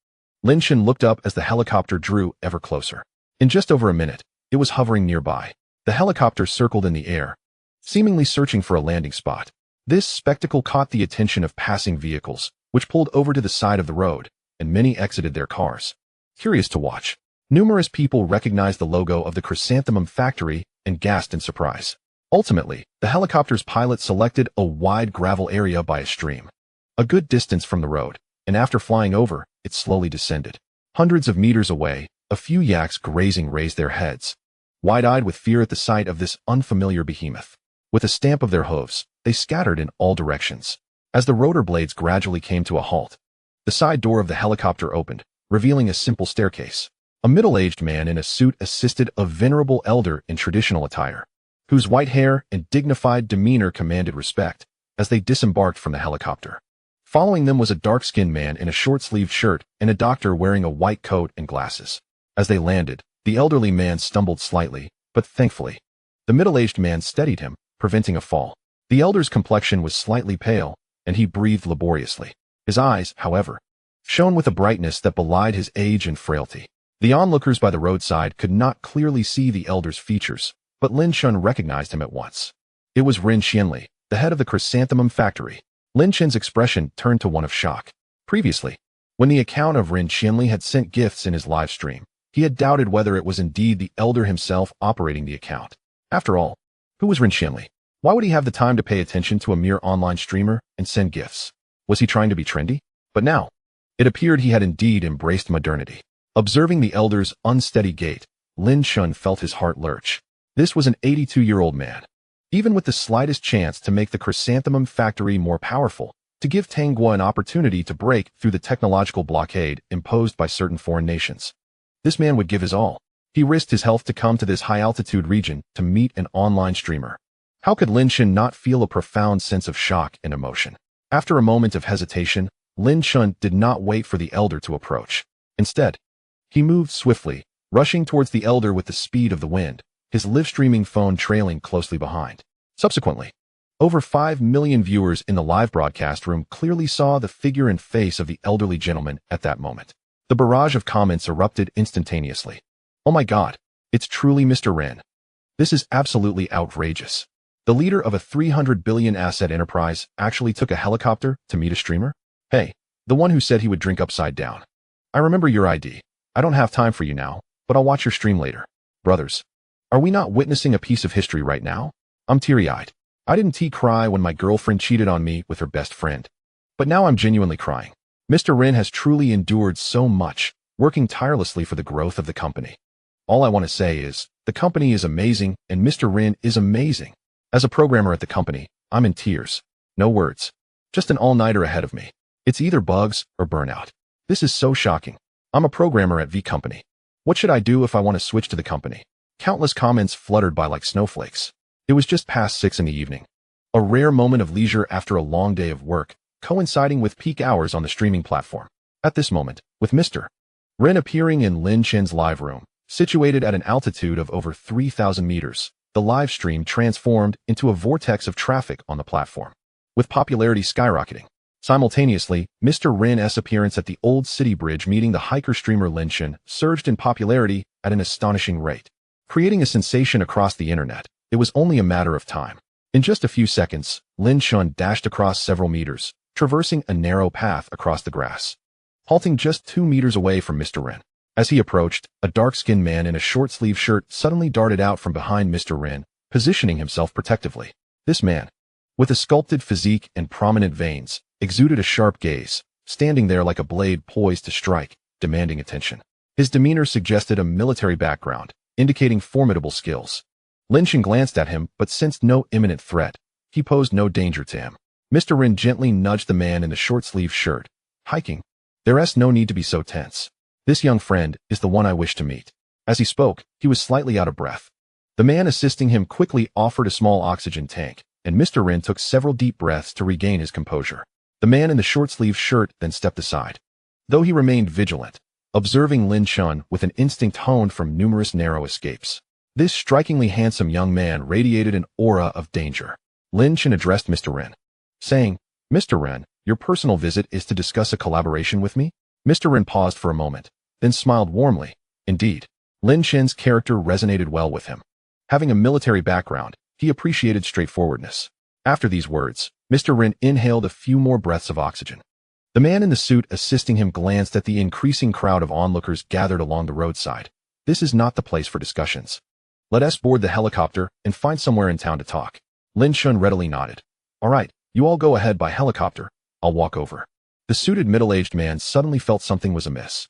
Lin Shen looked up as the helicopter drew ever closer. In just over a minute, it was hovering nearby. The helicopter circled in the air, seemingly searching for a landing spot. This spectacle caught the attention of passing vehicles, which pulled over to the side of the road, and many exited their cars. Curious to watch. Numerous people recognized the logo of the chrysanthemum factory and gasped in surprise. Ultimately, the helicopter's pilot selected a wide gravel area by a stream, a good distance from the road, and after flying over, it slowly descended. Hundreds of meters away, a few yaks grazing raised their heads, wide-eyed with fear at the sight of this unfamiliar behemoth. With a stamp of their hooves, they scattered in all directions. As the rotor blades gradually came to a halt, the side door of the helicopter opened, revealing a simple staircase. A middle-aged man in a suit assisted a venerable elder in traditional attire, whose white hair and dignified demeanor commanded respect as they disembarked from the helicopter. Following them was a dark-skinned man in a short-sleeved shirt and a doctor wearing a white coat and glasses. As they landed, the elderly man stumbled slightly, but thankfully, the middle-aged man steadied him, preventing a fall. The elder's complexion was slightly pale, and he breathed laboriously. His eyes, however, shone with a brightness that belied his age and frailty. The onlookers by the roadside could not clearly see the elder's features, but Lin Shen recognized him at once. It was Ren Xianli, the head of the chrysanthemum factory. Lin Shen's expression turned to one of shock. Previously, when the account of Ren Xianli had sent gifts in his live stream, he had doubted whether it was indeed the elder himself operating the account. After all, who was Ren Xianli? Why would he have the time to pay attention to a mere online streamer and send gifts? Was he trying to be trendy? But now, it appeared he had indeed embraced modernity. Observing the elder's unsteady gait, Lin Shen felt his heart lurch. This was an 82-year-old man. Even with the slightest chance to make the chrysanthemum factory more powerful, to give Tanghua an opportunity to break through the technological blockade imposed by certain foreign nations, this man would give his all. He risked his health to come to this high-altitude region to meet an online streamer. How could Lin Shen not feel a profound sense of shock and emotion? After a moment of hesitation, Lin Shen did not wait for the elder to approach. Instead, he moved swiftly, rushing towards the elder with the speed of the wind, his live-streaming phone trailing closely behind. Subsequently, over 5 million viewers in the live broadcast room clearly saw the figure and face of the elderly gentleman at that moment. The barrage of comments erupted instantaneously. Oh my God, it's truly Mr. Ren. This is absolutely outrageous. The leader of a 300 billion asset enterprise actually took a helicopter to meet a streamer? Hey, the one who said he would drink upside down. I remember your ID. I don't have time for you now, but I'll watch your stream later. Brothers, are we not witnessing a piece of history right now? I'm teary-eyed. I didn't cry when my girlfriend cheated on me with her best friend. But now I'm genuinely crying. Mr. Ren has truly endured so much, working tirelessly for the growth of the company. All I want to say is, the company is amazing and Mr. Ren is amazing. As a programmer at the company, I'm in tears. No words. Just an all-nighter ahead of me. It's either bugs or burnout. This is so shocking. I'm a programmer at V Company. What should I do if I want to switch to the company? Countless comments fluttered by like snowflakes. It was just past 6 in the evening. A rare moment of leisure after a long day of work, coinciding with peak hours on the streaming platform. At this moment, with Mr. Ren appearing in Lin Shen's live room, situated at an altitude of over 3,000 meters, the live stream transformed into a vortex of traffic on the platform, with popularity skyrocketing. Simultaneously, Mr. Ren's appearance at the Old City Bridge meeting the hiker streamer Lin Shen surged in popularity at an astonishing rate, creating a sensation across the internet. It was only a matter of time. In just a few seconds, Lin Shen dashed across several meters, traversing a narrow path across the grass, halting just 2 meters away from Mr. Ren. As he approached, a dark-skinned man in a short-sleeved shirt suddenly darted out from behind Mr. Ren, positioning himself protectively. This man, with a sculpted physique and prominent veins, exuded a sharp gaze, standing there like a blade poised to strike, demanding attention. His demeanor suggested a military background, indicating formidable skills. Lin Shen glanced at him but sensed no imminent threat. He posed no danger to him. Mr. Ren gently nudged the man in the short-sleeved shirt. Hiking. There's no need to be so tense. This young friend is the one I wish to meet. As he spoke, he was slightly out of breath. The man assisting him quickly offered a small oxygen tank, and Mr. Ren took several deep breaths to regain his composure. The man in the short-sleeved shirt then stepped aside. Though he remained vigilant, observing Lin Shun with an instinct honed from numerous narrow escapes. This strikingly handsome young man radiated an aura of danger. Lin Shun addressed Mr. Ren, saying, "Mr. Ren, your personal visit is to discuss a collaboration with me?" Mr. Ren paused for a moment, then smiled warmly. Indeed, Lin Shen's character resonated well with him. Having a military background, he appreciated straightforwardness. After these words, Mr. Ren inhaled a few more breaths of oxygen. The man in the suit assisting him glanced at the increasing crowd of onlookers gathered along the roadside. This is not the place for discussions. Let us board the helicopter and find somewhere in town to talk. Lin Shun readily nodded. All right, you all go ahead by helicopter. I'll walk over. The suited middle-aged man suddenly felt something was amiss.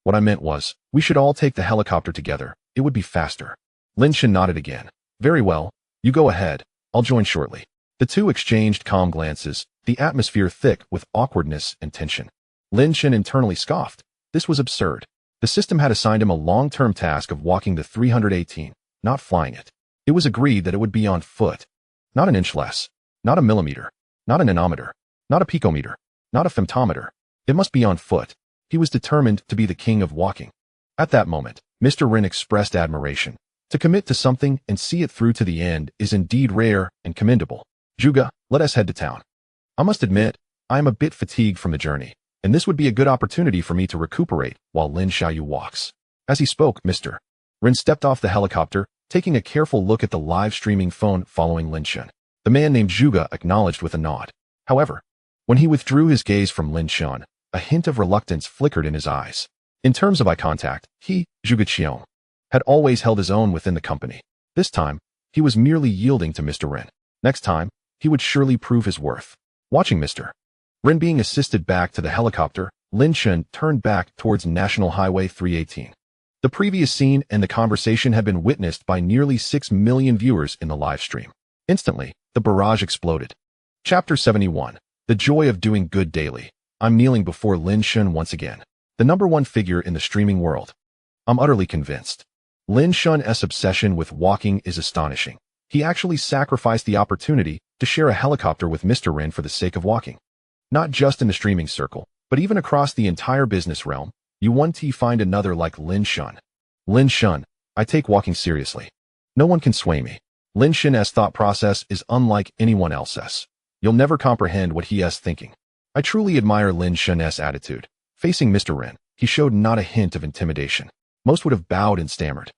What I meant was, we should all take the helicopter together. It would be faster. Lin Shun nodded again. Very well, you go ahead. I'll join shortly. The two exchanged calm glances, the atmosphere thick with awkwardness and tension. Lin Shun internally scoffed. This was absurd. The system had assigned him a long-term task of walking the 318, not flying it. It was agreed that it would be on foot. Not an inch less. Not a millimeter. Not a nanometer. Not a picometer. Not a femtometer. It must be on foot. He was determined to be the king of walking. At that moment, Mr. Ren expressed admiration. To commit to something and see it through to the end is indeed rare and commendable. Juga, let us head to town. I must admit, I am a bit fatigued from the journey, and this would be a good opportunity for me to recuperate while Lin Xiaoyu walks. As he spoke, Mr. Ren stepped off the helicopter, taking a careful look at the live streaming phone following Lin Shun. The man named Juga acknowledged with a nod. However, when he withdrew his gaze from Lin Shun, a hint of reluctance flickered in his eyes. In terms of eye contact, he, Juga Qiong, had always held his own within the company. This time, he was merely yielding to Mr. Ren. Next time, he would surely prove his worth. Watching Mr. Ren being assisted back to the helicopter, Lin Shun turned back towards National Highway 318. The previous scene and the conversation had been witnessed by nearly 6 million viewers in the live stream. Instantly, the barrage exploded. Chapter 71. The Joy of Doing Good Daily. I'm kneeling before Lin Shun once again, the #1 figure in the streaming world. I'm utterly convinced. Lin Shun's obsession with walking is astonishing. He actually sacrificed the opportunity to share a helicopter with Mr. Ren for the sake of walking. Not just in the streaming circle, but even across the entire business realm, you won't find another like Lin Shun. Lin Shun, I take walking seriously. No one can sway me. Lin Shun's thought process is unlike anyone else's. You'll never comprehend what he is thinking. I truly admire Lin Shun's attitude. Facing Mr. Ren, he showed not a hint of intimidation. Most would have bowed and stammered.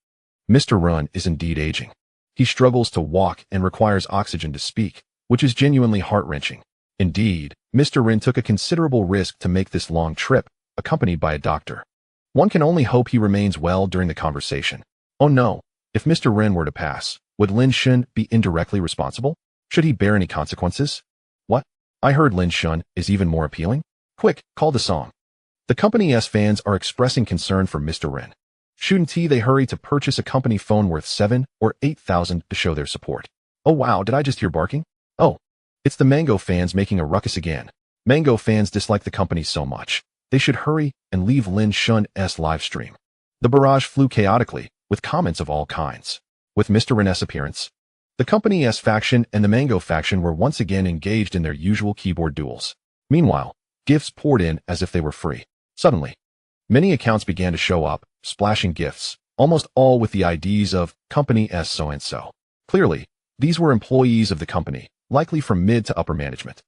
Mr. Ren is indeed aging. He struggles to walk and requires oxygen to speak, which is genuinely heart-wrenching. Indeed, Mr. Ren took a considerable risk to make this long trip, accompanied by a doctor. One can only hope he remains well during the conversation. Oh no, if Mr. Ren were to pass, would Lin Shun be indirectly responsible? Should he bear any consequences? What? I heard Lin Shun is even more appealing? Quick, call the song. The company's fans are expressing concern for Mr. Ren. Shouldn't they hurry to purchase a company phone worth 7 or 8,000 to show their support? Oh wow, did I just hear barking? Oh, it's the Mango fans making a ruckus again. Mango fans dislike the company so much. They should hurry and leave Lin Shun's live stream. The barrage flew chaotically, with comments of all kinds. With Mr. Ren's appearance, the company's faction and the Mango faction were once again engaged in their usual keyboard duels. Meanwhile, gifts poured in as if they were free. Suddenly, many accounts began to show up, splashing gifts, almost all with the IDs of company S so-and-so. Clearly, these were employees of the company, likely from mid to upper management.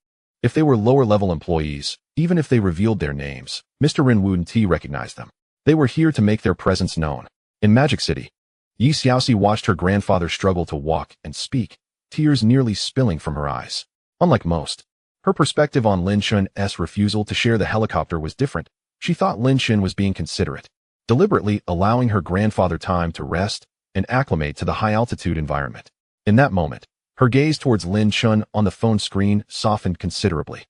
If they were lower-level employees, even if they revealed their names, Mr. Ren wouldn't recognize them. They were here to make their presence known. In Magic City, Yi Xiaoxi watched her grandfather struggle to walk and speak, tears nearly spilling from her eyes. Unlike most, her perspective on Lin Shun's refusal to share the helicopter was different. She thought Lin Shun was being considerate, deliberately allowing her grandfather time to rest and acclimate to the high-altitude environment. In that moment, her gaze towards Lin Shun on the phone screen softened considerably.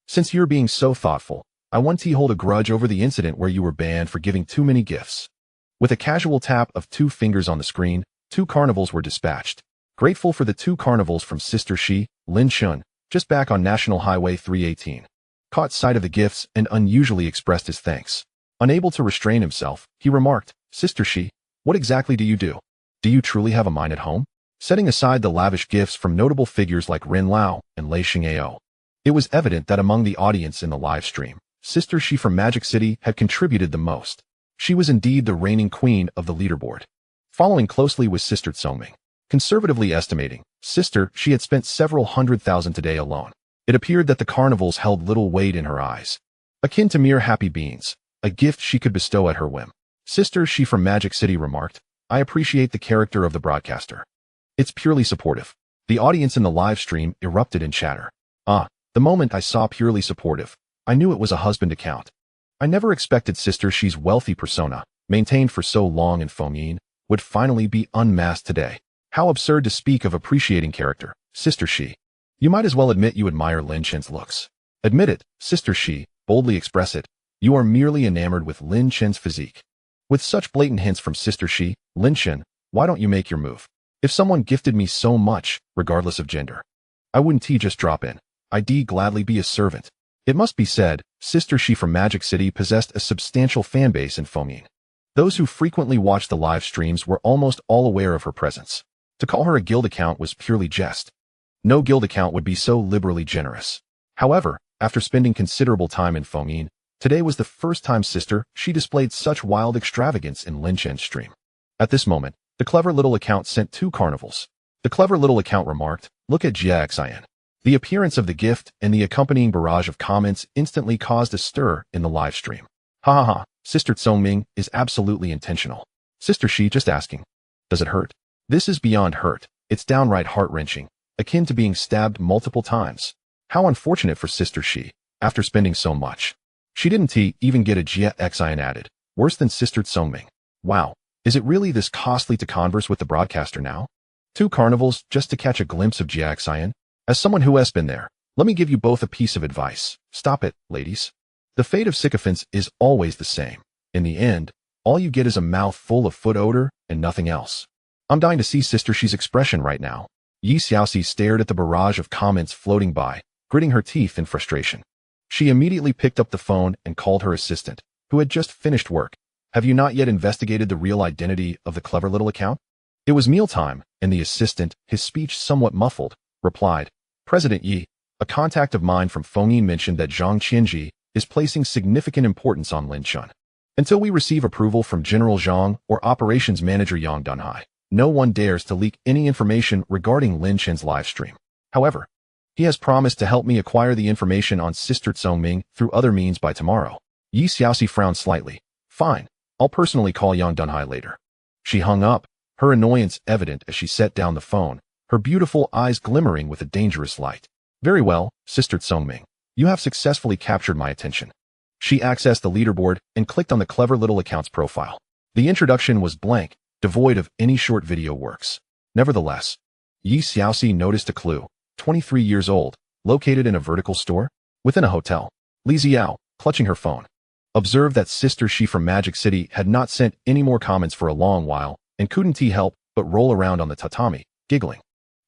Since you're being so thoughtful, I want to hold a grudge over the incident where you were banned for giving too many gifts. With a casual tap of 2 fingers on the screen, 2 carnivals were dispatched. Grateful for the 2 carnivals from Sister Shi, Lin Shun, just back on National Highway 318. Caught sight of the gifts and unusually expressed his thanks. Unable to restrain himself, he remarked, Sister Shi, what exactly do you do? Do you truly have a mine at home? Setting aside the lavish gifts from notable figures like Ren Lao and Lei Xingao, it was evident that among the audience in the live stream, Sister Shi from Magic City had contributed the most. She was indeed the reigning queen of the leaderboard. Following closely was Sister Tsongming. Conservatively estimating, Sister She had spent several $100,000 today alone. It appeared that the carnivals held little weight in her eyes. Akin to mere happy beans, a gift she could bestow at her whim. Sister She from Magic City remarked, "I appreciate the character of the broadcaster. It's purely supportive." The audience in the live stream erupted in chatter. The moment I saw purely supportive, I knew it was a husband account. I never expected Sister She's wealthy persona, maintained for so long in Fengyin, would finally be unmasked today. How absurd to speak of appreciating character, Sister She. You might as well admit you admire Lin Chen's looks. Admit it, Sister She, boldly express it. You are merely enamored with Lin Chen's physique. With such blatant hints from Sister She, Lin Chen, why don't you make your move? If someone gifted me so much, regardless of gender, I wouldn't just drop in. I'd gladly be a servant. It must be said, Sister She from Magic City possessed a substantial fanbase in Fengyin. Those who frequently watched the live streams were almost all aware of her presence. To call her a guild account was purely jest. No guild account would be so liberally generous. However, after spending considerable time in Fengyin, today was the first time Sister She displayed such wild extravagance in Lin Chen's stream. At this moment, the clever little account sent 2 carnivals. The clever little account remarked, "Look at Jiaxin." The appearance of the gift and the accompanying barrage of comments instantly caused a stir in the live stream. Ha ha ha, Sister Tsongming is absolutely intentional. Sister She just asking. Does it hurt? This is beyond hurt. It's downright heart-wrenching, akin to being stabbed multiple times. How unfortunate for Sister She, after spending so much. She didn't even get a Jiaxin added. Worse than Sister Tsongming. Wow, is it really this costly to converse with the broadcaster now? 2 carnivals just to catch a glimpse of Jiaxin? As someone who has been there, let me give you both a piece of advice. Stop it, ladies. The fate of sycophants is always the same. In the end, all you get is a mouth full of foot odor and nothing else. I'm dying to see Sister She's expression right now. Yi Xiaoxi stared at the barrage of comments floating by, gritting her teeth in frustration. She immediately picked up the phone and called her assistant, who had just finished work. Have you not yet investigated the real identity of the clever little account? It was mealtime, and the assistant, his speech somewhat muffled, replied, President Yi, a contact of mine from Fengyin mentioned that Zhang Qianji is placing significant importance on Lin Chen. Until we receive approval from General Zhang or Operations Manager Yang Dunhai, no one dares to leak any information regarding Lin Chen's live stream. However, he has promised to help me acquire the information on Sister Tsongming through other means by tomorrow. Yi Xiaoxi frowned slightly. Fine, I'll personally call Yang Dunhai later. She hung up, her annoyance evident as she set down the phone, her beautiful eyes glimmering with a dangerous light. Very well, Sister Tsongming. You have successfully captured my attention. She accessed the leaderboard and clicked on the clever little account's profile. The introduction was blank, devoid of any short video works. Nevertheless, Yi Xiaoxi noticed a clue. 23 years old, located in a vertical store, within a hotel. Li Xiao, clutching her phone, observed that Sister She from Magic City had not sent any more comments for a long while and couldn't help but roll around on the tatami, giggling.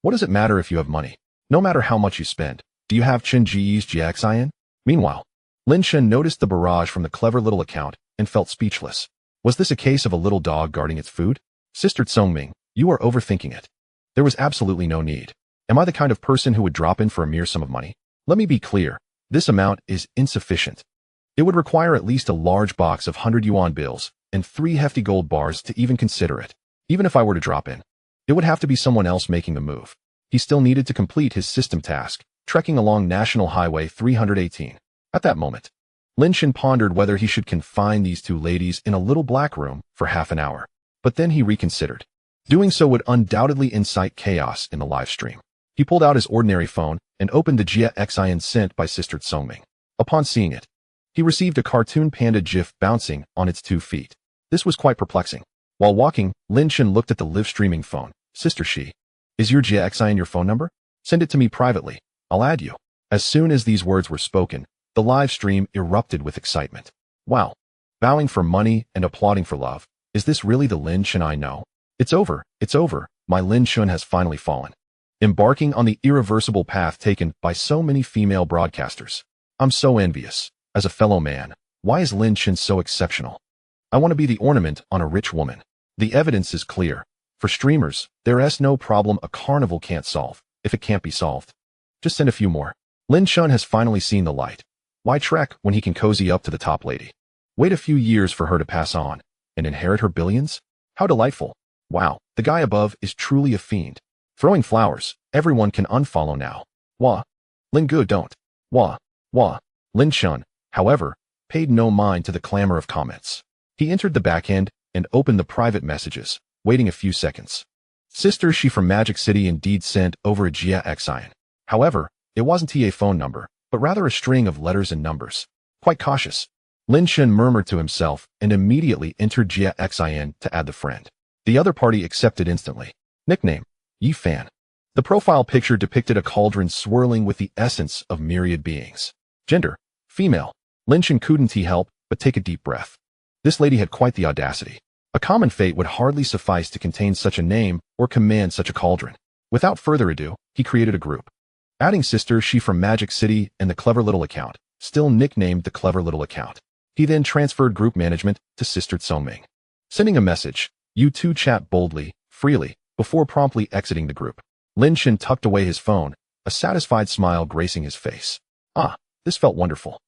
What does it matter if you have money? No matter how much you spend, do you have Chen Ji's Jiaxian? Meanwhile, Lin Chen noticed the barrage from the clever little account and felt speechless. Was this a case of a little dog guarding its food? Sister Tsongming, you are overthinking it. There was absolutely no need. Am I the kind of person who would drop in for a mere sum of money? Let me be clear. This amount is insufficient. It would require at least a large box of 100 yuan bills and 3 hefty gold bars to even consider it. Even if I were to drop in, it would have to be someone else making the move. He still needed to complete his system task, trekking along National Highway 318. At that moment, Lin Chen pondered whether he should confine these 2 ladies in a little black room for half an hour. But then he reconsidered. Doing so would undoubtedly incite chaos in the live stream. He pulled out his ordinary phone and opened the Jiaxian sent by Sister Tsongming. Upon seeing it, he received a cartoon panda gif bouncing on its 2 feet. This was quite perplexing. While walking, Lin Chen looked at the live streaming phone. Sister She, is your Jiaxian your phone number? Send it to me privately. I'll add you. As soon as these words were spoken, the live stream erupted with excitement. Wow. Bowing for money and applauding for love. Is this really the Lin Chen I know? It's over. My Lin Chen has finally fallen. Embarking on the irreversible path taken by so many female broadcasters. I'm so envious. As a fellow man, why is Lin Chen so exceptional? I want to be the ornament on a rich woman. The evidence is clear. For streamers, there's no problem a carnival can't solve, if it can't be solved. Just send a few more. Lin Chen has finally seen the light. Why trek when he can cozy up to the top lady? Wait a few years for her to pass on, and inherit her billions? How delightful. Wow, the guy above is truly a fiend. Throwing flowers, everyone can unfollow now. Wah. Lin Gu don't. Wah. Wah. Lin Shun, however, paid no mind to the clamor of comments. He entered the back end and opened the private messages, waiting a few seconds. Sister She from Magic City indeed sent over a Jia Xian. However, it wasn't a phone number, but rather a string of letters and numbers. Quite cautious. Lin Shun murmured to himself and immediately entered Jia Xian to add the friend. The other party accepted instantly. Nickname: Yi Fan. The profile picture depicted a cauldron swirling with the essence of myriad beings. Gender: female. Lin Shun couldn't help but take a deep breath. This lady had quite the audacity. A common fate would hardly suffice to contain such a name or command such a cauldron. Without further ado, he created a group. Adding Sister She from Magic City and the Clever Little account, still nicknamed the Clever Little account. He then transferred group management to Sister Tsongming. Sending a message, you two chat boldly, freely, before promptly exiting the group. Lin Shun tucked away his phone, a satisfied smile gracing his face. Ah, this felt wonderful.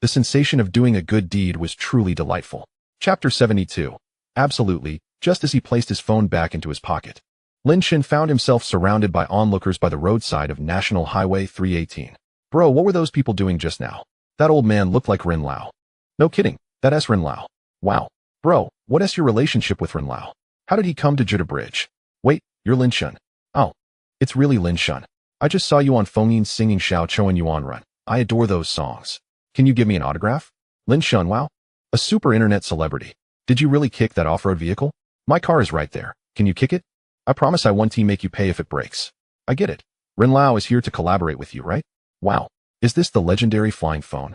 The sensation of doing a good deed was truly delightful. Chapter 72. Absolutely, just as he placed his phone back into his pocket, Lin Shun found himself surrounded by onlookers by the roadside of National Highway 318. Bro, what were those people doing just now? That old man looked like Rin Lao. No kidding, that's Rin Lao. Wow. Bro, what is your relationship with Rin Lao? How did he come to Juda Bridge? Wait, you're Lin Shun. Oh, it's really Lin Shun. I just saw you on Fengyin singing Xiao Chou and Yuan Run. I adore those songs. Can you give me an autograph? Lin Shun, wow. A super internet celebrity. Did you really kick that off-road vehicle? My car is right there. Can you kick it? I promise I won't make you pay if it breaks. I get it. Rin Lao is here to collaborate with you, right? Wow. Is this the legendary flying phone?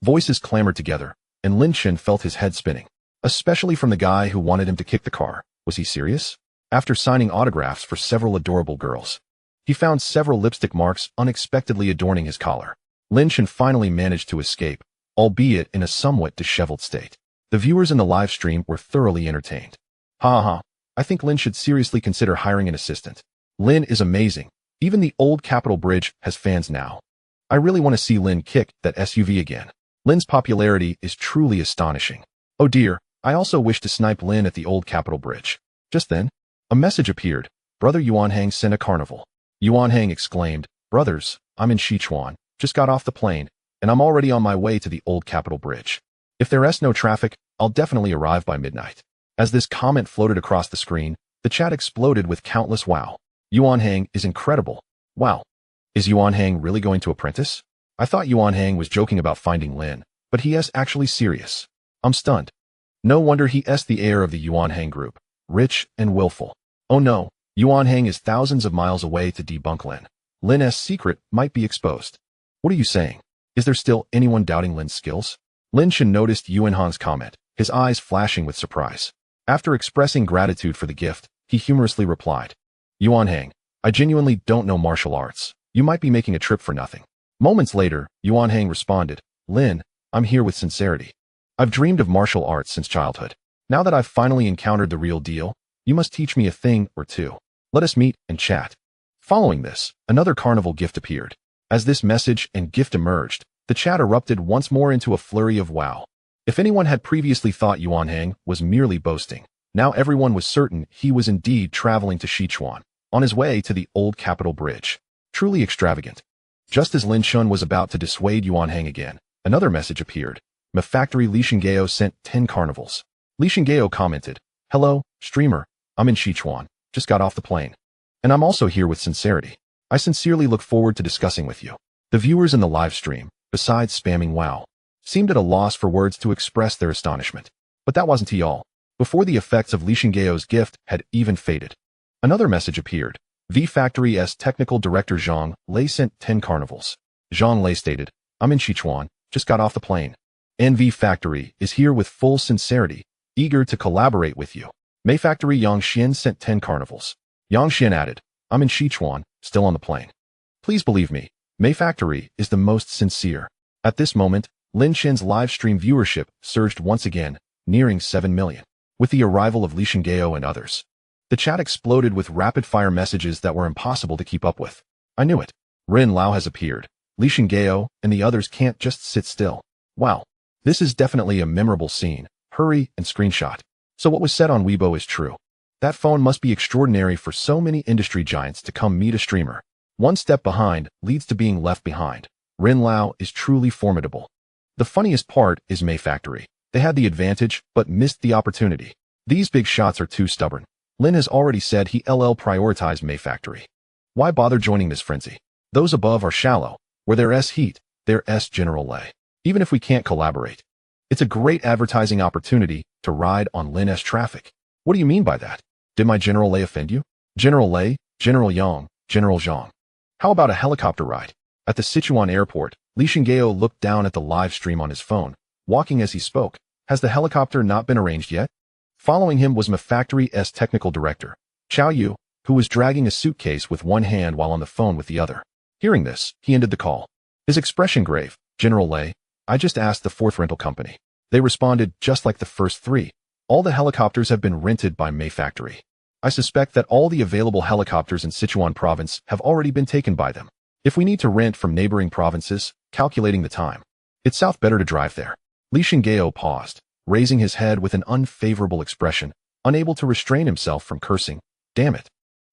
Voices clamored together, and Lin Shun felt his head spinning. Especially from the guy who wanted him to kick the car. Was he serious? After signing autographs for several adorable girls, he found several lipstick marks unexpectedly adorning his collar. Lin Shun finally managed to escape, albeit in a somewhat disheveled state. The viewers in the live stream were thoroughly entertained. Ha ha. I think Lin should seriously consider hiring an assistant. Lin is amazing. Even the old Capitol Bridge has fans now. I really want to see Lin kick that SUV again. Lin's popularity is truly astonishing. Oh dear, I also wish to snipe Lin at the old Capitol Bridge. Just then, a message appeared. Brother Yuan Hang sent a carnival. Yuan Hang exclaimed, Brothers, I'm in Sichuan, just got off the plane, and I'm already on my way to the old Capitol Bridge. If there's no traffic, I'll definitely arrive by midnight. As this comment floated across the screen, the chat exploded with countless wow. Yuan Hang is incredible. Wow. Is Yuan Hang really going to apprentice? I thought Yuan Hang was joking about finding Lin, but he is actually serious. I'm stunned. No wonder he is the heir of the Yuan Hang group, rich and willful. Oh no, Yuan Hang is thousands of miles away to debunk Lin. Lin's secret might be exposed. What are you saying? Is there still anyone doubting Lin's skills? Lin Shun noticed Yuan Hang's comment, his eyes flashing with surprise. After expressing gratitude for the gift, he humorously replied, Yuan Hang, I genuinely don't know martial arts. You might be making a trip for nothing. Moments later, Yuan Hang responded, Lin, I'm here with sincerity. I've dreamed of martial arts since childhood. Now that I've finally encountered the real deal, you must teach me a thing or two. Let us meet and chat. Following this, another carnival gift appeared. As this message and gift emerged, the chat erupted once more into a flurry of wow. If anyone had previously thought Yuan Hang was merely boasting, now everyone was certain he was indeed traveling to Sichuan, on his way to the old Capitol Bridge. Truly extravagant. Just as Lin Shun was about to dissuade Yuan Hang again, another message appeared. My factory Li Shengao sent 10 carnivals. Li Shengao commented, Hello, streamer, I'm in Sichuan, just got off the plane. And I'm also here with sincerity. I sincerely look forward to discussing with you. The viewers in the live stream, besides spamming wow, seemed at a loss for words to express their astonishment. But that wasn't all. Before the effects of Li Shengao's gift had even faded, another message appeared. V Factory's technical director Zhang Lei sent 10 carnivals. Zhang Lei stated, I'm in Sichuan, just got off the plane. NV Factory is here with full sincerity, eager to collaborate with you. Mei Factory Yang Xian sent 10 carnivals. Yang Xian added, I'm in Sichuan, still on the plane. Please believe me, Mei Factory is the most sincere. At this moment, Lin Shen's live stream viewership surged once again, nearing 7 million. With the arrival of Li Shengao and others, the chat exploded with rapid-fire messages that were impossible to keep up with. I knew it. Rin Lao has appeared. Li Shengao and the others can't just sit still. Wow. This is definitely a memorable scene. Hurry and screenshot. So what was said on Weibo is true. That phone must be extraordinary for so many industry giants to come meet a streamer. One step behind leads to being left behind. Rin Lao is truly formidable. The funniest part is May Factory. They had the advantage, but missed the opportunity. These big shots are too stubborn. Lin has already said he'll prioritize May Factory. Why bother joining this frenzy? Those above are shallow. Where their S heat, their S General Lay. Even if we can't collaborate. It's a great advertising opportunity to ride on Lin S traffic. What do you mean by that? Did my General Lay offend you? General Lay, General Yang, General Zhang. How about a helicopter ride? At the Sichuan airport, Li Shinggao looked down at the live stream on his phone, walking as he spoke. Has the helicopter not been arranged yet? Following him was Factory's technical director, Chao Yu, who was dragging a suitcase with one hand while on the phone with the other. Hearing this, he ended the call. His expression grave. General Lay, I just asked the fourth rental company. They responded just like the first three. All the helicopters have been rented by May Factory. I suspect that all the available helicopters in Sichuan province have already been taken by them. If we need to rent from neighboring provinces, calculating the time, it's south better to drive there. Li Shinggao paused, raising his head with an unfavorable expression, unable to restrain himself from cursing. Damn it.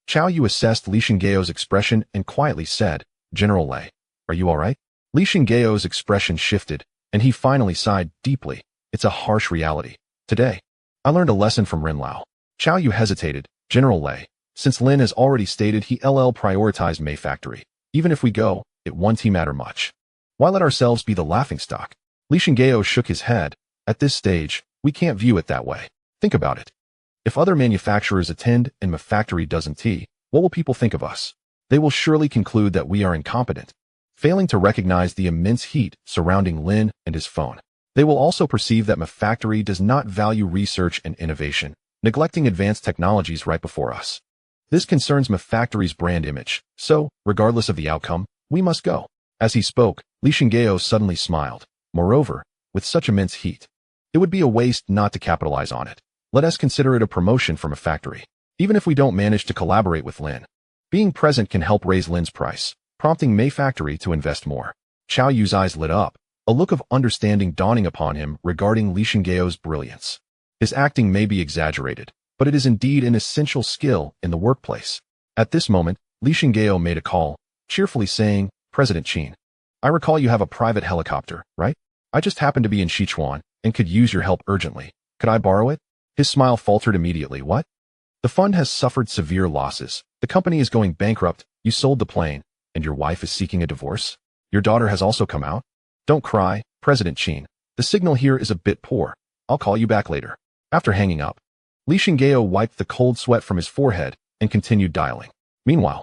Chao Yu assessed Li Shinggao's expression and quietly said, General Lay, are you all right? Li Shinggao's expression shifted, and he finally sighed deeply. It's a harsh reality. Today, I learned a lesson from Rin Lao. Chao Yu hesitated. General Lay, since Lin has already stated he'll prioritize May Factory, even if we go, it won't matter much. Why let ourselves be the laughingstock? Li Shinggao shook his head. At this stage, we can't view it that way. Think about it. If other manufacturers attend and May Factory doesn't, what will people think of us? They will surely conclude that we are incompetent, failing to recognize the immense heat surrounding Lin and his phone. They will also perceive that May Factory does not value research and innovation, neglecting advanced technologies right before us. This concerns May Factory's brand image, so, regardless of the outcome, we must go. As he spoke, Li Shinggao suddenly smiled. Moreover, with such immense heat, it would be a waste not to capitalize on it. Let us consider it a promotion from May Factory. Even if we don't manage to collaborate with Lin, being present can help raise Lin's price, prompting May Factory to invest more. Chao Yu's eyes lit up, a look of understanding dawning upon him regarding Li Shinggao's brilliance. His acting may be exaggerated, but it is indeed an essential skill in the workplace. At this moment, Li Shinggao made a call, cheerfully saying, President Qin, I recall you have a private helicopter, right? I just happened to be in Sichuan and could use your help urgently. Could I borrow it? His smile faltered immediately. What? The fund has suffered severe losses. The company is going bankrupt. You sold the plane, and your wife is seeking a divorce? Your daughter has also come out? Don't cry, President Qin. The signal here is a bit poor. I'll call you back later. After hanging up, Li Shinggao wiped the cold sweat from his forehead and continued dialing. Meanwhile,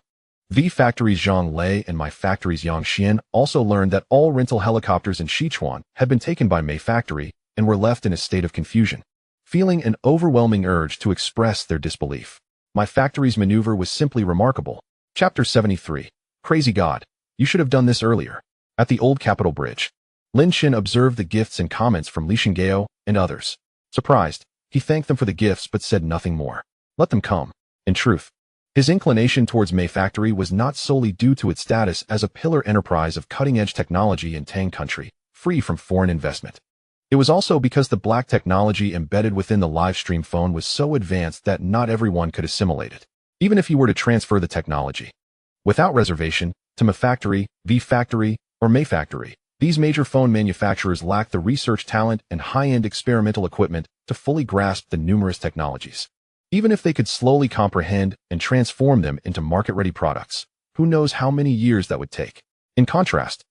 V Factory's Zhang Lei and May Factory's Yang Xian also learned that all rental helicopters in Sichuan had been taken by May Factory and were left in a state of confusion, feeling an overwhelming urge to express their disbelief. May Factory's maneuver was simply remarkable. Chapter 73. Crazy God. You should have done this earlier. At the old Capital Bridge, Lin Xin observed the gifts and comments from Li Shinggao and others. Surprised, he thanked them for the gifts but said nothing more. Let them come. In truth, his inclination towards May Factory was not solely due to its status as a pillar enterprise of cutting-edge technology in Tang country, free from foreign investment. It was also because the black technology embedded within the live stream phone was so advanced that not everyone could assimilate it, even if you were to transfer the technology without reservation to May Factory, V Factory, or May Factory. These major phone manufacturers lack the research talent and high-end experimental equipment to fully grasp the numerous technologies. Even if they could slowly comprehend and transform them into market-ready products, who knows how many years that would take. In contrast,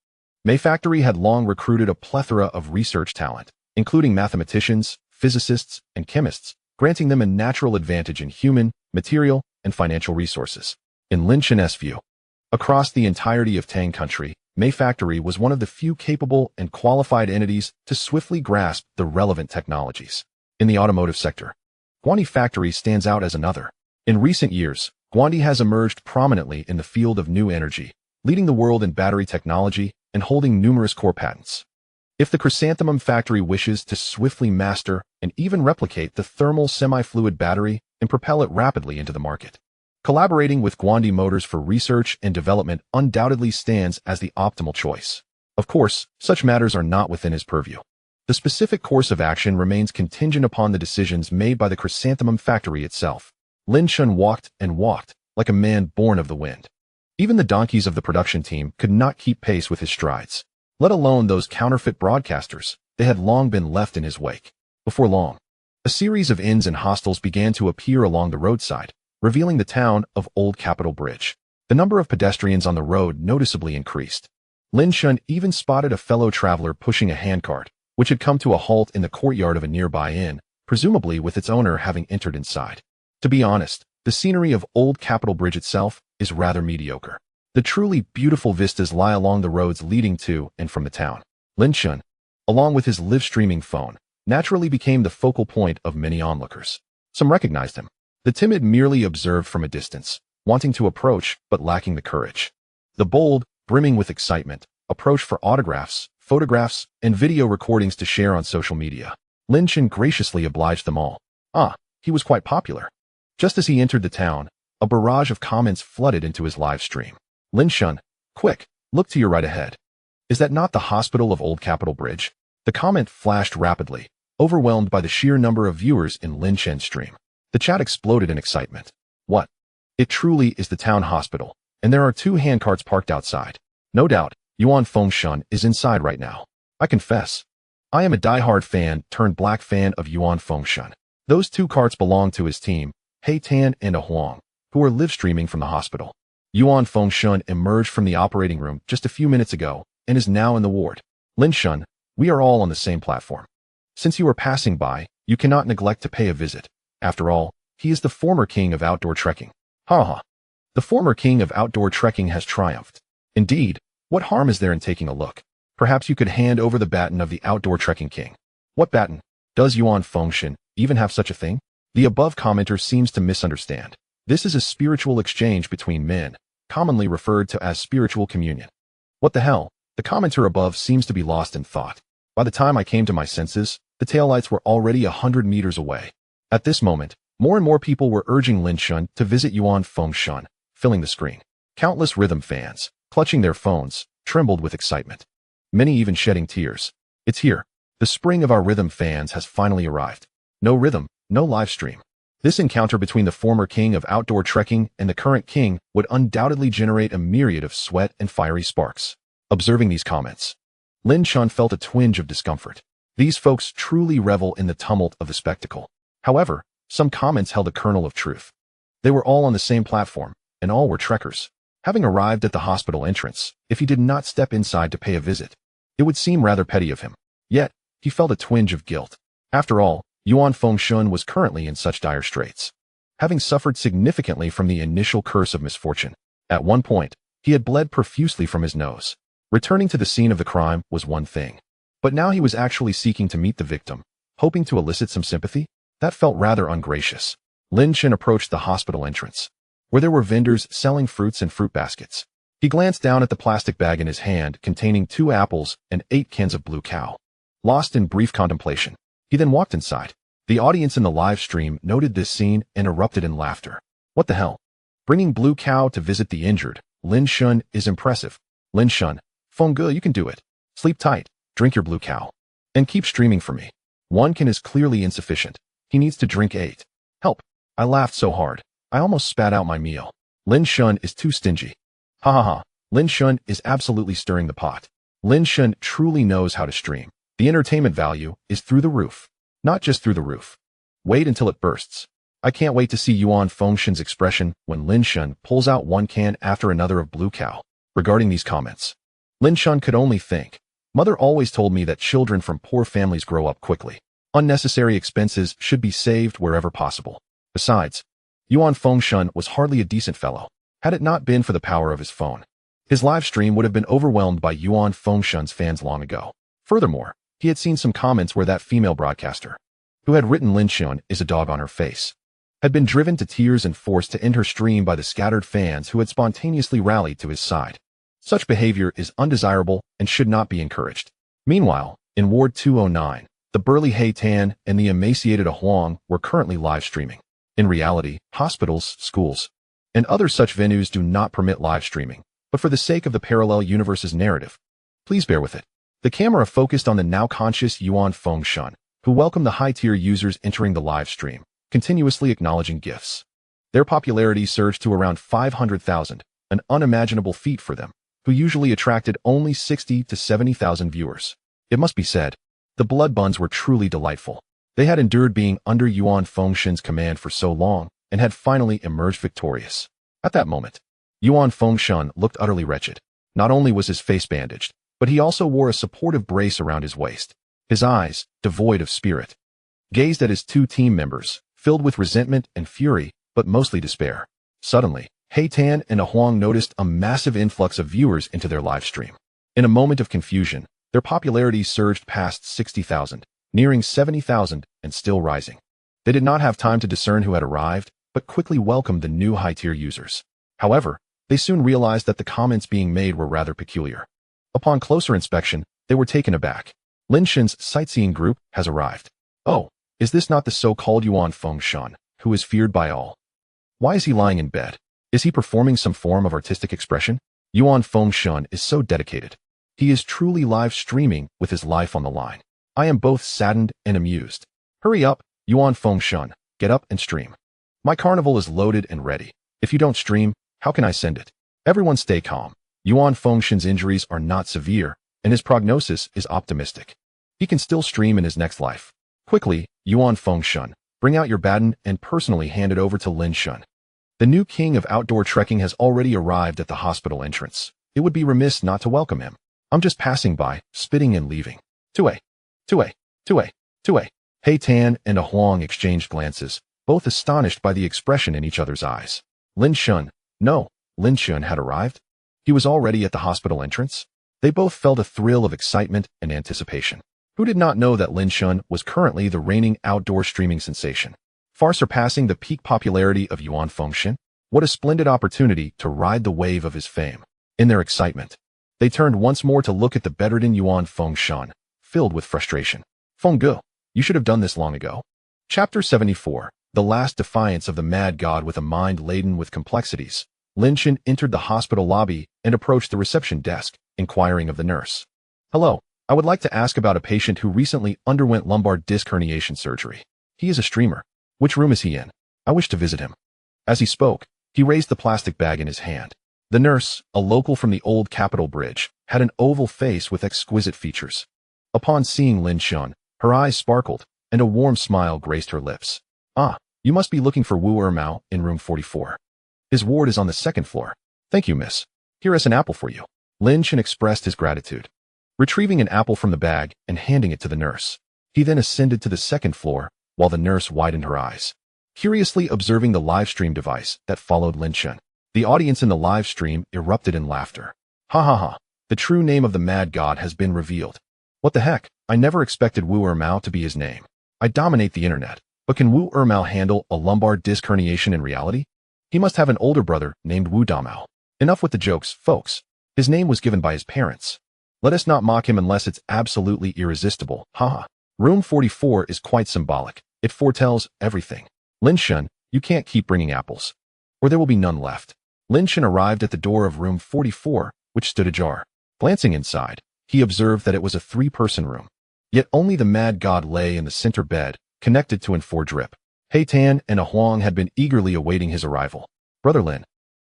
May Factory had long recruited a plethora of research talent, including mathematicians, physicists, and chemists, granting them a natural advantage in human, material, and financial resources. In Lin Chen's view, across the entirety of Tang country, May Factory was one of the few capable and qualified entities to swiftly grasp the relevant technologies. In the automotive sector, Guandi Factory stands out as another. In recent years, Guandi has emerged prominently in the field of new energy, leading the world in battery technology and holding numerous core patents. If the Chrysanthemum Factory wishes to swiftly master and even replicate the thermal semi-fluid battery and propel it rapidly into the market, collaborating with Guandi Motors for research and development undoubtedly stands as the optimal choice. Of course, such matters are not within his purview. The specific course of action remains contingent upon the decisions made by the chrysanthemum factory itself. Lin Shun walked and walked, like a man born of the wind. Even the donkeys of the production team could not keep pace with his strides, let alone those counterfeit broadcasters. They had long been left in his wake. Before long, a series of inns and hostels began to appear along the roadside, revealing the town of Old Capitol Bridge. The number of pedestrians on the road noticeably increased. Lin Shun even spotted a fellow traveler pushing a handcart, which had come to a halt in the courtyard of a nearby inn, presumably with its owner having entered inside. To be honest, the scenery of Old Capitol Bridge itself is rather mediocre. The truly beautiful vistas lie along the roads leading to and from the town. Lin Shun, along with his live streaming phone, naturally became the focal point of many onlookers. Some recognized him. The timid merely observed from a distance, wanting to approach but lacking the courage. The bold, brimming with excitement, approached for autographs, photographs, and video recordings to share on social media. Lin Shun graciously obliged them all. He was quite popular. Just as he entered the town, a barrage of comments flooded into his live stream. Lin Shun, quick, look to your right ahead. Is that not the hospital of Old Capitol Bridge? The comment flashed rapidly, overwhelmed by the sheer number of viewers in Lin Shun's stream. The chat exploded in excitement. What? It truly is the town hospital, and there are 2 handcarts parked outside. No doubt, Yuan Fengshun is inside right now. I confess, I am a die-hard fan turned black fan of Yuan Fengshun. Those 2 carts belong to his team, He Tan and A Huang, who are live streaming from the hospital. Yuan Fengshun emerged from the operating room just a few minutes ago and is now in the ward. Lin Shun, we are all on the same platform. Since you are passing by, you cannot neglect to pay a visit. After all, he is the former king of outdoor trekking. Ha. The former king of outdoor trekking has triumphed. Indeed, what harm is there in taking a look? Perhaps you could hand over the baton of the outdoor trekking king. What baton? Does Yuan Fengshun even have such a thing? The above commenter seems to misunderstand. This is a spiritual exchange between men, commonly referred to as spiritual communion. What the hell? The commenter above seems to be lost in thought. By the time I came to my senses, the taillights were already 100 meters away. At this moment, more and more people were urging Lin Shun to visit Yuan Fengshun, filling the screen. Countless rhythm fans, clutching their phones, trembled with excitement. Many even shedding tears. It's here. The spring of our rhythm fans has finally arrived. No rhythm, no live stream. This encounter between the former king of outdoor trekking and the current king would undoubtedly generate a myriad of sweat and fiery sparks. Observing these comments, Lin Shun felt a twinge of discomfort. These folks truly revel in the tumult of the spectacle. However, some comments held a kernel of truth. They were all on the same platform, and all were trekkers. Having arrived at the hospital entrance, if he did not step inside to pay a visit, it would seem rather petty of him. Yet, he felt a twinge of guilt. After all, Yuan Fengshun was currently in such dire straits, having suffered significantly from the initial curse of misfortune. At one point, he had bled profusely from his nose. Returning to the scene of the crime was one thing, but now he was actually seeking to meet the victim, hoping to elicit some sympathy. That felt rather ungracious. Lin Shun approached the hospital entrance, where there were vendors selling fruits and fruit baskets. He glanced down at the plastic bag in his hand containing 2 apples and 8 cans of blue cow. Lost in brief contemplation, he then walked inside. The audience in the live stream noted this scene and erupted in laughter. What the hell? Bringing blue cow to visit the injured, Lin Shun is impressive. Lin Shun, Fengge, you can do it. Sleep tight, drink your blue cow, and keep streaming for me. 1 can is clearly insufficient. He needs to drink 8. Help. I laughed so hard, I almost spat out my meal. Lin Shun is too stingy. Ha. Lin Shun is absolutely stirring the pot. Lin Shun truly knows how to stream. The entertainment value is through the roof. Not just through the roof. Wait until it bursts. I can't wait to see Yuan Fengshun's expression when Lin Shun pulls out 1 can after another of blue cow. Regarding these comments, Lin Shun could only think. Mother always told me that children from poor families grow up quickly. Unnecessary expenses should be saved wherever possible. Besides, Yuan Fengshun was hardly a decent fellow. Had it not been for the power of his phone, his live stream would have been overwhelmed by Yuan Fengshun's fans long ago. Furthermore, he had seen some comments where that female broadcaster, who had written Lin Shun is a dog on her face, had been driven to tears and forced to end her stream by the scattered fans who had spontaneously rallied to his side. Such behavior is undesirable and should not be encouraged. Meanwhile, in Ward 209, the burly He Tan and the emaciated A Huang were currently live streaming. In reality, hospitals, schools, and other such venues do not permit live streaming, but for the sake of the parallel universe's narrative, please bear with it. The camera focused on the now-conscious Yuan Fengshan, who welcomed the high-tier users entering the live stream, continuously acknowledging gifts. Their popularity surged to around 500,000, an unimaginable feat for them, who usually attracted only 60 to 70,000 viewers. It must be said, the blood buns were truly delightful. They had endured being under Yuan Fengshan's command for so long and had finally emerged victorious. At that moment, Yuan Fengshan looked utterly wretched. Not only was his face bandaged, but he also wore a supportive brace around his waist. His eyes, devoid of spirit, gazed at his two team members, filled with resentment and fury, but mostly despair. Suddenly, Tan and Huang noticed a massive influx of viewers into their live stream. In a moment of confusion, their popularity surged past 60,000, nearing 70,000, and still rising. They did not have time to discern who had arrived, but quickly welcomed the new high-tier users. However, they soon realized that the comments being made were rather peculiar. Upon closer inspection, they were taken aback. Lin Shen's sightseeing group has arrived. Oh, is this not the so-called Yuan Fengshan, who is feared by all? Why is he lying in bed? Is he performing some form of artistic expression? Yuan Fengshan is so dedicated. He is truly live streaming with his life on the line. I am both saddened and amused. Hurry up, Yuan Fengshan, get up and stream. My carnival is loaded and ready. If you don't stream, how can I send it? Everyone stay calm. Yuan Fengshan's injuries are not severe, and his prognosis is optimistic. He can still stream in his next life. Quickly, Yuan Fengshan, bring out your baton and personally hand it over to Lin Shen. The new king of outdoor trekking has already arrived at the hospital entrance. It would be remiss not to welcome him. I'm just passing by, spitting and leaving. Tue. Tan and Huang exchanged glances, both astonished by the expression in each other's eyes. Lin Shen had arrived? He was already at the hospital entrance? They both felt a thrill of excitement and anticipation. Who did not know that Lin Shen was currently the reigning outdoor streaming sensation, far surpassing the peak popularity of Yuan Fengshan? What a splendid opportunity to ride the wave of his fame. In their excitement, they turned once more to look at the bedridden Yuan Fengshan, filled with frustration. Fengge, you should have done this long ago. Chapter 74, The Last Defiance of the Mad God. With a mind laden with complexities, Lin Shen entered the hospital lobby and approached the reception desk, inquiring of the nurse. Hello, I would like to ask about a patient who recently underwent lumbar disc herniation surgery. He is a streamer. Which room is he in? I wish to visit him. As he spoke, he raised the plastic bag in his hand. The nurse, a local from the old Capitol Bridge, had an oval face with exquisite features. Upon seeing Lin Shen, her eyes sparkled, and a warm smile graced her lips. Ah, you must be looking for Wu Ermao in room 44. His ward is on the second floor. Thank you, miss. Here is an apple for you. Lin Shen expressed his gratitude, retrieving an apple from the bag and handing it to the nurse. He then ascended to the second floor, while the nurse widened her eyes, curiously observing the live stream device that followed Lin Shen. The audience in the live stream erupted in laughter. Ha ha ha, the true name of the mad god has been revealed. What the heck, I never expected Wu Ermao to be his name. I dominate the internet, but can Wu Ermao handle a lumbar disc herniation in reality? He must have an older brother named Wu Damao. Enough with the jokes, folks. His name was given by his parents. Let us not mock him unless it's absolutely irresistible. Haha. Room 44 is quite symbolic. It foretells everything. Lin Shen, you can't keep bringing apples, or there will be none left. Lin Shen arrived at the door of room 44, which stood ajar. Glancing inside, he observed that it was a 3-person room. Yet only the mad god lay in the center bed, connected to an 4-drip. Tan and Huang had been eagerly awaiting his arrival. Brother Lin,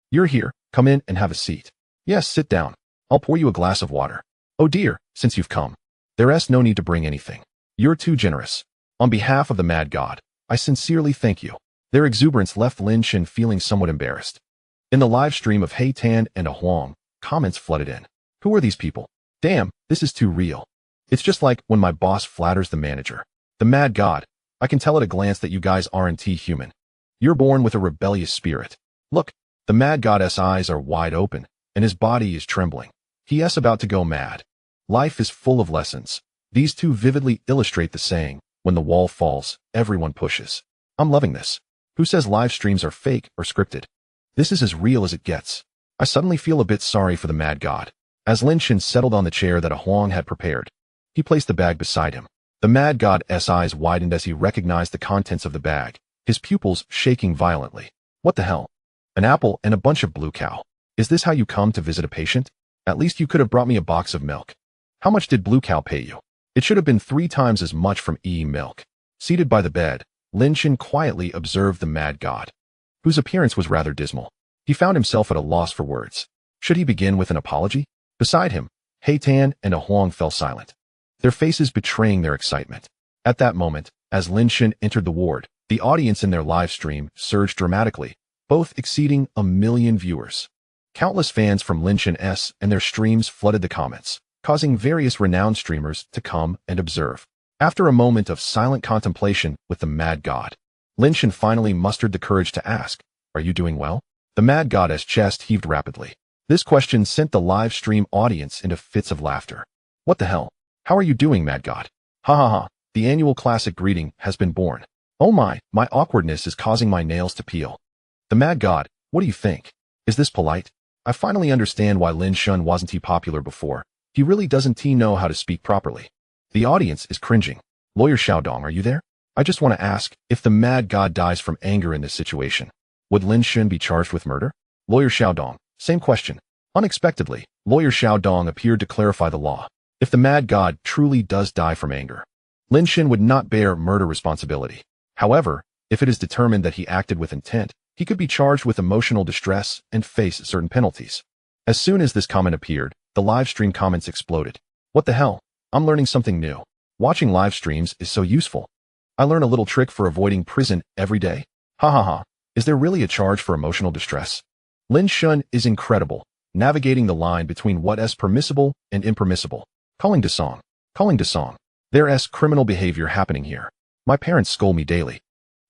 you're here. Come in and have a seat. Yes, sit down. I'll pour you a glass of water. Oh dear, since you've come, there's no need to bring anything. You're too generous. On behalf of the mad god, I sincerely thank you. Their exuberance left Lin Shen feeling somewhat embarrassed. In the live stream of Tan and Huang, comments flooded in. Who are these people? Damn, this is too real. It's just like when my boss flatters the manager. The mad god, I can tell at a glance that you guys aren't human. You're born with a rebellious spirit. Look, the mad god's eyes are wide open, and his body is trembling. He is about to go mad. Life is full of lessons. These two vividly illustrate the saying, when the wall falls, everyone pushes. I'm loving this. Who says live streams are fake or scripted? This is as real as it gets. I suddenly feel a bit sorry for the mad god. As Lin Shen settled on the chair that Huang had prepared, he placed the bag beside him. The mad god's eyes widened as he recognized the contents of the bag, his pupils shaking violently. What the hell? An apple and a bunch of blue cow. Is this how you come to visit a patient? At least you could have brought me a box of milk. How much did Blue Cow pay you? It should have been 3 times as much from Milk. Seated by the bed, Lin Shen quietly observed the mad god, whose appearance was rather dismal. He found himself at a loss for words. Should he begin with an apology? Beside him, He Tan and A Huang fell silent, their faces betraying their excitement. At that moment, as Lin Shen entered the ward, the audience in their live stream surged dramatically, both exceeding 1 million viewers. Countless fans from Lin Shen's and their streams flooded the comments, causing various renowned streamers to come and observe. After a moment of silent contemplation with the mad god, Lin Shen finally mustered the courage to ask, "Are you doing well?" The mad god's chest heaved rapidly. This question sent the live stream audience into fits of laughter. What the hell? How are you doing, mad god? Ha ha ha, the annual classic greeting has been born. Oh my awkwardness is causing my nails to peel. The mad god, what do you think? Is this polite? I finally understand why Lin Shen wasn't popular before. He really doesn't know how to speak properly. The audience is cringing. Lawyer Xiaodong, are you there? I just want to ask, if the mad god dies from anger in this situation, would Lin Shen be charged with murder? Lawyer Xiaodong, same question. Unexpectedly, Lawyer Xiaodong appeared to clarify the law. If the mad god truly does die from anger, Lin Shen would not bear murder responsibility. However, if it is determined that he acted with intent, he could be charged with emotional distress and face certain penalties. As soon as this comment appeared, the live stream comments exploded. What the hell? I'm learning something new. Watching live streams is so useful. I learn a little trick for avoiding prison every day. Ha ha ha. Is there really a charge for emotional distress? Lin Shen is incredible, navigating the line between what is permissible and impermissible. Calling to song. There's criminal behavior happening here. My parents scold me daily.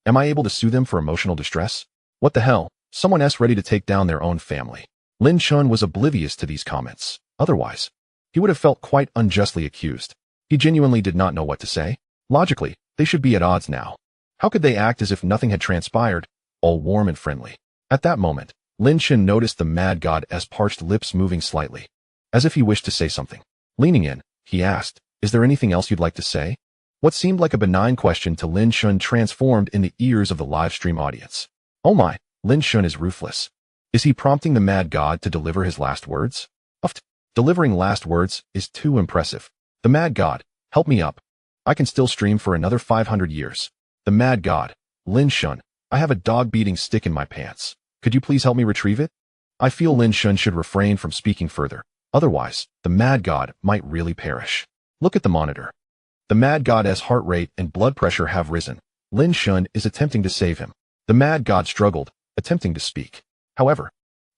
Am I able to sue them for emotional distress? What the hell? Someone else ready to take down their own family. Lin Shen was oblivious to these comments. Otherwise, he would have felt quite unjustly accused. He genuinely did not know what to say. Logically, they should be at odds now. How could they act as if nothing had transpired, all warm and friendly? At that moment, Lin Shen noticed the mad god's parched lips moving slightly, as if he wished to say something. Leaning in, he asked, "Is there anything else you'd like to say?" What seemed like a benign question to Lin Shen transformed in the ears of the live stream audience. Oh my, Lin Shen is ruthless. Is he prompting the mad god to deliver his last words? Delivering last words is too impressive. The mad god, help me up. I can still stream for another 500 years. The mad god, Lin Shen, I have a dog-beating stick in my pants. Could you please help me retrieve it? I feel Lin Shen should refrain from speaking further. Otherwise, the mad god might really perish. Look at the monitor. The mad god's heart rate and blood pressure have risen. Lin Shen is attempting to save him. The mad god struggled, attempting to speak. However,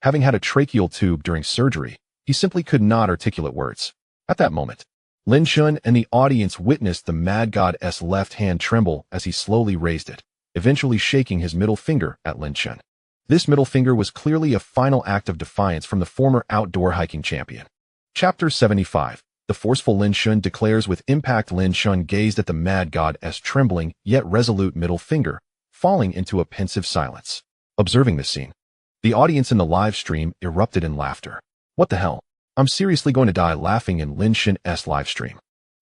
having had a tracheal tube during surgery, he simply could not articulate words. At that moment, Lin Shen and the audience witnessed the mad god's left hand tremble as he slowly raised it, eventually shaking his middle finger at Lin Shen. This middle finger was clearly a final act of defiance from the former outdoor hiking champion. Chapter 75. The forceful Lin Shen declares with impact. Lin Shen gazed at the mad god's trembling yet resolute middle finger, falling into a pensive silence. Observing this scene, the audience in the live stream erupted in laughter. What the hell? I'm seriously going to die laughing in Lin Shen's live stream.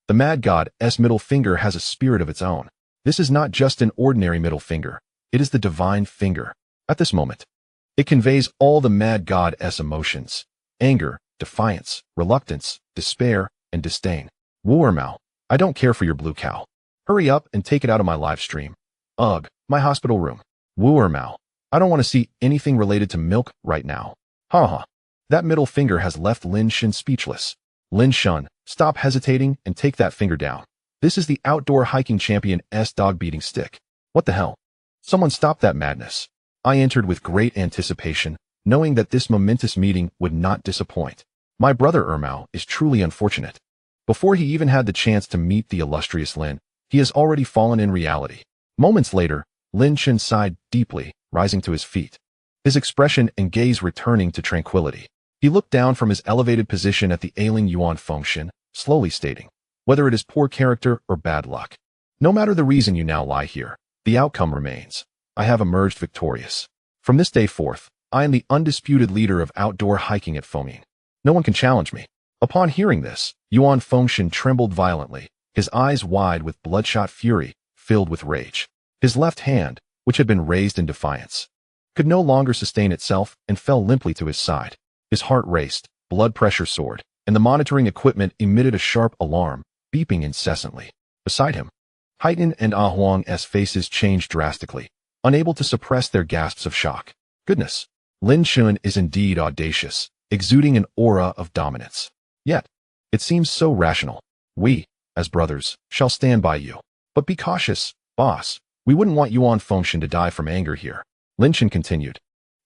The mad god's middle finger has a spirit of its own. This is not just an ordinary middle finger. It is the divine finger. At this moment, it conveys all the mad god's emotions: anger, defiance, reluctance, despair, and disdain. Wu Mao, I don't care for your blue cow. Hurry up and take it out of my live stream. Ugh, my hospital room. Wu Mao, I don't want to see anything related to milk right now. Ha ha. That middle finger has left Lin Shen speechless. Lin Shen, stop hesitating and take that finger down. This is the outdoor hiking champion's dog-beating stick. What the hell? Someone stop that madness. I entered with great anticipation, knowing that this momentous meeting would not disappoint. My brother Mao is truly unfortunate. Before he even had the chance to meet the illustrious Lin, he has already fallen in reality. Moments later, Lin Shen sighed deeply, rising to his feet, his expression and gaze returning to tranquility. He looked down from his elevated position at the ailing Yuan Fengshen, slowly stating, whether it is poor character or bad luck, no matter the reason you now lie here, the outcome remains. I have emerged victorious. From this day forth, I am the undisputed leader of outdoor hiking at Fengming. No one can challenge me. Upon hearing this, Yuan Fengshen trembled violently, his eyes wide with bloodshot fury, filled with rage. His left hand, which had been raised in defiance, could no longer sustain itself and fell limply to his side. His heart raced, blood pressure soared, and the monitoring equipment emitted a sharp alarm, beeping incessantly. Beside him, Haiten and Ah Huang's faces changed drastically, unable to suppress their gasps of shock. Goodness, Lin Chun is indeed audacious, exuding an aura of dominance. Yet, it seems so rational. We, as brothers, shall stand by you. But be cautious, boss. We wouldn't want Yuan Fengshan to die from anger here. Lin Chun continued,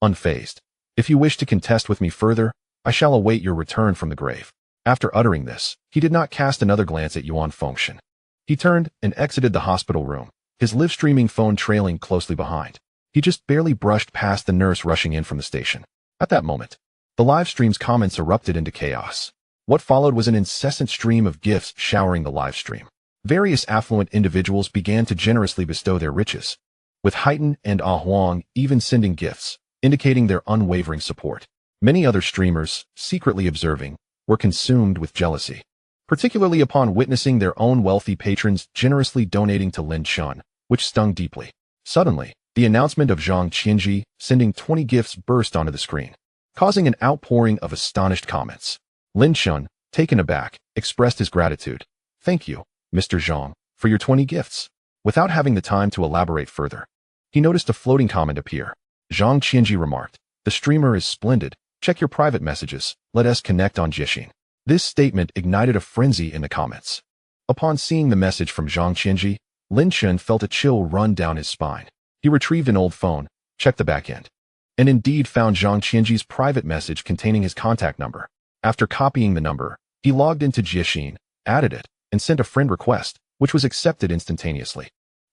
unfazed. If you wish to contest with me further, I shall await your return from the grave. After uttering this, he did not cast another glance at Yuan Fengshan. He turned and exited the hospital room, his live-streaming phone trailing closely behind. He just barely brushed past the nurse rushing in from the station. At that moment, the live stream's comments erupted into chaos. What followed was an incessant stream of gifts showering the live stream. Various affluent individuals began to generously bestow their riches, with Haiten and Ah Huang even sending gifts, indicating their unwavering support. Many other streamers, secretly observing, were consumed with jealousy, particularly upon witnessing their own wealthy patrons generously donating to Lin Chun, which stung deeply. Suddenly, the announcement of Zhang Qianji sending 20 gifts burst onto the screen, causing an outpouring of astonished comments. Lin Chun, taken aback, expressed his gratitude. Thank you, Mr. Zhang, for your 20 gifts. Without having the time to elaborate further, he noticed a floating comment appear. Zhang Qianji remarked, the streamer is splendid. Check your private messages. Let us connect on Jixin. This statement ignited a frenzy in the comments. Upon seeing the message from Zhang Qianji, Lin Chun felt a chill run down his spine. He retrieved an old phone, checked the back end, and indeed found Zhang Qianji's private message containing his contact number. After copying the number, he logged into Jixin, added it, and sent a friend request, which was accepted instantaneously.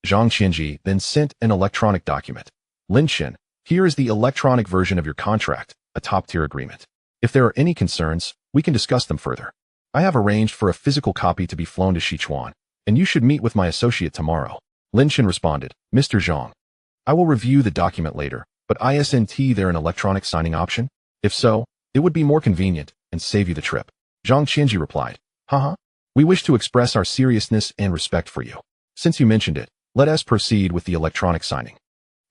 Zhang Qianji then sent an electronic document. Lin Chun, here is the electronic version of your contract, a top-tier agreement. If there are any concerns, we can discuss them further. I have arranged for a physical copy to be flown to Sichuan, and you should meet with my associate tomorrow. Lin Chun responded, Mr. Zhang, I will review the document later, but isn't there an electronic signing option? If so, it would be more convenient and save you the trip. Zhang Qianji replied, haha. We wish to express our seriousness and respect for you. Since you mentioned it, let us proceed with the electronic signing,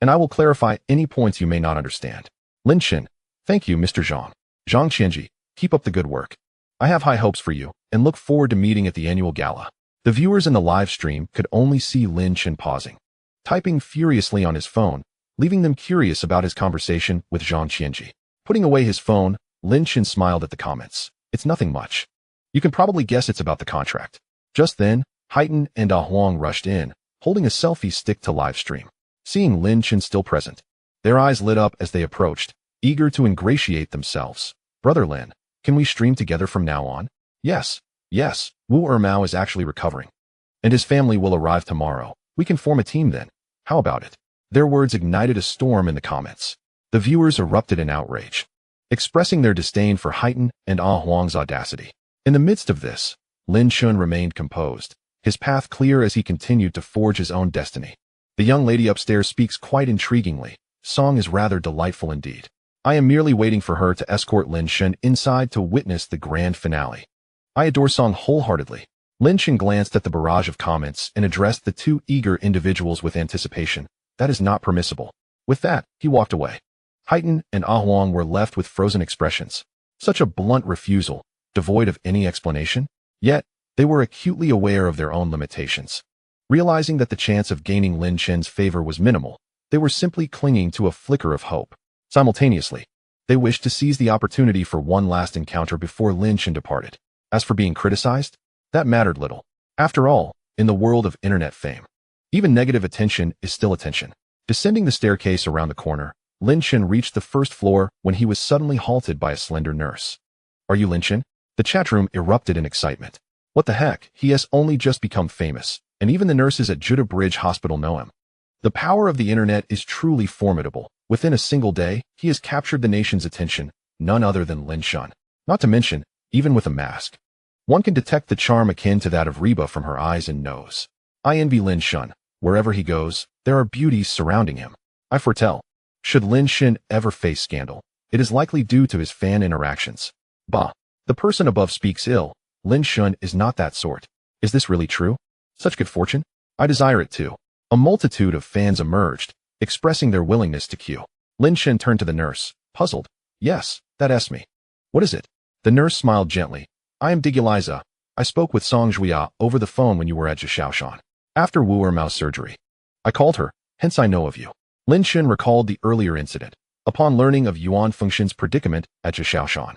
and I will clarify any points you may not understand. Lin Chun, thank you, Mr. Zhang. Zhang Qianji, keep up the good work. I have high hopes for you and look forward to meeting at the annual gala. The viewers in the live stream could only see Lin Chun pausing, typing furiously on his phone, leaving them curious about his conversation with Zhang Qianji. Putting away his phone, Lin Chun smiled at the comments. It's nothing much. You can probably guess it's about the contract. Just then, Haiten and Ah Huang rushed in, holding a selfie stick to live stream. Seeing Lin Chun still present, their eyes lit up as they approached, eager to ingratiate themselves. Brother Lin, can we stream together from now on? Yes, Wu Ermao is actually recovering, and his family will arrive tomorrow. We can form a team then. How about it? Their words ignited a storm in the comments. The viewers erupted in outrage, expressing their disdain for Haiten and Ah Huang's audacity. In the midst of this, Lin Chun remained composed, his path clear as he continued to forge his own destiny. The young lady upstairs speaks quite intriguingly. Song is rather delightful indeed. I am merely waiting for her to escort Lin Chun inside to witness the grand finale. I adore Song wholeheartedly. Lin Chun glanced at the barrage of comments and addressed the two eager individuals with anticipation. That is not permissible. With that, he walked away. Haiten and Ah Huang were left with frozen expressions. Such a blunt refusal, devoid of any explanation. Yet, they were acutely aware of their own limitations. Realizing that the chance of gaining Lin Chun's favor was minimal, they were simply clinging to a flicker of hope. Simultaneously, they wished to seize the opportunity for one last encounter before Lin Chun departed. As for being criticized, that mattered little. After all, in the world of internet fame, even negative attention is still attention. Descending the staircase around the corner, Lin Chun reached the first floor when he was suddenly halted by a slender nurse. Are you Lin Chun? The chat room erupted in excitement. What the heck, he has only just become famous, and even the nurses at Judah Bridge Hospital know him. The power of the internet is truly formidable. Within a single day, he has captured the nation's attention, none other than Lin Chun. Not to mention, even with a mask, one can detect the charm akin to that of Reba from her eyes and nose. I envy Lin Chun. Wherever he goes, there are beauties surrounding him. I foretell, should Lin Chun ever face scandal, it is likely due to his fan interactions. Bah, the person above speaks ill. Lin Chun is not that sort. Is this really true? Such good fortune? I desire it too. A multitude of fans emerged, expressing their willingness to queue. Lin Chun turned to the nurse, puzzled. Yes, that's me. What is it? The nurse smiled gently. I am Digiliza. I spoke with Song Juya over the phone when you were at Zhishaoshan. After Wu Ermao's surgery. I called her, hence I know of you. Lin Shen recalled the earlier incident. Upon learning of Yuan Fengshan's predicament at Zhishaoshan,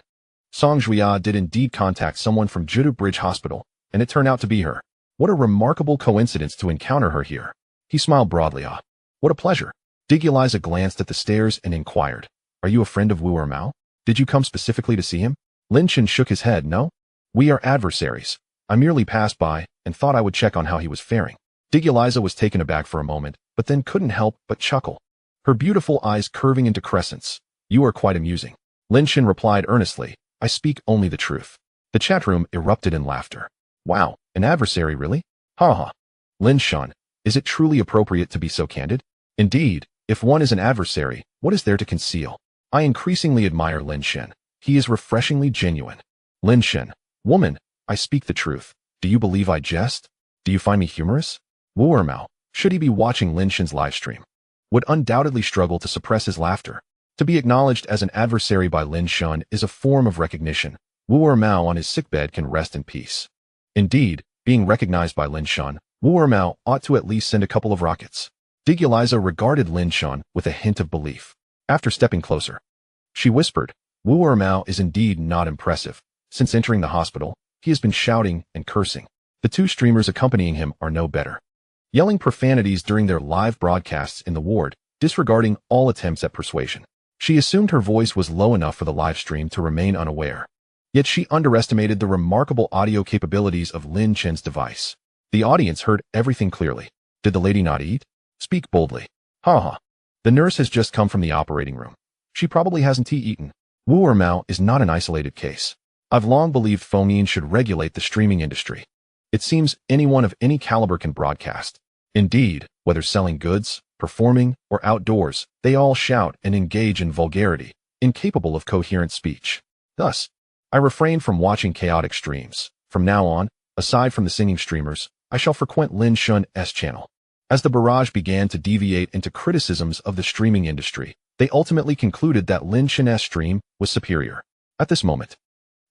Song Juya did indeed contact someone from Jidu Bridge Hospital, and it turned out to be her. What a remarkable coincidence to encounter her here. He smiled broadly. Ah, what a pleasure. Digiliza glanced at the stairs and inquired, are you a friend of Wu Ermao? Did you come specifically to see him? Lin Shen shook his head. No. We are adversaries. I merely passed by and thought I would check on how he was faring. Digiliza was taken aback for a moment, but then couldn't help but chuckle, her beautiful eyes curving into crescents. You are quite amusing. Lin Shen replied earnestly, I speak only the truth. The chat room erupted in laughter. Wow, an adversary really? Ha ha. Lin Shen, is it truly appropriate to be so candid? Indeed, if one is an adversary, what is there to conceal? I increasingly admire Lin Shen. He is refreshingly genuine. Lin Shen, woman, I speak the truth. Do you believe I jest? Do you find me humorous? Wu Ermao, should he be watching Lin Shen's livestream, would undoubtedly struggle to suppress his laughter. To be acknowledged as an adversary by Lin Shen is a form of recognition. Wu Ermao on his sickbed can rest in peace. Indeed, being recognized by Lin Shen, Wu Ermao ought to at least send a couple of rockets. Digiliza regarded Lin Shen with a hint of belief. After stepping closer, she whispered, Wu Ermao is indeed not impressive. Since entering the hospital, he has been shouting and cursing. The two streamers accompanying him are no better, yelling profanities during their live broadcasts in the ward, disregarding all attempts at persuasion. She assumed her voice was low enough for the live stream to remain unaware. Yet she underestimated the remarkable audio capabilities of Lin Shen's device. The audience heard everything clearly. Did the lady not eat? Speak boldly. Ha ha. The nurse has just come from the operating room. She probably hasn't eaten. Wu Ermao is not an isolated case. I've long believed Fengyin should regulate the streaming industry. It seems anyone of any caliber can broadcast. Indeed, whether selling goods, performing, or outdoors, they all shout and engage in vulgarity, incapable of coherent speech. Thus, I refrain from watching chaotic streams. From now on, aside from the singing streamers, I shall frequent Lin Shen's channel. As the barrage began to deviate into criticisms of the streaming industry, they ultimately concluded that Lin Shen's stream was superior. At this moment,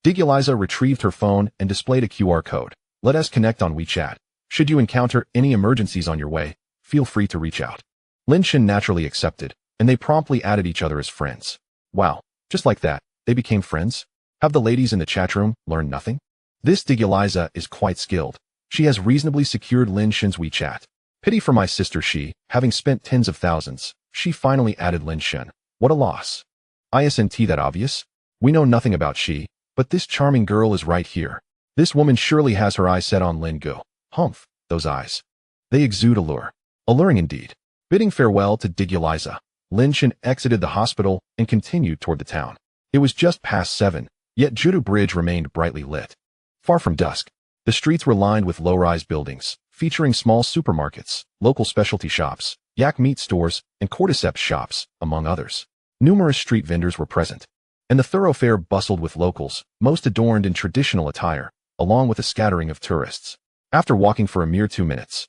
Digiliza retrieved her phone and displayed a QR code. Let us connect on WeChat. Should you encounter any emergencies on your way, feel free to reach out. Lin Shen naturally accepted, and they promptly added each other as friends. Wow, just like that, they became friends? Have the ladies in the chat room learned nothing? This Digiliza is quite skilled. She has reasonably secured Lin Shen's WeChat. Pity for my sister she, having spent tens of thousands, she finally added Lin Shen. What a loss. Isn't that obvious? We know nothing about she, but this charming girl is right here. This woman surely has her eyes set on Lin Gu. Humph, those eyes. They exude allure. Alluring indeed. Bidding farewell to Digiliza, Lin Shen exited the hospital and continued toward the town. It was just past 7, yet Jidu Bridge remained brightly lit. Far from dusk, the streets were lined with low-rise buildings, featuring small supermarkets, local specialty shops, yak meat stores, and cordyceps shops, among others. Numerous street vendors were present, and the thoroughfare bustled with locals, most adorned in traditional attire, along with a scattering of tourists. After walking for a mere 2 minutes,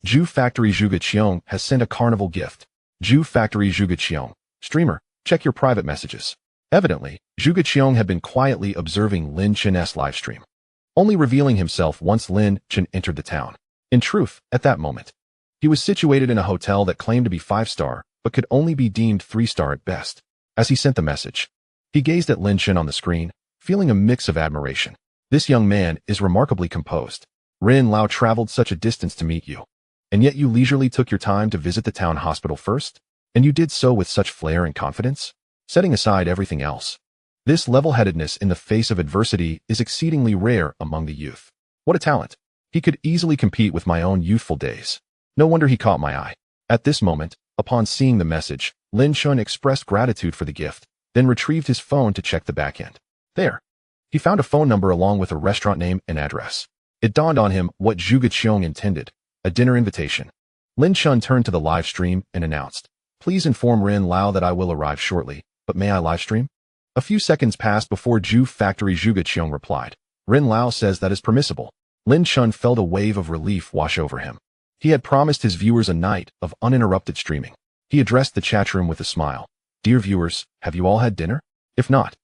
Ju Factory Zhuge Qiong has sent a carnival gift. Ju Factory Zhuge Qiong, streamer, check your private messages. Evidently, Zhuge Qiong had been quietly observing Lin Shen's livestream, only revealing himself once Lin Shen entered the town. In truth, at that moment, he was situated in a hotel that claimed to be 5-star, but could only be deemed 3-star at best. As he sent the message, he gazed at Lin Shen on the screen, feeling a mix of admiration. This young man is remarkably composed. Rin Lao traveled such a distance to meet you, and yet you leisurely took your time to visit the town hospital first, and you did so with such flair and confidence, setting aside everything else. This level-headedness in the face of adversity is exceedingly rare among the youth. What a talent! He could easily compete with my own youthful days. No wonder he caught my eye. At this moment, upon seeing the message, Lin Shen expressed gratitude for the gift, then retrieved his phone to check the back end. There, he found a phone number along with a restaurant name and address. It dawned on him what Zhuge Qiong intended, a dinner invitation. Lin Shen turned to the live stream and announced, please inform Rin Lao that I will arrive shortly, but may I live stream? A few seconds passed before Ju Factory Zhuge Qiong replied, Rin Lao says that is permissible. Lin Shen felt a wave of relief wash over him. He had promised his viewers a night of uninterrupted streaming. He addressed the chat room with a smile. Dear viewers, have you all had dinner? If not,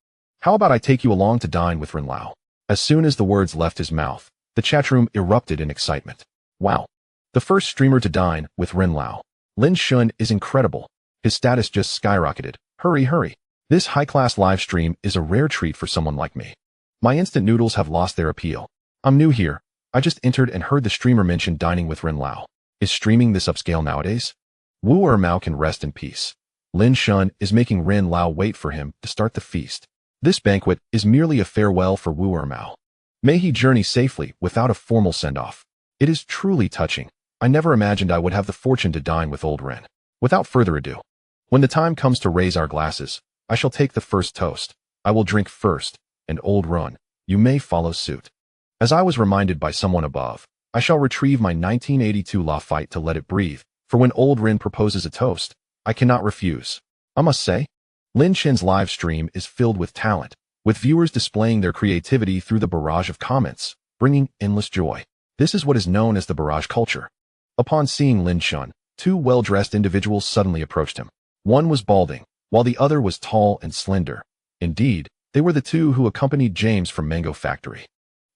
how about I take you along to dine with Rin Lao? As soon as the words left his mouth, the chatroom erupted in excitement. Wow. The first streamer to dine with Rin Lao. Lin Shun is incredible. His status just skyrocketed. Hurry, hurry. This high-class live stream is a rare treat for someone like me. My instant noodles have lost their appeal. I'm new here. I just entered and heard the streamer mention dining with Rin Lao. Is streaming this upscale nowadays? Wu Ermao can rest in peace. Lin Shun is making Rin Lao wait for him to start the feast. This banquet is merely a farewell for Wu Ermao. May he journey safely without a formal send-off. It is truly touching. I never imagined I would have the fortune to dine with old Rin. Without further ado, when the time comes to raise our glasses, I shall take the first toast. I will drink first, and old Rin, you may follow suit. As I was reminded by someone above, I shall retrieve my 1982 Lafite to let it breathe, for when old Rin proposes a toast, I cannot refuse. I must say, Lin Chen's live stream is filled with talent, with viewers displaying their creativity through the barrage of comments, bringing endless joy. This is what is known as the barrage culture. Upon seeing Lin Shun, two well-dressed individuals suddenly approached him. One was balding, while the other was tall and slender. Indeed, they were the two who accompanied James from Mango Factory.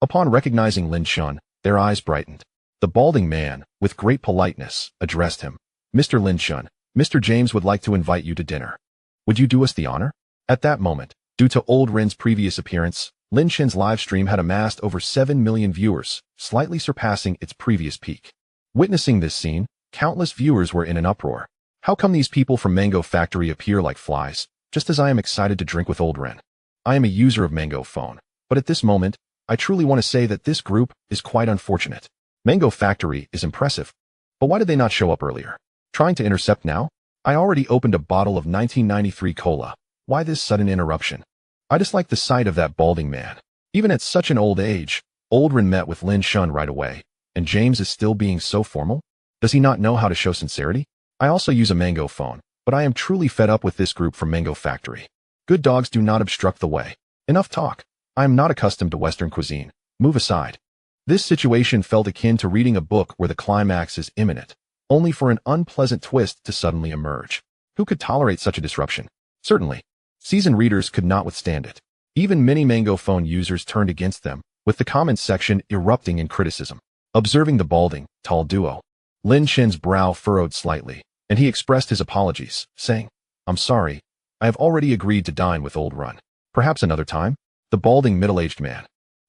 Upon recognizing Lin Shun, their eyes brightened. The balding man, with great politeness, addressed him. Mr. Lin Shun, Mr. James would like to invite you to dinner. Would you do us the honor? At that moment, due to old Rin's previous appearance, Lin Chen's live stream had amassed over 7 million viewers, slightly surpassing its previous peak. Witnessing this scene, countless viewers were in an uproar. How come these people from Mango Factory appear like flies, just as I am excited to drink with old Rin? I am a user of Mango Phone, but at this moment, I truly want to say that this group is quite unfortunate. Mango Factory is impressive, but why did they not show up earlier? Trying to intercept now? I already opened a bottle of 1993 cola. Why this sudden interruption? I dislike the sight of that balding man. Even at such an old age, old Rin met with Lin Shun right away, and James is still being so formal? Does he not know how to show sincerity? I also use a Mango Phone, but I am truly fed up with this group from Mango Factory. Good dogs do not obstruct the way. Enough talk. I am not accustomed to Western cuisine. Move aside. This situation felt akin to reading a book where the climax is imminent, only for an unpleasant twist to suddenly emerge. Who could tolerate such a disruption? Certainly, seasoned readers could not withstand it. Even many Mango Phone users turned against them, with the comments section erupting in criticism. Observing the balding, tall duo, Lin Chen's brow furrowed slightly, and he expressed his apologies, saying, I'm sorry, I have already agreed to dine with old Rin. Perhaps another time? The balding middle-aged man,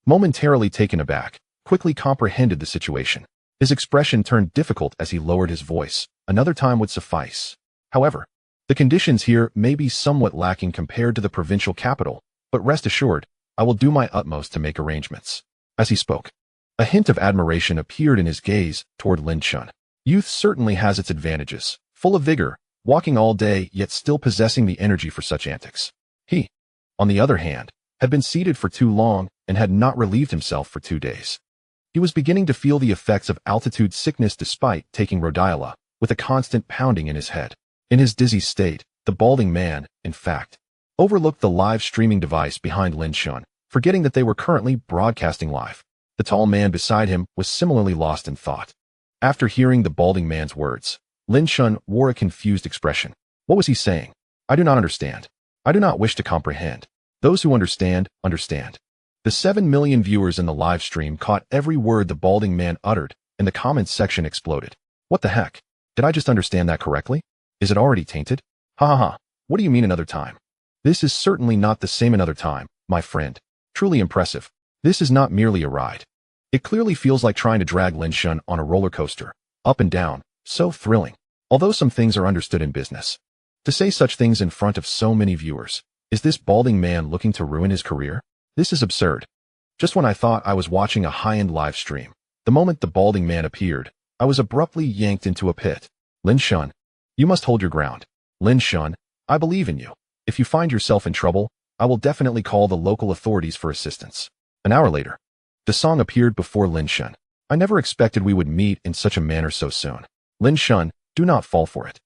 momentarily taken aback, quickly comprehended the situation. His expression turned difficult as he lowered his voice. Another time would suffice. However, the conditions here may be somewhat lacking compared to the provincial capital, but rest assured, I will do my utmost to make arrangements. As he spoke, a hint of admiration appeared in his gaze toward Lin Shun. Youth certainly has its advantages, full of vigor, walking all day yet still possessing the energy for such antics. He, on the other hand, had been seated for too long and had not relieved himself for 2 days. He was beginning to feel the effects of altitude sickness despite taking Rhodiola, with a constant pounding in his head. In his dizzy state, the balding man, in fact, overlooked the live streaming device behind Lin Shun, forgetting that they were currently broadcasting live. The tall man beside him was similarly lost in thought. After hearing the balding man's words, Lin Shun wore a confused expression. What was he saying? I do not understand. I do not wish to comprehend. Those who understand, understand. The 7 million viewers in the live stream caught every word the balding man uttered, and the comments section exploded. What the heck? Did I just understand that correctly? Is it already tainted? Ha ha ha. What do you mean another time? This is certainly not the same another time, my friend. Truly impressive. This is not merely a ride. It clearly feels like trying to drag Lin Shun on a roller coaster, up and down, so thrilling. Although some things are understood in business. To say such things in front of so many viewers, is this balding man looking to ruin his career? This is absurd. Just when I thought I was watching a high-end live stream, the moment the balding man appeared, I was abruptly yanked into a pit. Lin Shun, you must hold your ground. Lin Shun, I believe in you. If you find yourself in trouble, I will definitely call the local authorities for assistance. An hour later, the song appeared before Lin Shun. I never expected we would meet in such a manner so soon. Lin Shun, do not fall for it.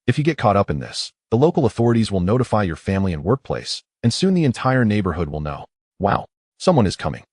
If you get caught up in this, the local authorities will notify your family and workplace, and soon the entire neighborhood will know. Wow, someone is coming.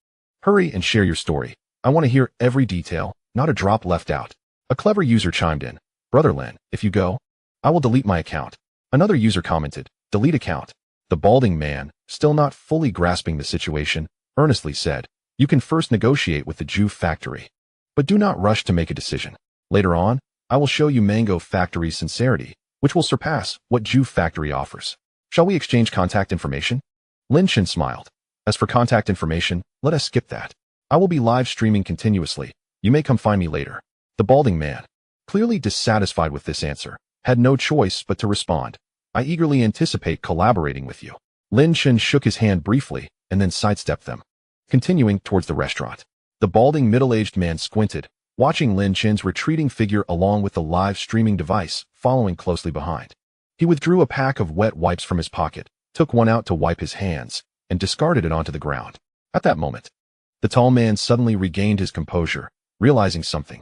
Hurry and share your story. I want to hear every detail, not a drop left out. A clever user chimed in. Brother Lin, if you go, I will delete my account. Another user commented, delete account. The balding man, still not fully grasping the situation, earnestly said, "You can first negotiate with the Juve factory. But do not rush to make a decision. Later on, I will show you Mango Factory's sincerity, which will surpass what Juve Factory offers. Shall we exchange contact information?" Lin Chen smiled. "As for contact information, let us skip that. I will be live streaming continuously. You may come find me later." The balding man, clearly dissatisfied with this answer, had no choice but to respond. "I eagerly anticipate collaborating with you." Lin Chen shook his hand briefly and then sidestepped them, continuing towards the restaurant. The balding middle-aged man squinted, watching Lin Chen's retreating figure along with the live streaming device following closely behind. He withdrew a pack of wet wipes from his pocket, took one out to wipe his hands, and discarded it onto the ground. At that moment, the tall man suddenly regained his composure, realizing something.